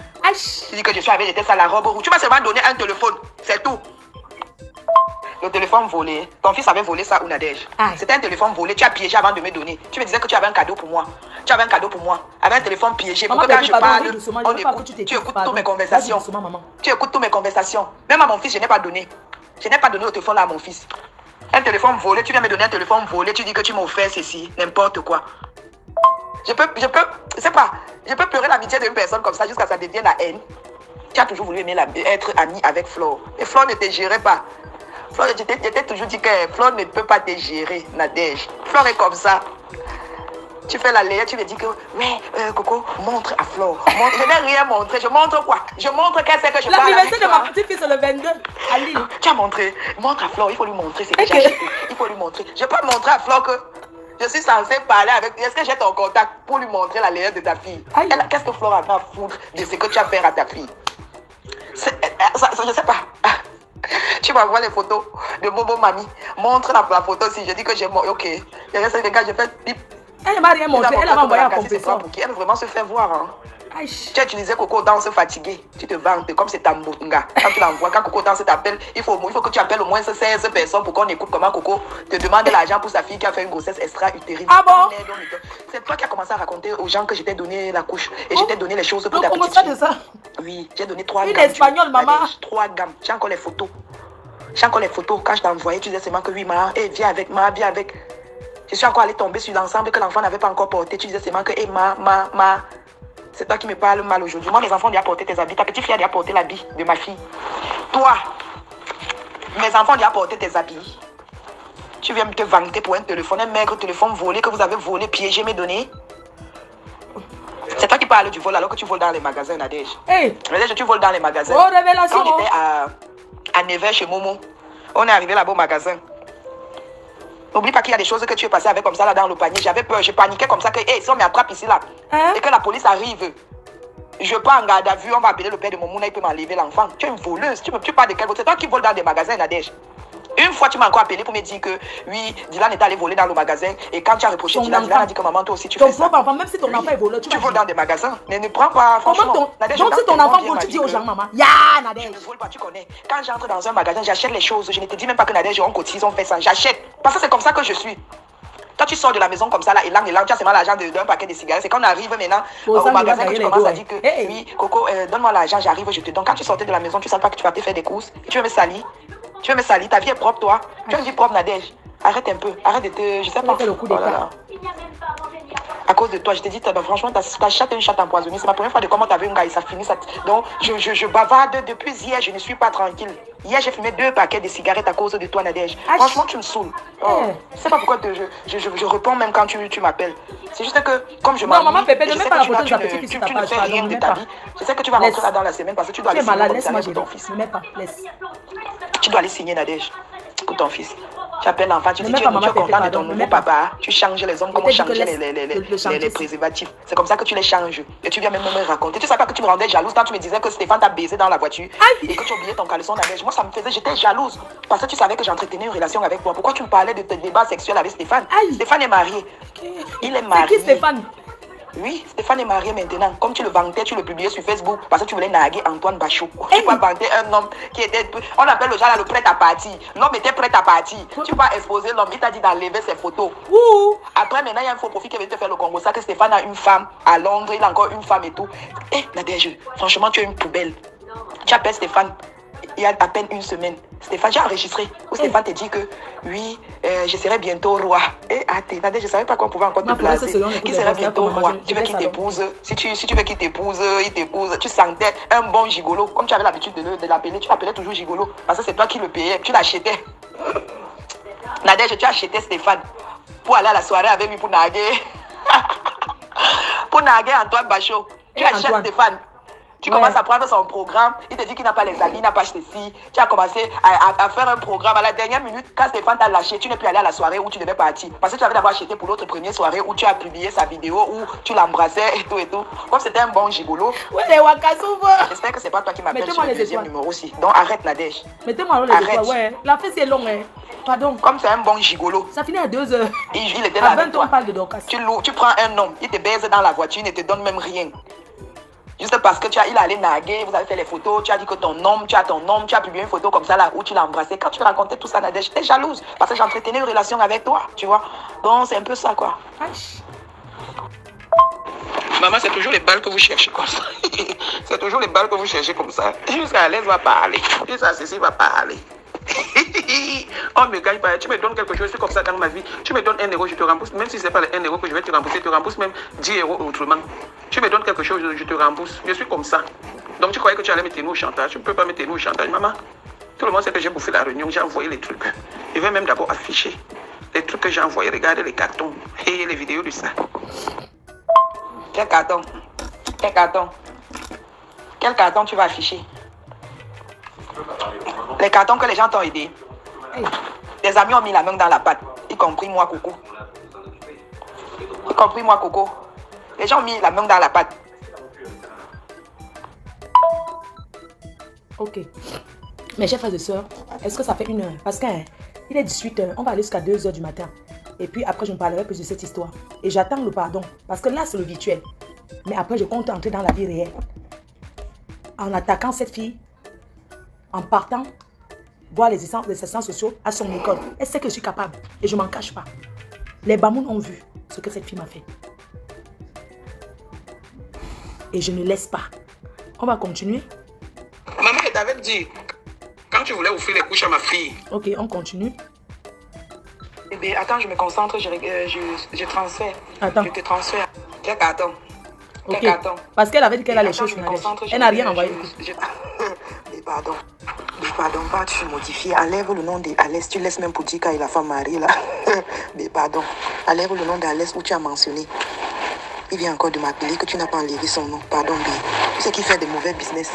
Tu dis que je suis avec des tests à la robe rouge. Tu m'as seulement donné un téléphone. C'est tout. Le téléphone volé. Ton fils avait volé ça ou Nadège? C'était un téléphone volé. Tu as piégé avant de me donner. Tu me disais que tu avais un cadeau pour moi. Tu avais un cadeau pour moi. Avec un téléphone piégé. Pour Maman, que quand baby, je pardon, parle, oui, doucement, on je veux pas que écoute. tu Tu t'écoutes, écoutes pardon. toutes mes conversations. Vas-y, doucement, maman. Tu écoutes toutes mes conversations. Même à mon fils, je n'ai pas donné. Je n'ai pas donné le téléphone là à mon fils. Un téléphone volé, tu viens me donner un téléphone volé, tu dis que tu m'as offert ceci, n'importe quoi. Je sais pas, je peux pleurer l'amitié d'une personne comme ça jusqu'à ça devienne la haine. Tu as toujours voulu être ami avec Flore. Et Flore ne te gérait pas. Flore, je t'ai toujours dit que Flore ne peut pas te gérer, Nadège. Flore est comme ça. Tu fais la laie, tu me dis que, ouais, Coco, montre à Flore. Je n'ai rien montré. Je montre quoi? Je montre qu'elle sait que je parle avec L'anniversaire de toi. ma petite fille, c'est le 22. À Lille. Tu as montré. Montre à Flore, il faut lui montrer ce que j'ai acheté. Il faut lui montrer. Je peux montrer à Flore que je suis censée parler avec lui. Est-ce que j'ai ton contact pour lui montrer la laie de ta fille? Qu'est-ce que Flore a à foutre de ce que tu as fait à ta fille? Je sais pas. Tu m'envoies des photos de Bobo Mamie. Montre la photo si je dis que j'ai mon. Ok. Je reste avec les gars, je fais bip. Elle ne m'a rien montré, elle m'a envoyé un confesseur. Elle veut vraiment se faire voir. Hein. Aïe. Tu as utilisé Coco Danse fatigué. Tu te vantes comme c'est ta mbonga. Quand tu l'envoies, quand Coco Danse t'appelle, il faut que tu appelles au moins 16 personnes pour qu'on écoute comment Coco te demande de l'argent pour sa fille qui a fait une grossesse extra-utérine. Ah bon? C'est toi qui as commencé à raconter aux gens que je t'ai donné la couche et je t'ai donné les choses pour Donc, ta comment petite ça fille. de ça? Oui, j'ai donné 3 Une gammes. espagnole, maman. 3 gammes. J'ai encore les photos. J'ai encore les photos. Quand je t'ai envoyé, tu disais seulement que oui, maman, viens avec, maman, viens avec. Je suis encore allée tomber sur l'ensemble que l'enfant n'avait pas encore porté. Tu disais seulement que, ma. C'est toi qui me parles mal aujourd'hui. Moi, mes enfants ont déjà porté tes habits. Ta petite fille a déjà porté l'habit de ma fille. Toi, mes enfants ont déjà porté tes habits. Tu viens me te vanter pour un téléphone, un maigre téléphone volé que vous avez volé, piégé mes données. C'est toi qui parles du vol alors que tu voles dans les magasins, Nadège. Hey. Nadège, tu voles dans les magasins. Oh, révélation. Quand j'étais à Nevers chez Momo, on est arrivé là-bas au magasin. N'oublie pas qu'il y a des choses que tu es passé avec comme ça là dans le panier. J'avais peur, je paniquais comme ça que, si on m'attrape ici là, Hein? et que la police arrive, je pars en garde à vue, on va appeler le père de Momouna, il peut m'enlever l'enfant. Tu es une voleuse, tu parles de quel vote? C'est toi qui voles dans des magasins, Nadège. Une fois, tu m'as encore appelé pour me dire que oui, Dylan est allé voler dans le magasin. Et quand tu as reproché Dylan, Dylan a dit que maman, toi aussi, tu fais ça. Enfant, même si ton enfant est voleur, Tu voles dans des magasins. Mais ne prends pas, franchement. Donc, si ton enfant vole, tu dis aux gens, maman, ya, Nadège. Je ne vole pas, tu connais. Quand j'entre dans un magasin, j'achète les choses. Je ne te dis même pas que Nadège, on cotise, on fait ça. J'achète. Parce que c'est comme ça que je suis. Toi, tu sors de la maison comme ça, là, et là, tu as seulement l'argent d'un paquet de cigarettes. C'est quand on arrive maintenant au magasin que tu commences à dire que oui, Coco, donne-moi l'argent, j'arrive, je te donne. Quand tu sortais de la maison, tu ne savais pas que tu vas te faire des courses. Et tu veux me salir. Tu veux me salir. Ta vie est propre, toi. Tu as une vie propre, Nadège. Arrête un peu. Arrête de te. Je sais pas. Le coup d'état. À cause de toi, je te dis, franchement, ta chatte est une chatte empoisonnée. C'est ma première fois de comment tu avais une gars et ça finit. Donc, je bavarde depuis hier, je ne suis pas tranquille. Hier, j'ai fumé 2 paquets de cigarettes à cause de toi, Nadège. Franchement, tu me saoules. Oh, je sais pas pourquoi je réponds même quand tu m'appelles. C'est juste que, comme je m'ennuie, maman, Pépé, ne je mets sais pas que la photo de ta petite fille tu sur ta ne page, fais pardon, rien ne de mets ta pas. vie. Je sais que tu vas rentrer là dans la semaine parce que tu dois Tu aller es malade, signer laisse-moi pour gérer. ton fils. Ne mets pas, laisse. Tu dois aller signer, Nadège, pour ton fils. Tu appelles l'enfant, tu dis, Ne tu mets pas, es maman, content de Pépé, ton pardon, ne nouveau mets pas. papa. Tu changes les hommes comme on t'ai dit changeait que les préservatifs. C'est comme ça que tu les changes. Et tu viens même me raconter. Tu sais pas que tu me rendais jalouse quand tu me disais que Stéphane t'a baisé dans la voiture et que tu oubliais ton caleçon Nadège. Moi, ça me faisait, j'étais jalouse parce que tu savais que j'entretenais une relation avec toi. Pourquoi tu me parlais de tes débats sexuels avec Stéphane? Aïe. Stéphane est marié. Il est C'est marié. qui Stéphane? Oui, Stéphane est marié maintenant. Comme tu le vantais, tu le publiais sur Facebook parce que tu voulais narguer Antoine Bachot. Tu vas vanter un homme qui était... On appelle le genre là le prêt à partir. L'homme était prêt à partir. Tu vas exposer l'homme. Il t'a dit d'enlever ses photos. Ouh. Après, maintenant, il y a un faux profil qui veut te faire le Congo. Ça que Stéphane a une femme à Londres. Il a encore une femme et tout. Nadège, franchement, tu es une poubelle. Tu appelles Stéphane. Il y a à peine une semaine. Stéphane, j'ai enregistré. Où Stéphane te dit que oui, je serai bientôt roi. Nadège, je ne savais pas qu'on pouvait encore te placer. Qui serait bientôt roi? Tu veux qu'il t'épouse? Si tu veux qu'il t'épouse, il t'épouse. Tu sentais un bon gigolo. Comme tu avais l'habitude de l'appeler, tu l'appelais toujours gigolo. Parce que c'est toi qui le payais. Tu l'achetais. Nadège, tu achetais Stéphane pour aller à la soirée avec lui pour narguer. Pour narguer Antoine Bachot. Tu achètes Stéphane. Tu commences à prendre son programme, il te dit qu'il n'a pas les amis, il n'a pas ceci. Tu as commencé à faire un programme à la dernière minute. Quand Stéphane t'a lâché, tu n'es plus allé à la soirée où tu devais partir. Parce que tu avais d'abord acheté pour l'autre première soirée où tu as publié sa vidéo, où tu l'embrassais et tout et tout. Comme c'était un bon gigolo. Ouais, les Wakasouva. J'espère que c'est pas toi qui m'appelles sur Mettez-moi le les deuxième étoiles. numéro aussi. Donc arrête Nadège. Mettez-moi les étoiles, ouais. La fête c'est long, hein. Pardon. Comme c'est un bon gigolo. Ça finit à 2 heures. Il était À là avec 20 ans, on toi. parle de Dorcas. Tu prends un homme, il te baise dans la voiture, il ne te donne même rien. Juste parce que il a allé narguer, vous avez fait les photos, tu as dit que ton homme, tu as publié une photo comme ça là où tu l'as embrassé. Quand tu racontais tout ça, Nadège, j'étais jalouse parce que j'entretenais une relation avec toi, tu vois. Donc c'est un peu ça quoi. Aïe. Maman, c'est toujours les balles que vous cherchez comme ça. C'est toujours les balles que vous cherchez comme ça. Jusqu'à l'aise va parler. Jusqu'à ceci va parler. On me gagne pas. Tu me donnes quelque chose, c'est comme ça dans ma vie. Tu me donnes 1 euro, je te rembourse. Même si ce n'est pas les 1 euro que je vais te rembourser, je te rembourse même 10 euros autrement. Tu me donnes quelque chose, je te rembourse. Je suis comme ça. Donc tu croyais que tu allais me tenir au chantage. Tu ne peux pas me tenir au chantage, maman. Tout le monde sait que j'ai bouffé la réunion, j'ai envoyé les trucs. Je vais même d'abord afficher les trucs que j'ai envoyés. Regardez les cartons et les vidéos de ça. Quel carton? Quel carton? Quel carton tu vas afficher? Les cartons que les gens t'ont aidé. Les amis ont mis la main dans la pâte, y compris moi, Coco. Y compris moi, Coco. Les gens ont mis la main dans la pâte. Ok. Mes chers frères et sœurs, est-ce que ça fait 1 heure? Parce qu'il est 18h, on va aller jusqu'à 2h du matin. Et puis après, je ne parlerai plus de cette histoire. Et j'attends le pardon. Parce que là, c'est le virtuel. Mais après, je compte entrer dans la vie réelle. En attaquant cette fille, en partant voir les assistants sociaux à son école. Elle sait que je suis capable. Et je ne m'en cache pas. Les Bamoun ont vu ce que cette fille m'a fait. Et je ne laisse pas. On va continuer. Maman, je t'avais dit, quand tu voulais offrir les couches à ma fille. Ok, on continue. Eh bien, attends, je me concentre, je transfère. Attends. Je te transfère. Quel carton? Ok. Quel carton? Parce qu'elle avait dit qu'elle a les choses. Elle n'a rien envoyé. Mais pardon. Mais pardon, pas tu modifies. Enlève le nom d'Alès. Tu laisses même pour dire quand il a fait Marie là. Mais pardon. Enlève le nom d'Alès où tu as mentionné. Il vient encore de m'appeler que tu n'as pas enlevé son nom. Pardon, B. Tu sais qu'il fait des mauvais business.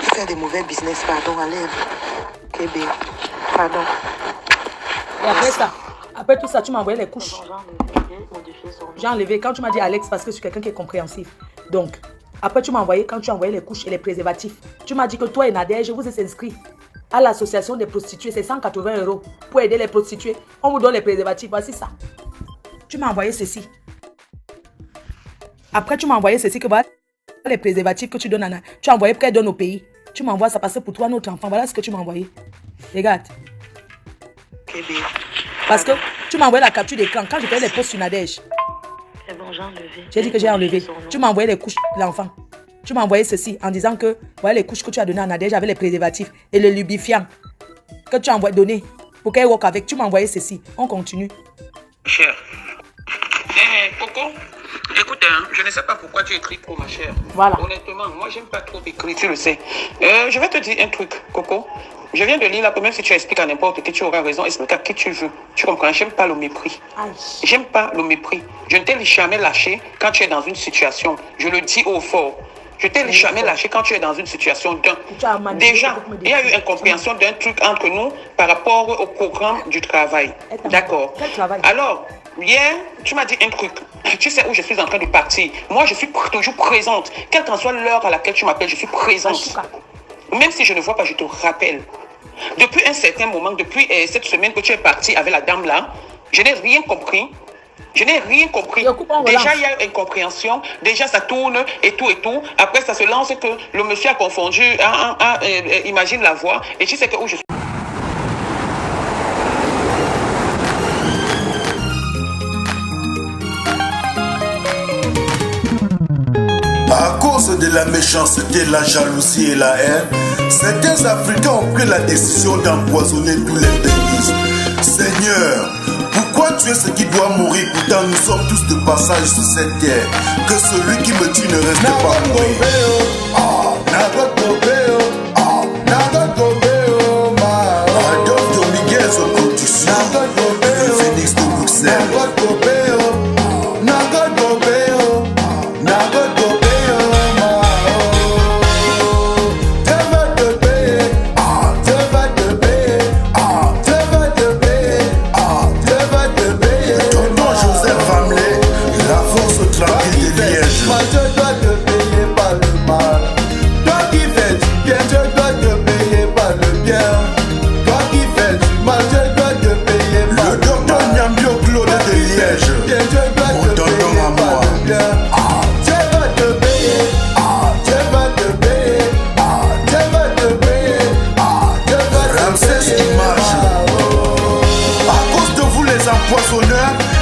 Il fait des mauvais business. Pardon, enlève. Ok, B. Pardon. Et après tout ça, tu m'as envoyé les couches. J'ai enlevé quand tu m'as dit Alex parce que je suis quelqu'un qui est compréhensif. Donc, après tu m'as envoyé, quand tu as envoyé les couches et les préservatifs, tu m'as dit que toi et Nadège, vous êtes inscrits à l'association des prostituées. C'est 180 € pour aider les prostituées. On vous donne les préservatifs. Voici ça. Tu m'as envoyé ceci. Après, tu m'as envoyé ceci que voilà les préservatifs que tu donnes à Nadège. Tu as envoyé pour qu'elle donne au pays. Tu m'envoies ça parce que pour toi, notre enfant. Voilà ce que tu m'as envoyé. Regarde. Parce que tu m'as envoyé la capture d'écran quand je faisais les posts sur Nadège. C'est bon, j'ai enlevé. J'ai dit que j'ai enlevé. Tu m'as envoyé les couches de l'enfant. Tu m'as envoyé ceci en disant que voilà les couches que tu as données à Nadège avec les préservatifs et le lubrifiant que tu as envoyé donné pour qu'elle walk avec. Tu m'as envoyé ceci. On continue. Cher. Coco, écoute, je ne sais pas pourquoi tu écris trop, ma chère. Voilà. Honnêtement, moi, j'aime pas trop écrire, tu le sais. Je vais te dire un truc, Coco. Je viens de lire là, même si tu expliques à n'importe qui, tu auras raison, explique à qui tu veux. Tu comprends? J'aime pas le mépris. J'aime pas le mépris. Je ne t'ai jamais lâché quand tu es dans une situation. Je le dis au fort. Je t'ai jamais lâché quand tu es dans une situation d'un. Déjà, il y a eu incompréhension d'un truc entre nous par rapport au programme du travail. D'accord. Alors, hier, tu m'as dit un truc. Tu sais où je suis en train de partir. Moi, je suis toujours présente. Quelle qu'en soit l'heure à laquelle tu m'appelles, je suis présente. Même si je ne vois pas, je te rappelle. Depuis un certain moment, depuis cette semaine que tu es parti avec la dame là, je n'ai rien compris. Je n'ai rien compris. Déjà, il y a incompréhension. Déjà, ça tourne et tout et tout. Après, ça se lance que le monsieur a confondu. Imagine la voix. Et tu sais que où je suis. À cause de la méchanceté, la jalousie et la haine, certains Africains ont pris la décision d'empoisonner tous les pays. Seigneur, pourquoi tu es ce qui doit mourir? Pourtant nous sommes tous de passage sur cette terre. Que celui qui me tue ne reste pas mourir. Adolphe Dominguez en production, le Phoenix de Bruxelles.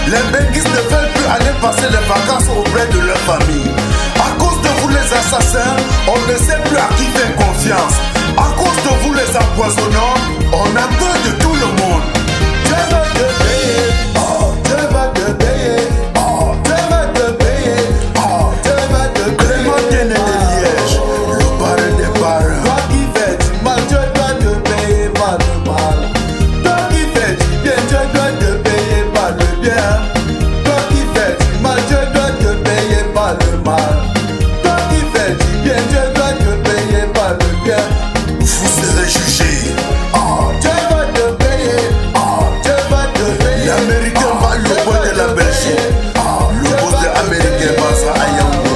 Les benguistes ne veulent plus aller passer les vacances auprès de leur famille. assassins, on ne sait plus à qui faire confiance. À cause de vous les empoisonnants, on a peur de tout le monde. Dieu va te payer, oh, Dieu va te payer, oh, Dieu va te payer, oh, Dieu va te payer. Clémentine de Liège, le parrain des parrains. Toi qui fais du mal, Dieu doit te payer par le mal. Toi qui fais du bien, Dieu doit te payer par le bien. Toi qui fais du mal, Dieu doit te payer par le mal. Toi qui fais du bien, Dieu doit te payer par le bien. Vous serez jugés. Oh, Dieu va te payer. Oh, Dieu va te payer. L'Américain va le bois de la Belgique. Oh, le boss de l'Américain va ça à Yaoundé.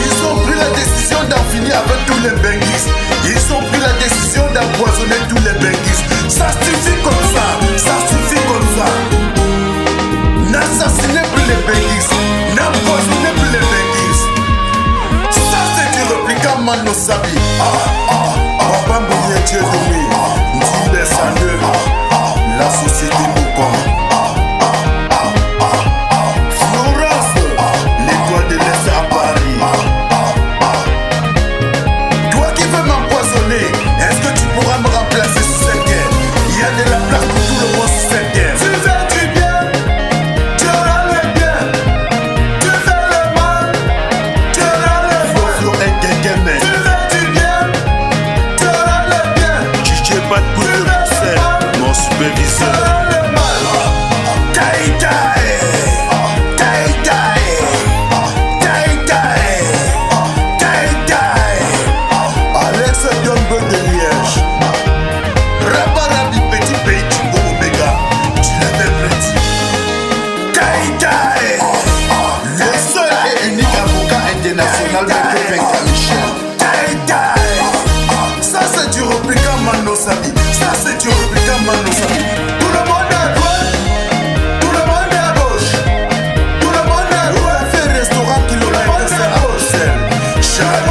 Ils ont pris la décision d'en finir avec tous les benguis. Ils ont pris la décision d'empoisonner tous les benguis. Ça suffit comme ça. Ça suffit comme ça. N'assassinez plus les benguis. N'empoisonnez plus les benguis. Ça c'est du répliquant Mano Sabi. Papa Mouillé Dieu de lui. Dit les sandeux. La société nous connaît. Florence, l'étoile de l'Est à Paris. Toi qui veux m'empoisonner, est-ce que tu pourras me remplacer sur cette guerre? Il y a de la place pour tout le monde sur cette guerre. Tu fais du bien, tu auras le bien. Tu fais le mal, tu auras le mal. Flo est quelqu'un. Tu fais du bien, tu auras le bien. DJ Bad Boy de Bruxelles, mon superviseur. Alex Diombe de Liège. Rabarabi petit pays du Omega. Tu l'avais prédit. Kaïkaï. Le seul et unique avocat international de Benka Michel. Kaïkaï. Ça c'est du répliquant Mano Sabi. Ça c'est du répliquant Mano Sabi. Tout le monde est à droite. Tout le monde est à gauche. Tout le monde est à droite. Il a fait restaurant qui l'a fait à Bruxelles. Charles.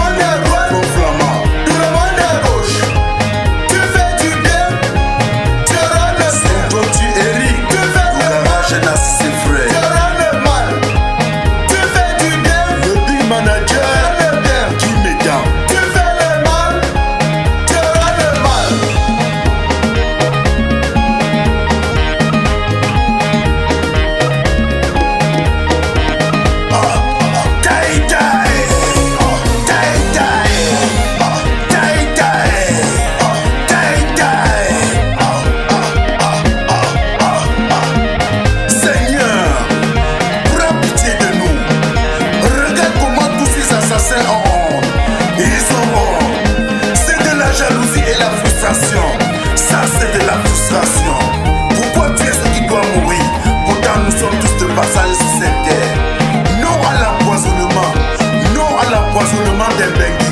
Ça c'est de la frustration. Pourquoi tu es ce qui doit mourir? Pourtant nous sommes tous de passage sur cette terre. Non à l'empoisonnement. Non à l'empoisonnement des benguis.